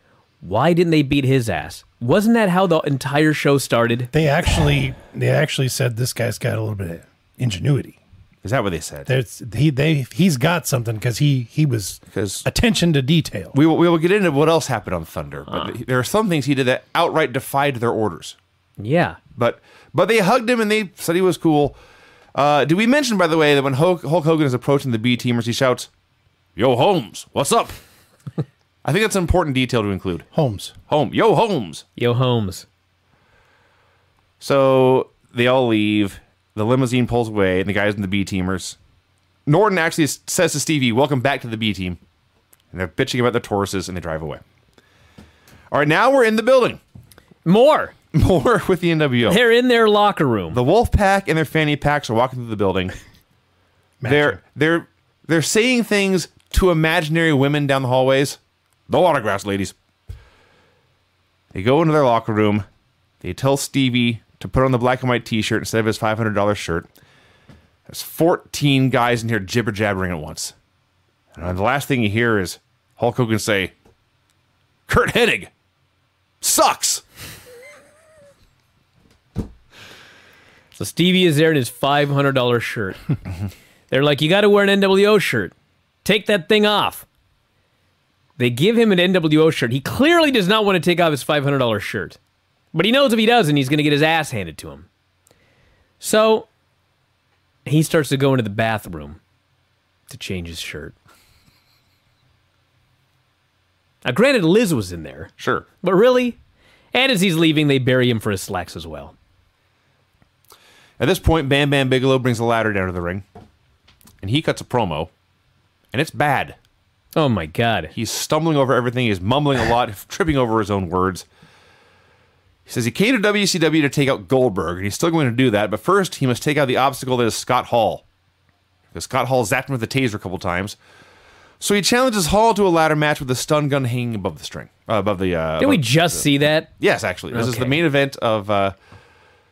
Why didn't they beat his ass? Wasn't that how the entire show started? They actually said this guy's got a little bit of ingenuity. Is that what they said? He's got something because he was 'Cause- attention to detail. We will get into what else happened on Thunder, but there are some things he did that outright defied their orders. Yeah. But they hugged him and they said he was cool. Did we mention, by the way, that when Hulk Hogan is approaching the B-teamers, he shouts, "Yo, Holmes, what's up?" I think that's an important detail to include. Holmes. Yo, Holmes. Yo, Holmes. So they all leave. The limousine pulls away, and the guys in the B-teamers. Norton actually says to Stevie, welcome back to the B-team. And they're bitching about their Tauruses, and they drive away. All right, now we're in the building. More. More with the NWO. They're in their locker room. The Wolf Pack and their fanny packs are walking through the building. They're saying things to imaginary women down the hallways. No autographs, ladies. They go into their locker room. They tell Stevie to put on the black and white t-shirt instead of his $500 shirt. There's 14 guys in here jibber-jabbering at once. And the last thing you hear is Hulk Hogan say, Kurt Hennig sucks. So Stevie is there in his $500 shirt. They're like, you got to wear an NWO shirt. Take that thing off. They give him an NWO shirt. He clearly does not want to take off his $500 shirt. But he knows if he doesn't, he's going to get his ass handed to him. So he starts to go into the bathroom to change his shirt. Now, granted, Liz was in there. Sure. But really, And as he's leaving, they bury him for his slacks as well. At this point, Bam Bam Bigelow brings the ladder down to the ring, and he cuts a promo, and it's bad. Oh my God. He's stumbling over everything. He's mumbling a lot, tripping over his own words. He says he came to WCW to take out Goldberg, and he's still going to do that, but first he must take out the obstacle that is Scott Hall. Because Scott Hall zapped him with a taser a couple times. So he challenges Hall to a ladder match with a stun gun hanging above the string. Did we just see that? Yes, actually. This is the Okay. main event of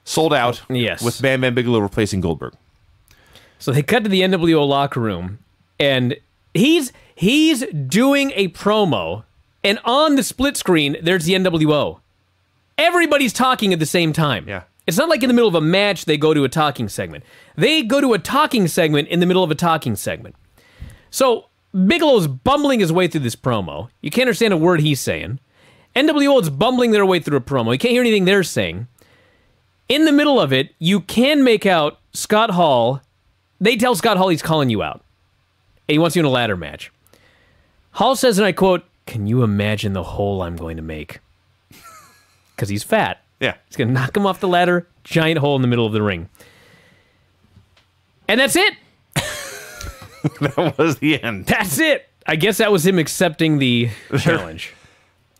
Sold Out Yes. with Bam Bam Bigelow replacing Goldberg. So they cut to the NWO locker room, and he's doing a promo, and on the split screen, there's the NWO. Everybody's talking at the same time. Yeah. It's not like in the middle of a match they go to a talking segment. They go to a talking segment in the middle of a talking segment. So Bigelow's bumbling his way through this promo. You can't understand a word he's saying. NWO is bumbling their way through a promo. You can't hear anything they're saying. In the middle of it, you can make out Scott Hall. They tell Scott Hall he's calling you out. And he wants you in a ladder match. Hall says, and I quote, "Can you imagine the hole I'm going to make?" Because he's fat. Yeah. He's going to knock him off the ladder, giant hole in the middle of the ring. And that's it. That was the end. That's it. I guess that was him accepting the challenge.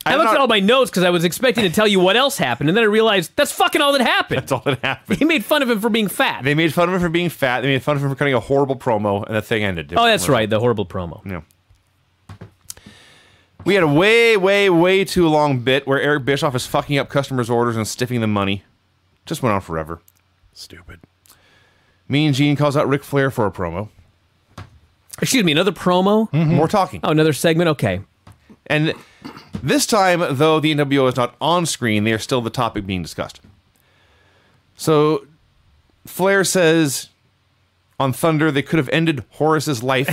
I looked at all my notes because I was expecting to tell you what else happened, and then I realized that's fucking all that happened. That's all that happened. He made fun of him for being fat. They made fun of him for being fat. They made fun of him for cutting a horrible promo, and the thing ended. Oh, that's right, the horrible promo. Yeah. We had a way too long bit where Eric Bischoff is fucking up customers' orders and stiffing them money. Just went on forever. Stupid. Mean Gene calls out Ric Flair for a promo. Excuse me, another promo? More talking. Oh, another segment? Okay. And this time, though the NWO is not on screen, they are still the topic being discussed. So Flair says on Thunder they could have ended Horace's life.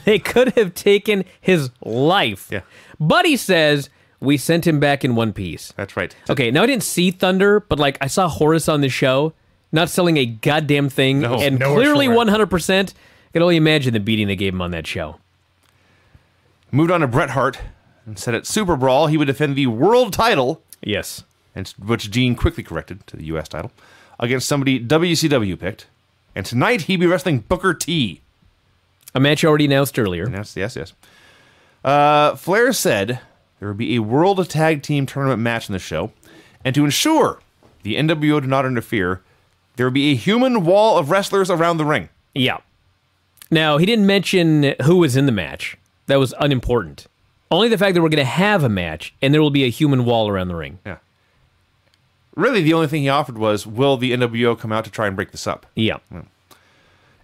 They could have taken his life. Yeah. But he says, we sent him back in one piece. That's right. Okay, now I didn't see Thunder, but like I saw Horace on the show, not selling a goddamn thing, No. and Nowhere clearly for it. 100%. I can only imagine the beating they gave him on that show. Moved on to Bret Hart and said at Super Brawl he would defend the world title, Yes. and which Gene quickly corrected to the U.S. title, against somebody WCW picked. And tonight he'd be wrestling Booker T. A match already announced earlier. Yes. Flair said there would be a World Tag Team Tournament match in the show, and to ensure the NWO did not interfere, there would be a human wall of wrestlers around the ring. Yeah. Now, he didn't mention who was in the match. That was unimportant. Only the fact that we're going to have a match, and there will be a human wall around the ring. Yeah. Really, the only thing he offered was, will the NWO come out to try and break this up? Yeah.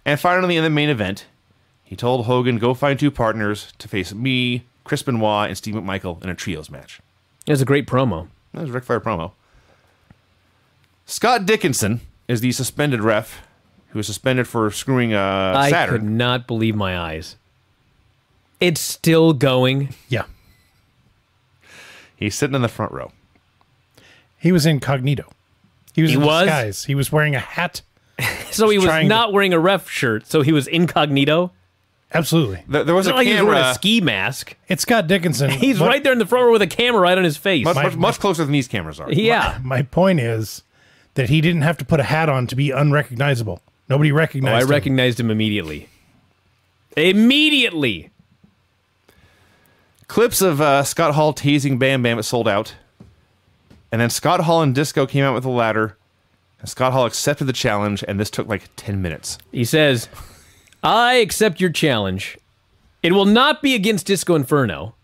And finally, in the main event, he told Hogan, go find two partners to face me, Chris Benoit, and Steve McMichael in a trios match. It was a great promo. That was a Ric Flair promo. Scott Dickinson is the suspended ref who was suspended for screwing I could Saturn. not believe my eyes. It's still going. Yeah. He's sitting in the front row. He was incognito. He was He in was? disguise. He was wearing a hat. So he was trying not to- wearing a ref shirt, so he was incognito. Absolutely. There was It's a not like he was wearing a camera ski mask. It's Scott Dickinson. He's What- right there in the front row with a camera right on his face. much closer than these cameras are. Yeah. My point is that he didn't have to put a hat on to be unrecognizable. Nobody Oh, recognized I him. recognized him immediately. Immediately. Clips of Scott Hall tasing Bam Bam at Sold Out. And then Scott Hall and Disco came out with a ladder. And Scott Hall accepted the challenge, and this took like 10 minutes. He says, I accept your challenge. It will not be against Disco Inferno.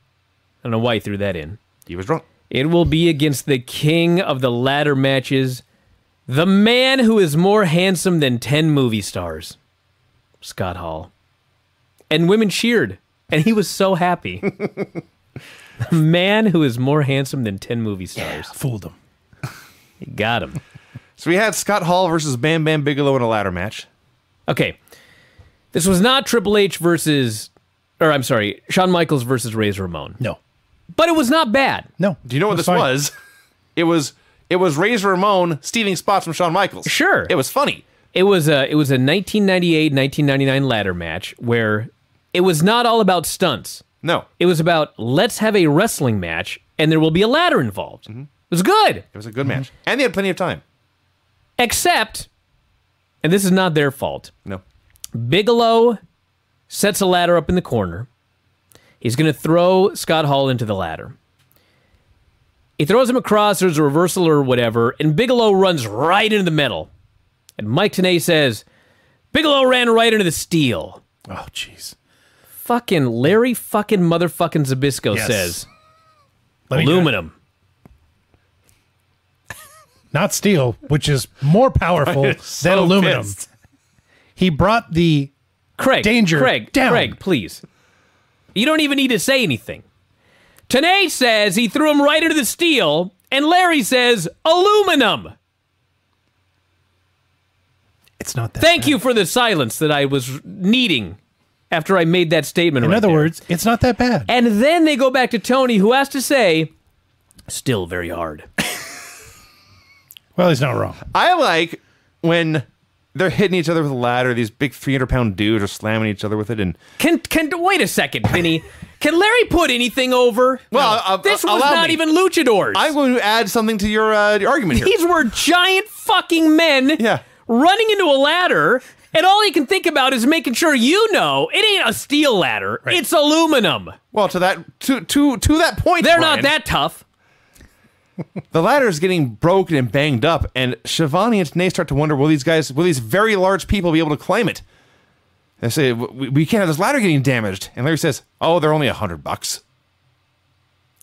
I don't know why he threw that in. He was drunk. It will be against the king of the ladder matches, the man who is more handsome than 10 movie stars, Scott Hall. And women cheered, and he was so happy. The man who is more handsome than 10 movie stars. Fooled him. He got him. So we had Scott Hall versus Bam Bam Bigelow in a ladder match. Okay. This was not Triple H versus, or I'm sorry, Shawn Michaels versus Razor Ramon. No. But it was not bad. No. Do you know what That's this fine. was? It was Razor Ramon stealing spots from Shawn Michaels. Sure. It was funny. It was a 1998-1999 ladder match where it was not all about stunts. No. It was about let's have a wrestling match and there will be a ladder involved. was good. It was a good match. And they had plenty of time. Except, and this is not their fault, No. Bigelow sets a ladder up in the corner. He's going to throw Scott Hall into the ladder. He throws him across, there's a reversal or whatever, and Bigelow runs right into the metal. And Mike Tenay says, Bigelow ran right into the steel. Oh, jeez. Fucking Larry fucking motherfucking Zbyszko Yes. says, Let me aluminum. Not steel, which is more powerful than so aluminum. pissed. He brought the Craig, danger down. Craig, please. You don't even need to say anything. Tenay says he threw him right into the steel, and Larry says aluminum. It's not that. Thank bad. you for the silence that I was needing after I made that statement. In right other there. words, it's not that bad. And then they go back to Tony, who has to say, still very hard. Well, he's not wrong. I like when they're hitting each other with a ladder. These big 300-pound dudes are slamming each other with it. And Can wait a second, Vinny. Can Larry put anything over? Well, this was allow not me. even luchadors. I'm going to add something to your argument here. These were giant fucking men Yeah. running into a ladder, and all he can think about is making sure you know it ain't a steel ladder. Right. It's aluminum. Well, to that point, They're Brian, not that tough. the ladder is getting broken and banged up, and Shivani and Tenay start to wonder, will these very large people be able to climb it? They say, we can't have this ladder getting damaged. And Larry says, oh, they're only $100.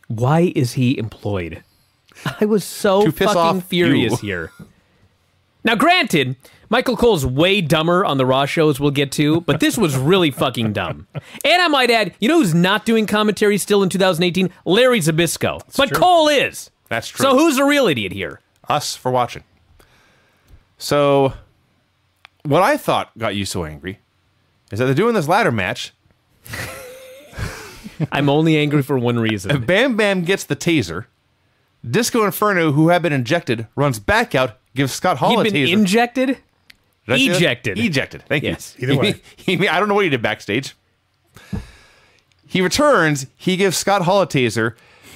Why is he employed? I was so To piss fucking off furious you. here. Now, granted, Michael Cole's way dumber on the Raw shows we'll get to, but this was really fucking dumb. And I might add, you know who's not doing commentary still in 2018? Larry Zbyszko. But true. Cole is. That's true. So who's the real idiot here? Us for watching. So, what I thought got you so angry is that they're doing this ladder match. I'm only angry for one reason. Bam Bam gets the taser. Disco Inferno, who had been injected, runs back out, gives Scott Hall He'd a been taser. injected? Did I say that? Ejected. Ejected. Thank Yes. you. Either way. I don't know what he did backstage. He returns. He gives Scott Hall a taser.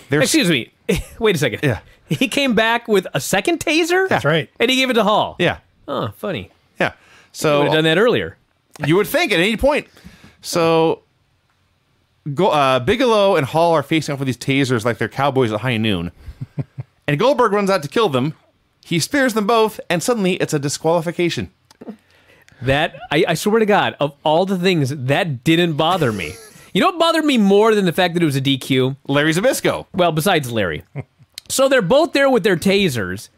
There's Excuse me. Wait a second. Yeah. He came back with a second taser? That's right. And he gave it to Hall. Yeah. Oh, funny. Yeah. Would So have done that earlier. you would think at any point. So Bigelow and Hall are facing off with these tasers like they're cowboys at high noon. And Goldberg runs out to kill them. He spears them both, and suddenly it's a disqualification. That, I swear to God, of all the things, that didn't bother me. You know what bothered me more than the fact that it was a DQ? Larry Zbyszko. Well, besides Larry. So they're both there with their tasers,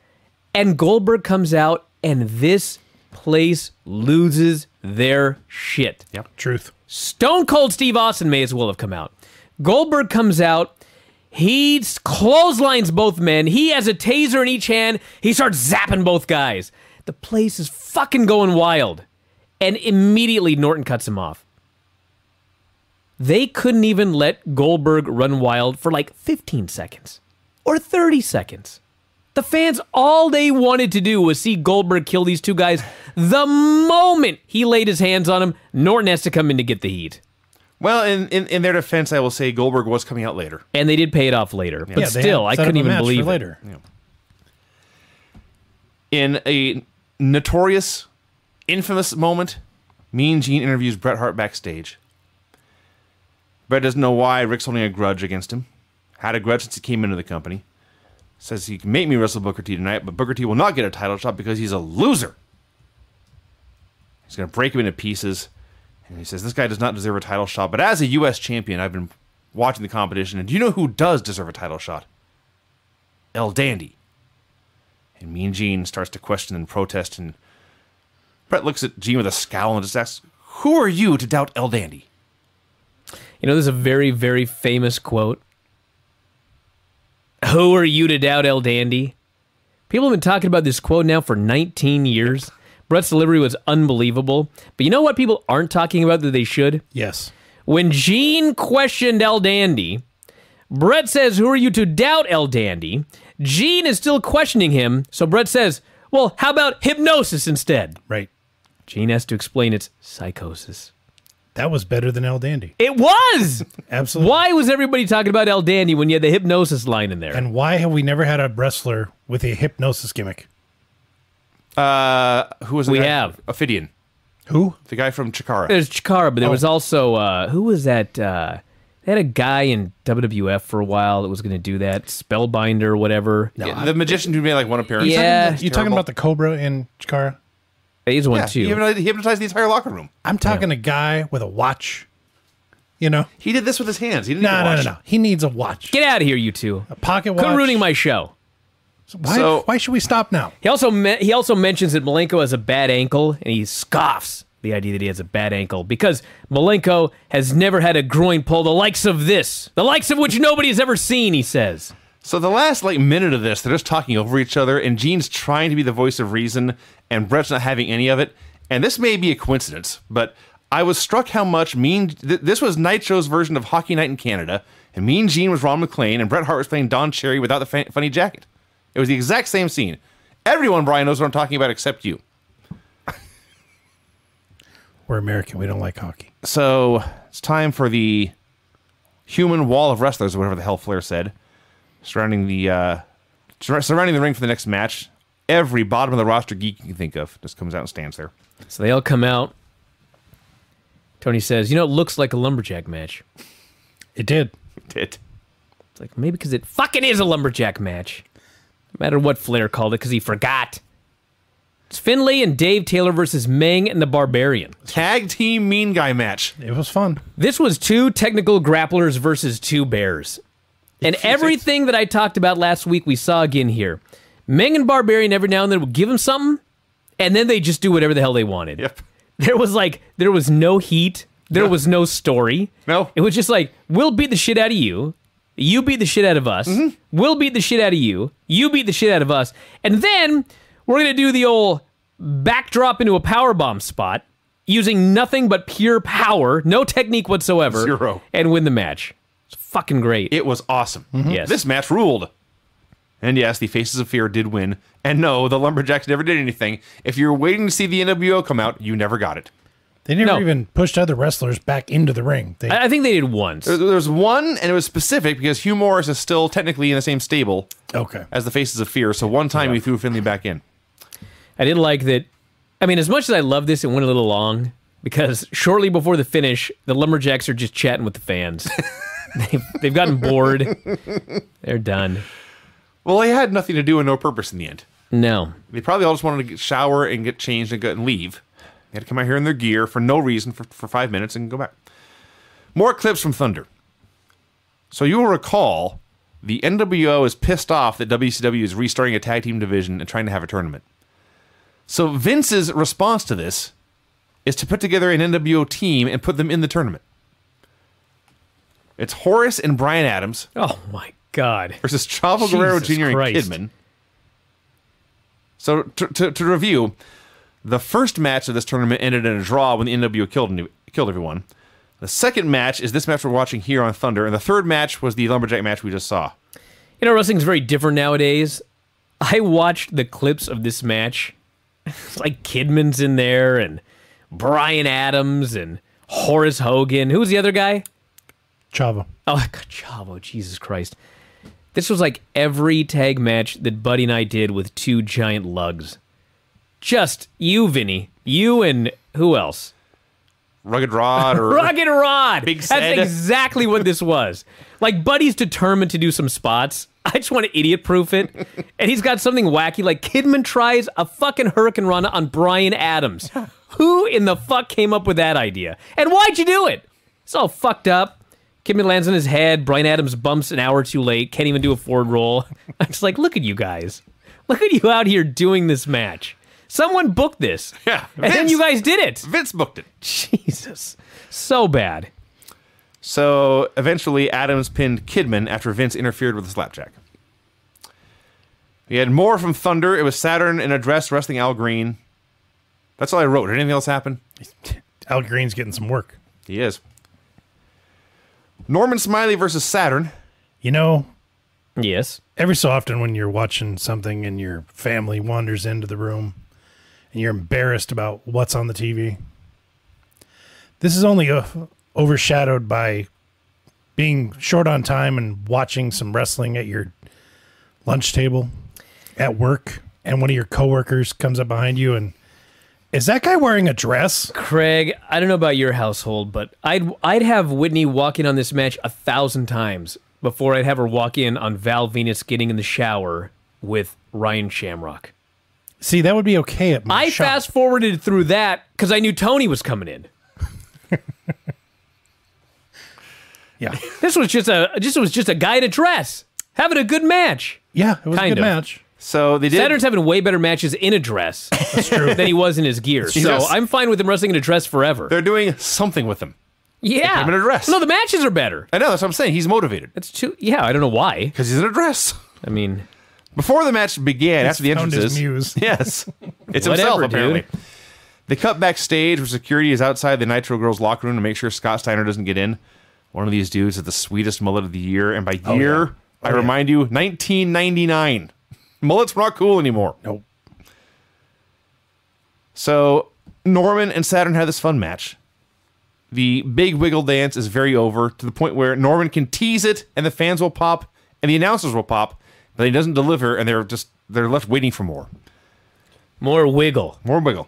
and Goldberg comes out, and this place loses their shit. Yep. Truth. Stone Cold Steve Austin may as well have come out. Goldberg comes out. He clotheslines both men. He has a taser in each hand. He starts zapping both guys. The place is fucking going wild. And immediately Norton cuts him off. They couldn't even let Goldberg run wild for like 15 seconds or 30 seconds. The fans, all they wanted to do was see Goldberg kill these two guys. The moment he laid his hands on him, Norton has to come in to get the heat. Well, in their defense, I will say Goldberg was coming out later. And they did pay it off later. But Yeah, they still, had I set up couldn't a even match for believe it. later. In a notorious, infamous moment, Mean Gene interviews Bret Hart backstage. Bret doesn't know why Rick's holding a grudge against him. Had a grudge since he came into the company. Says he can make me wrestle Booker T tonight, but Booker T will not get a title shot because he's a loser. He's going to break him into pieces. And he says, this guy does not deserve a title shot. But as a U.S. champion, I've been watching the competition. And do you know who does deserve a title shot? El Dandy. And Mean Gene starts to question and protest. And Bret looks at Gene with a scowl and just asks, who are you to doubt El Dandy? You know, there's a very, very famous quote. Who are you to doubt El Dandy? People have been talking about this quote now for 19 years. Bret's delivery was unbelievable. But you know what people aren't talking about that they should? Yes. When Gene questioned El Dandy, Bret says, who are you to doubt El Dandy? Gene is still questioning him, so Bret says, well, how about hypnosis instead? Right. Gene has to explain it's psychosis. That was better than El Dandy. It was! Absolutely. Why was everybody talking about El Dandy when you had the hypnosis line in there? And why have we never had a wrestler with a hypnosis gimmick? Who was the We guy? have. Ophidian, Who? the guy from Chikara. There's Chikara, but there Oh. was also, who was that? They had a guy in WWF for a while that was going to do that. Spellbinder or whatever. Yeah, the magician who made like one appearance. Yeah. You talking about the Cobra in Chikara? He's one Yeah, too. he hypnotized the entire locker room. I'm talking a guy with a watch. You know? He did this with his hands. He didn't No, even no, watch. no. He needs a watch. Get out of here, you two. A pocket watch. Quit ruining my show. Why should we stop now? He also mentions that Malenko has a bad ankle, and he scoffs the idea that he has a bad ankle because Malenko has never had a groin pull the likes of this, the likes of which nobody has ever seen, he says. So the last minute of this, they're just talking over each other, and Gene's trying to be the voice of reason, and Brett's not having any of it. And this may be a coincidence, but I was struck how much this was Nitro's version of Hockey Night in Canada, and Mean Gene was Ron McClane, and Bret Hart was playing Don Cherry without the funny jacket. It was the exact same scene. Everyone, Brian, knows what I'm talking about except you. We're American. We don't like hockey. So it's time for the human wall of wrestlers, or whatever the hell Flair said, surrounding the ring for the next match. Every bottom of the roster geek you can think of just comes out and stands there. So they all come out. Tony says, it looks like a lumberjack match. It did. It. It's like, maybe because it fucking is a lumberjack match. No matter what Flair called it, because he forgot. It's Finlay and Dave Taylor versus Meng and the Barbarian. Tag team mean guy match. It was fun. This was two technical grapplers versus two bears. And everything that I talked about last week, we saw again here. Meng and Barbarian every now and then would give him something, and then they just do whatever the hell they wanted. Yep. There was no heat. There was no story. No. It was just like, we'll beat the shit out of you. You beat the shit out of us. We'll beat the shit out of you. You beat the shit out of us. And then we're going to do the old backdrop into a powerbomb spot using nothing but pure power, no technique whatsoever. Zero. And win the match. It's fucking great. It was awesome. Yes. This match ruled. And yes, the Faces of Fear did win. And no, the Lumberjacks never did anything. If you were waiting to see the NWO come out, you never got it. They never No. even pushed other wrestlers back into the ring. I think they did once. There was one, and it was specific because Hugh Morris is still technically in the same stable Okay. as the Faces of Fear. So one time he threw Finley back in. I didn't like that. I mean, as much as I love this, it went a little long because shortly before the finish, the Lumberjacks are just chatting with the fans. They've gotten bored. They're done. Well, they had nothing to do and no purpose in the end. No. They probably all just wanted to shower and get changed and go and leave. They had to come out here in their gear for no reason for 5 minutes and go back. More clips from Thunder. So you will recall the NWO is pissed off that WCW is restarting a tag team division and trying to have a tournament. So Vince's response to this is to put together an NWO team and put them in the tournament. It's Horace and Brian Adams Oh, my God. versus Chavo Guerrero Jesus Jr. and Christ. Kidman. So to review, the first match of this tournament ended in a draw when the NWO killed everyone. The second match is this match we're watching here on Thunder, and the third match was the Lumberjack match we just saw. Wrestling's very different nowadays. I watched the clips of this match. It's like Kidman's in there, and Brian Adams, and Horace Hogan. Who was the other guy? Chavo. Oh, God, Chavo, Jesus Christ. This was like every tag match that Buddy and I did with two giant lugs. Just you, Vinny. You and who else? Rugged Rod or Rugged Rod. Big That's Sid. exactly what this was. Like, Buddy's determined to do some spots. I just want to idiot-proof it. And he's got something wacky, like Kidman tries a fucking Hurricane Rana on Brian Adams. Who in the fuck came up with that idea? And why'd you do it? It's all fucked up. Kidman lands on his head. Brian Adams bumps an hour too late. Can't even do a forward roll. I'm just like, look at you guys. Look at you out here doing this match. Someone booked this. Yeah, And then Vince. you guys did it. Vince booked it. Jesus. So bad. So eventually Adams pinned Kidman after Vince interfered with the slapjack. We had more from Thunder. It was Saturn in a dress wrestling Al Green. That's all I wrote. Did anything else happen? Al Green's getting some work. He is. Norman Smiley versus Saturn. You know, Yes. every so often when you're watching something and your family wanders into the room and you're embarrassed about what's on the TV, This is only overshadowed by being short on time and watching some wrestling at your lunch table at work, and one of your coworkers comes up behind you and, is that guy wearing a dress? Craig, I don't know about your household, but I'd have Whitney walk in on this match 1,000 times before I'd have her walk in on Val Venus getting in the shower with Ryan Shamrock. See, that would be okay at my I shop. fast forwarded through that because I knew Tony was coming in. Yeah. This was just a guy in a dress having a good match. Yeah, it was Kind a good of. match. So they did. Saturn's having way better matches in a dress than he was in his gear. So Yes. I'm fine with him wrestling in a dress forever. They're doing something with him. Yeah. him in a dress. No, the matches are better. I know, that's what I'm saying. He's motivated. That's too. Yeah, I don't know why. Because he's in a dress. I mean, Before the match began, after the found entrances. his muse. Yes. It's Whatever, himself, apparently. dude. They cut backstage where security is outside the Nitro Girls locker room to make sure Scott Steiner doesn't get in. One of these dudes has the sweetest mullet of the year. And by year, I remind you, 1999. Mullets were not cool anymore. Nope. So Norman and Saturn had this fun match. The big wiggle dance is very over to the point where Norman can tease it and the fans will pop and the announcers will pop, but he doesn't deliver and they're left waiting for more. more wiggle. More wiggle.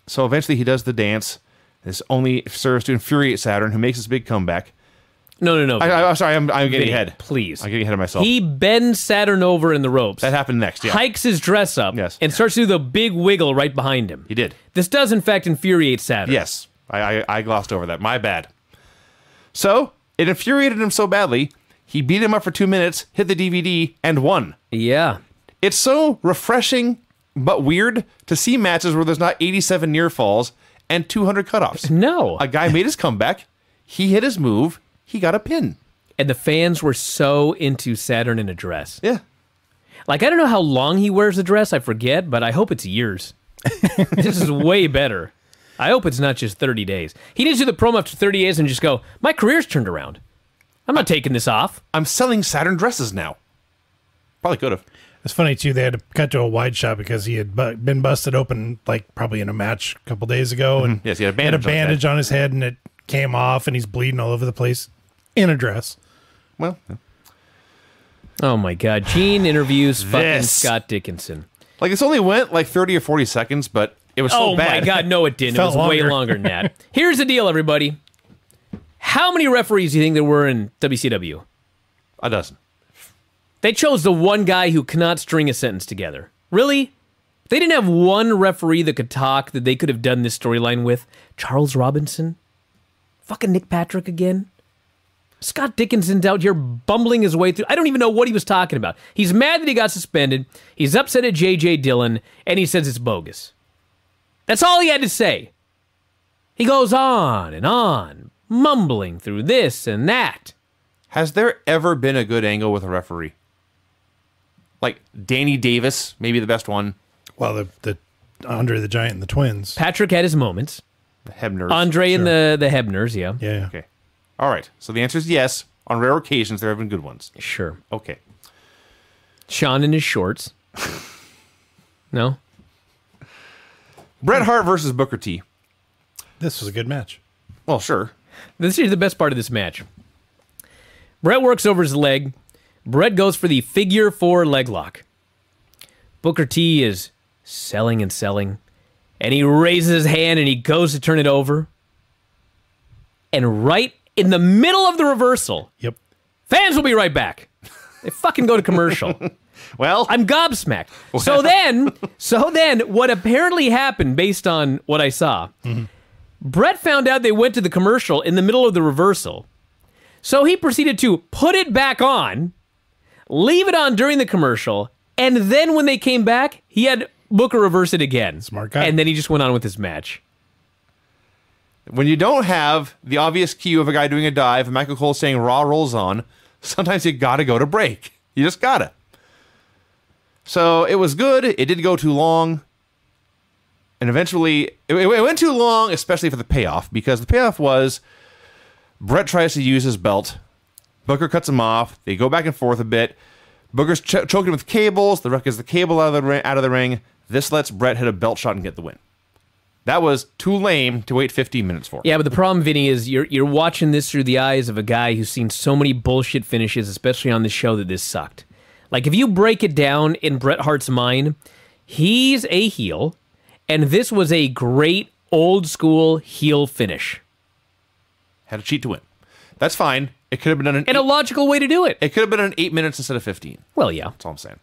So eventually he does the dance. This only serves to infuriate Saturn, who makes his big comeback. No. I'm sorry, I'm getting Vinny, ahead. please. I'm getting ahead of myself. He bends Saturn over in the ropes. That happened next, yeah. Hikes his dress up. Yes. And starts to do the big wiggle right behind him. He did. This does, in fact, infuriate Saturn. Yes. I glossed over that. My bad. So, it infuriated him so badly, he beat him up for 2 minutes, hit the DVD, and won. Yeah. It's so refreshing but weird to see matches where there's not 87 near falls and 200 cutoffs. No. A guy made his comeback, he hit his move, he got a pin. And the fans were so into Saturn in a dress. Yeah. Like, I don't know how long he wears the dress, I forget, but I hope it's years. This is way better. I hope it's not just 30 days. He needs to do the promo after 30 days and just go, my career's turned around. I'm not taking this off. I'm selling Saturn dresses now. Probably could have. It's funny, too. They had to cut to a wide shot because he had been busted open, like, probably in a match a couple days ago. And Yes, he had a bandage on his head, and it came off, and he's bleeding all over the place in a dress. Well, Oh, my God. Gene interviews fucking This. Scott Dickinson. like this only went like 30 or 40 seconds, but it was so Oh, bad. my God. No, it didn't. It Felt was way longer. longer than that. Here's the deal, everybody. How many referees do you think there were in WCW? A dozen. They chose the one guy who cannot string a sentence together. Really? They didn't have one referee that could talk that they could have done this storyline with. Charles Robinson? Fucking Nick Patrick again? Scott Dickinson's out here bumbling his way through. I don't even know what he was talking about. He's mad that he got suspended. He's upset at J.J. Dillon, and he says it's bogus. That's all he had to say. He goes on and on, mumbling through this and that. Has there ever been a good angle with a referee? Like Danny Davis, maybe the best one. Well, the Andre the Giant and the Twins. Patrick had his moments. The Hebners. Andre and the Hebners, yeah. Yeah. Okay. All right. So the answer is yes. On rare occasions, there have been good ones. Sure. Okay. Sean in his shorts. No? Bret Hart versus Booker T. This was a good match. Well, sure. This is the best part of this match. Bret works over his leg. Bret goes for the figure 4 leg lock. Booker T is selling and selling. And he raises his hand and he goes to turn it over. And right in the middle of the reversal, Yep. fans will be right back. They fucking go to commercial. Well, I'm gobsmacked. So then, what apparently happened based on what I saw, Bret found out they went to the commercial in the middle of the reversal. So he proceeded to put it back on, leave it on during the commercial, and then when they came back, he had Booker reverse it again. Smart guy. And then he just went on with his match. when you don't have the obvious cue of a guy doing a dive and Michael Cole saying Raw rolls on, sometimes you gotta go to break. You just gotta. So it was good. It didn't go too long. And eventually, it went too long, especially for the payoff, because the payoff was Bret tries to use his belt. Booker cuts him off. They go back and forth a bit. Booker's choking with cables. The Ref gets the cable out of the ring. This lets Bret hit a belt shot and get the win. That was too lame to wait 15 minutes for. Yeah, but the problem, Vinny, is you're watching this through the eyes of a guy who's seen so many bullshit finishes, especially on this show, that this sucked. Like, if you break it down in Bret Hart's mind, he's a heel, and this was a great old-school heel finish. Had to cheat to win. That's fine. It could have been done in And a logical way to do it. It could have been in 8 minutes instead of 15. Well, yeah. That's all I'm saying.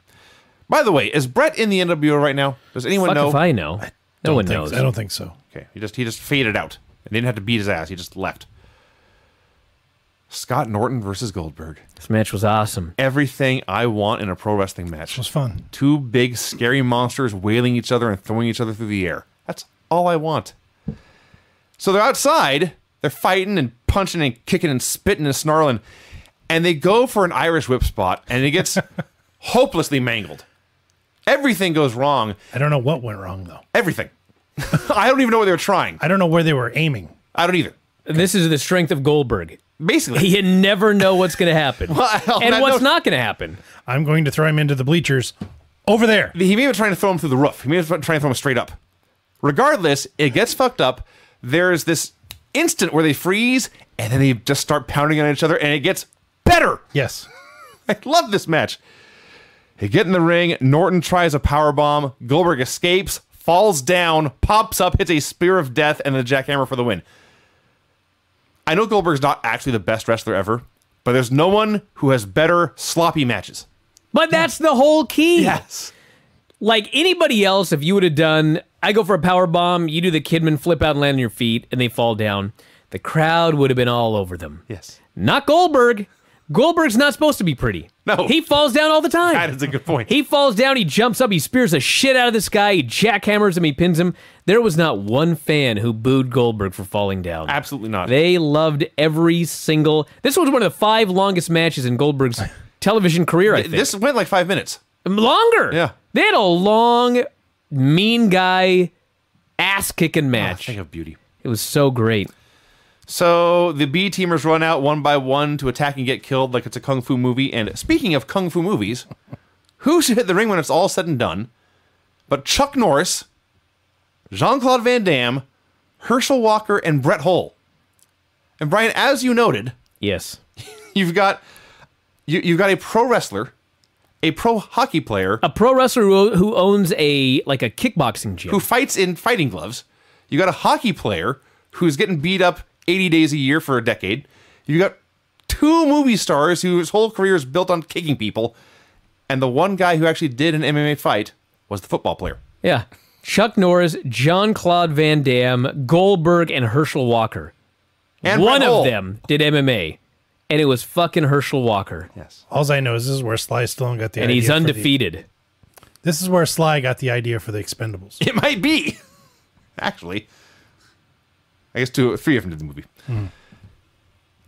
By the way, is Bret in the NWO right now? Does anyone Fuck know? if I know. No one knows. I don't think so. Okay, he just faded out. They didn't have to beat his ass. He just left. Scott Norton versus Goldberg. This match was awesome. Everything I want in a pro wrestling match. It was fun. Two big, scary monsters wailing each other and throwing each other through the air. That's all I want. So they're outside. They're fighting and punching and kicking and spitting and snarling. And they go for an Irish whip spot, and it gets hopelessly mangled. Everything goes wrong. I don't know what went wrong, though. Everything. I don't even know what they were trying. I don't know where they were aiming. I don't either. This is the strength of Goldberg. Basically. You never know what's going to happen. Well, and that what's note- not going to happen. I'm going to throw him into the bleachers over there. He may have been trying to throw him through the roof. He may have been trying to throw him straight up. Regardless, it gets fucked up. There's this instant where they freeze, and then they just start pounding on each other, and it gets better. Yes. I love this match. They get in the ring. Norton tries a powerbomb. Goldberg escapes, falls down, pops up, hits a spear of death, and the jackhammer for the win. I know Goldberg's not actually the best wrestler ever, but there's no one who has better sloppy matches. But that's the whole key. Yes. Like anybody else, if you would have done, I go for a power bomb, you do the Kidman flip out and land on your feet, and they fall down, the crowd would have been all over them. Yes. Not Goldberg. Goldberg's not supposed to be pretty. No. He falls down all the time. That is a good point. He falls down, he jumps up, he spears the shit out of this guy, he jackhammers him, he pins him. There was not one fan who booed Goldberg for falling down. Absolutely not. They loved every single... This was one of the 5 longest matches in Goldberg's television career, I think. This went like 5 minutes. Longer. Yeah. They had a long, mean guy, ass-kicking match. Think of beauty. It was so great. So the B teamers run out one by one to attack and get killed like it's a kung fu movie. And speaking of kung fu movies, who should hit the ring when it's all said and done but Chuck Norris, Jean-Claude Van Damme, Herschel Walker, and Brett Hull. And Brian, as you noted, Yes. you've got a pro wrestler, a pro hockey player A pro wrestler who owns a kickboxing gym. who fights in fighting gloves. You got a hockey player who's getting beat up 80 days a year for a decade. You got 2 movie stars whose whole career is built on kicking people. And the one guy who actually did an MMA fight was the football player. Yeah. Chuck Norris, Jean-Claude Van Damme, Goldberg, and Herschel Walker. And One Brett of Hull. them did MMA, and it was fucking Herschel Walker. Yes. All I know is this is where Sly Stallone got the And idea. he's for undefeated. this is where Sly got the idea for the Expendables. It might be. Actually. I guess 3 of them did the movie.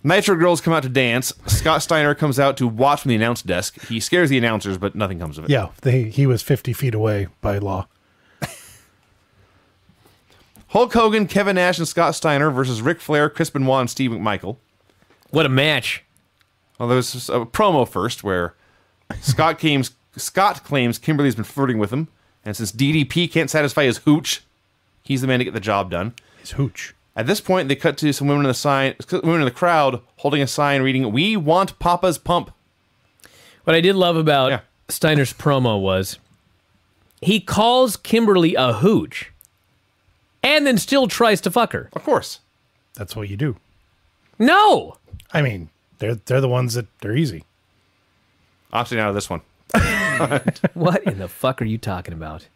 Nitro Girls come out to dance. Scott Steiner comes out to watch from the announce desk. He scares the announcers, but nothing comes of it. Yeah, he was 50 feet away by law. Hulk Hogan, Kevin Nash, and Scott Steiner versus Ric Flair, Chris Benoit, and Steve McMichael. What a match. Well, there was a promo first where Scott claims Kimberly's been flirting with him, and since DDP can't satisfy his hooch, he's the man to get the job done. His hooch. At this point, they cut to some women in the crowd holding a sign reading, "We want Papa's pump." What I did love about Yeah. Steiner's promo was he calls Kimberly a hooch and then still tries to fuck her. Of course. That's what you do. No! I mean, they're the ones that they're easy. Opting out of this one. What in the fuck are you talking about?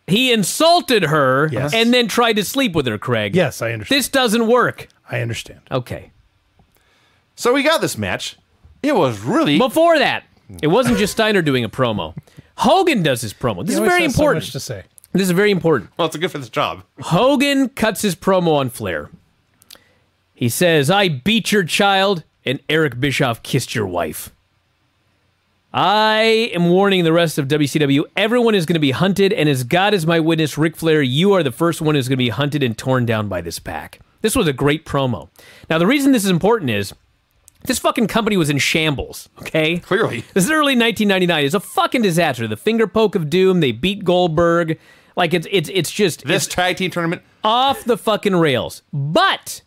He insulted her Yes. and then tried to sleep with her, Craig. Yes, I understand. This doesn't work. I understand. Okay. So we got this match. It was really... Before that, it wasn't just Steiner doing a promo. Hogan does his promo. This is He always very has important. So much to say. This is very important. Well, it's good for this job. Hogan cuts his promo on Flair. He says, "I beat your child and Eric Bischoff kissed your wife. I am warning the rest of WCW, everyone is going to be hunted, and as God is my witness, Ric Flair, you are the first one who's going to be hunted and torn down by this pack." This was a great promo. Now, the reason this is important is this fucking company was in shambles, okay? Clearly. This is early 1999. It's a fucking disaster. The finger poke of doom. They beat Goldberg. Like it's just This tag team tournament, off the fucking rails. But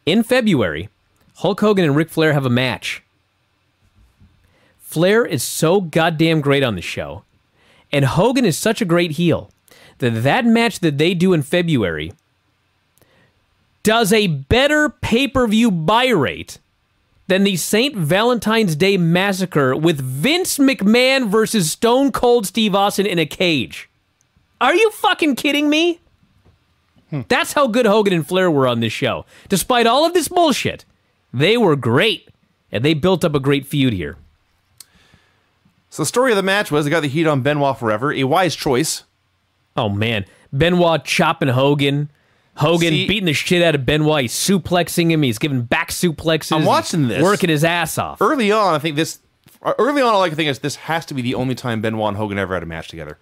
in February, Hulk Hogan and Ric Flair have a match. Flair is so goddamn great on the show, and Hogan is such a great heel that match that they do in February does a better pay-per-view buy rate than the St. Valentine's Day Massacre with Vince McMahon versus Stone Cold Steve Austin in a cage. Are you fucking kidding me? That's how good Hogan and Flair were on this show. Despite all of this bullshit, they were great, and they built up a great feud here. So the story of the match was they got the heat on Benoit forever. A wise choice. Oh, man. Benoit chopping Hogan. Hogan beating the shit out of Benoit. He's suplexing him. He's giving back suplexes. I'm watching this. Working his ass off. Early on, all I can think is this has to be the only time Benoit and Hogan ever had a match together.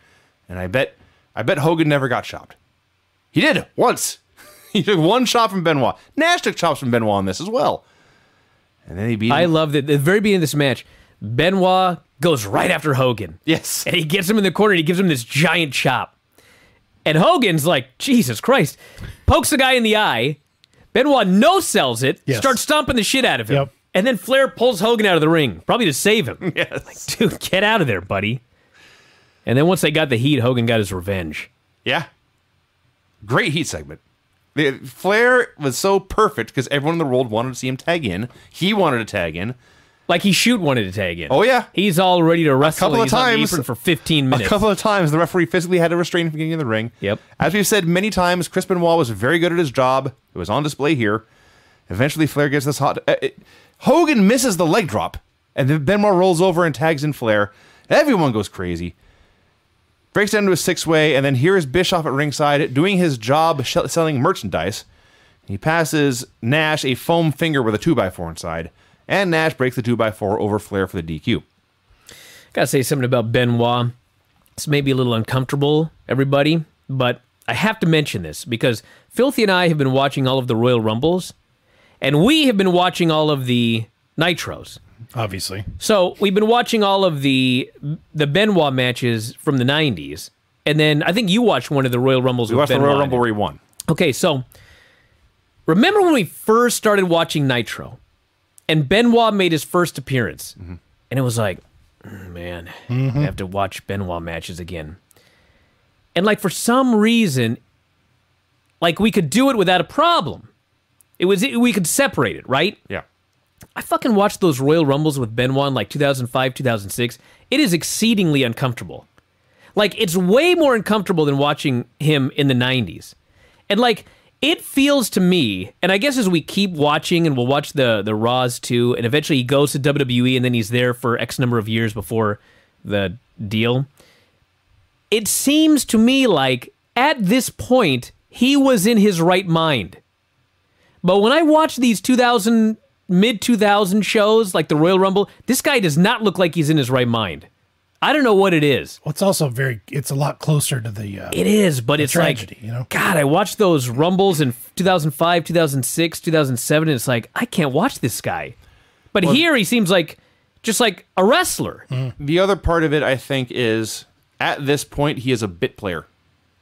And I bet Hogan never got chopped. He did, once. He took one shot from Benoit. Nash took chops from Benoit on this as well. And then he beat him. I love that at the very beginning of this match, Benoit goes right after Hogan. Yes. And he gets him in the corner and he gives him this giant chop. And Hogan's like, Jesus Christ. Pokes the guy in the eye. Benoit no-sells it, Yes. starts stomping the shit out of him. Yep. And then Flair pulls Hogan out of the ring, probably to save him. Yes. Dude, get out of there, buddy. And then once they got the heat, Hogan got his revenge. Yeah. Great heat segment. Flair was so perfect because everyone in the world wanted to see him tag in. He wanted to tag in. Like he wanted to tag in. Oh, yeah. He's all ready to wrestle. couple of He's on the times- apron for 15 minutes. A couple of times, the referee physically had to restrain him from getting in the ring. Yep. As we've said many times, Chris Benoit was very good at his job. It was on display here. Eventually, Flair gets this hot... Hogan misses the leg drop, and then Benoit rolls over and tags in Flair. Everyone goes crazy. Breaks down to a six-way, and then here is Bischoff at ringside doing his job selling merchandise. He passes Nash a foam finger with a 2x4 inside, and Nash breaks the 2x4 over Flair for the DQ. Gotta say something about Benoit. This may be a little uncomfortable, everybody, but I have to mention this because Filthy and I have been watching all of the Royal Rumbles, and we have been watching all of the Nitros. Obviously. So we've been watching all of the Benoit matches from the 90s, and then I think you watched one of the Royal Rumbles We with watched the Benoit. Royal Rumble where he won. Okay, so remember when we first started watching Nitro, and Benoit made his first appearance, and it was like, man, I have to watch Benoit matches again. And like for some reason, like we could do it without a problem. We could separate it, right? Yeah. I fucking watched those Royal Rumbles with Benoit in like 2005, 2006. It is exceedingly uncomfortable. Like, it's way more uncomfortable than watching him in the 90s. And like, it feels to me, and I guess as we keep watching, and we'll watch the Raws too, and eventually he goes to WWE, and then he's there for X number of years before the deal. It seems to me like, at this point, he was in his right mind. But when I watch these mid-2000 shows, like the Royal Rumble, this guy does not look like he's in his right mind. I don't know what it is. Well, it's also it's a lot closer to the It is, but it's tragedy, like, you know? God, I watched those Rumbles in 2005, 2006, 2007, and it's like, I can't watch this guy. But here he seems like, just like a wrestler. The other part of it, I think, is at this point, he is a bit player.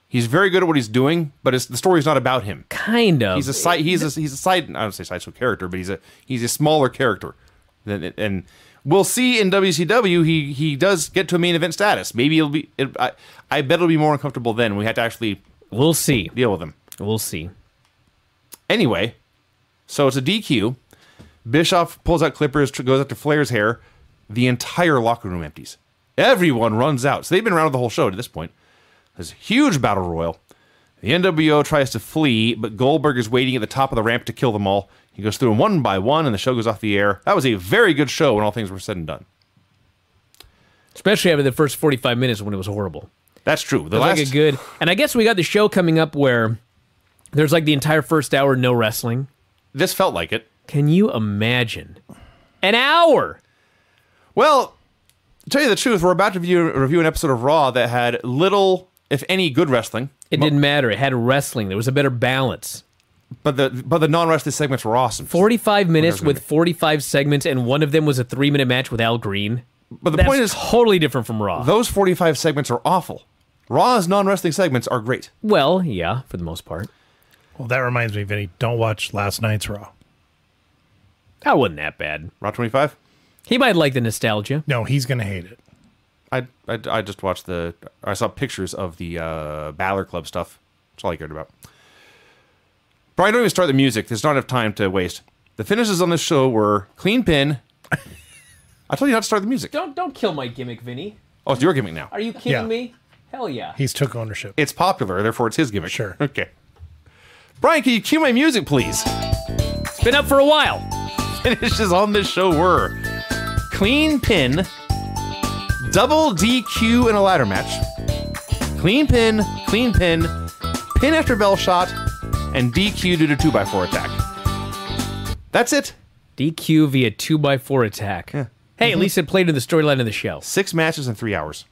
He's very good at what he's doing, but the story's not about him. Kind of. He's a side. He's a side. I don't say sideshow character, but he's a smaller character. And we'll see in WCW. He does get to a main event status. Maybe it'll be. I bet it'll be more uncomfortable then. We have to actually. We'll see. Deal with him. We'll see. Anyway, so it's a DQ. Bischoff pulls out clippers, goes up to Flair's hair. The entire locker room empties. Everyone runs out. So they've been around the whole show to this point. There's a huge battle royal. The NWO tries to flee, but Goldberg is waiting at the top of the ramp to kill them all. He goes through them one by one, and the show goes off the air. That was a very good show when all things were said and done. Especially after the first 45 minutes when it was horrible. That's true. The It was like a good... And I guess we got the show coming up where there's like the entire first hour no wrestling. This felt like it. Can you imagine? An hour! Well, to tell you the truth, we're about to review an episode of Raw that had little, if any, good wrestling. It didn't matter. It had wrestling. There was a better balance. But the non-wrestling segments were awesome. 45 minutes with 45 segments, and one of them was a 3-minute match with Al Green. But the That's point is, totally different from Raw. those 45 segments are awful. Raw's non-wrestling segments are great. Well, yeah, for the most part. Well, that reminds me, Vinny, don't watch last night's Raw. That wasn't that bad. Raw 25. He might like the nostalgia. No, he's going to hate it. I just watched I saw pictures of the Balor Club stuff. That's all I cared about. Brian, don't even start the music. There's not enough time to waste. The finishes on this show were clean pin. I told you not to start the music. Don't kill my gimmick, Vinny. Oh, it's your gimmick now. Are you kidding Yeah. me? Hell yeah. He's took ownership. It's popular, therefore it's his gimmick. Sure. Okay. Brian, can you cue my music, please? It's been up for a while. Finishes on this show were clean pin, double DQ in a ladder match, clean pin, pin after bell shot, and DQ due to 2x4 attack. That's it. DQ via 2x4 attack. Yeah. Hey, at least it played in the storyline of the show. 6 matches in 3 hours.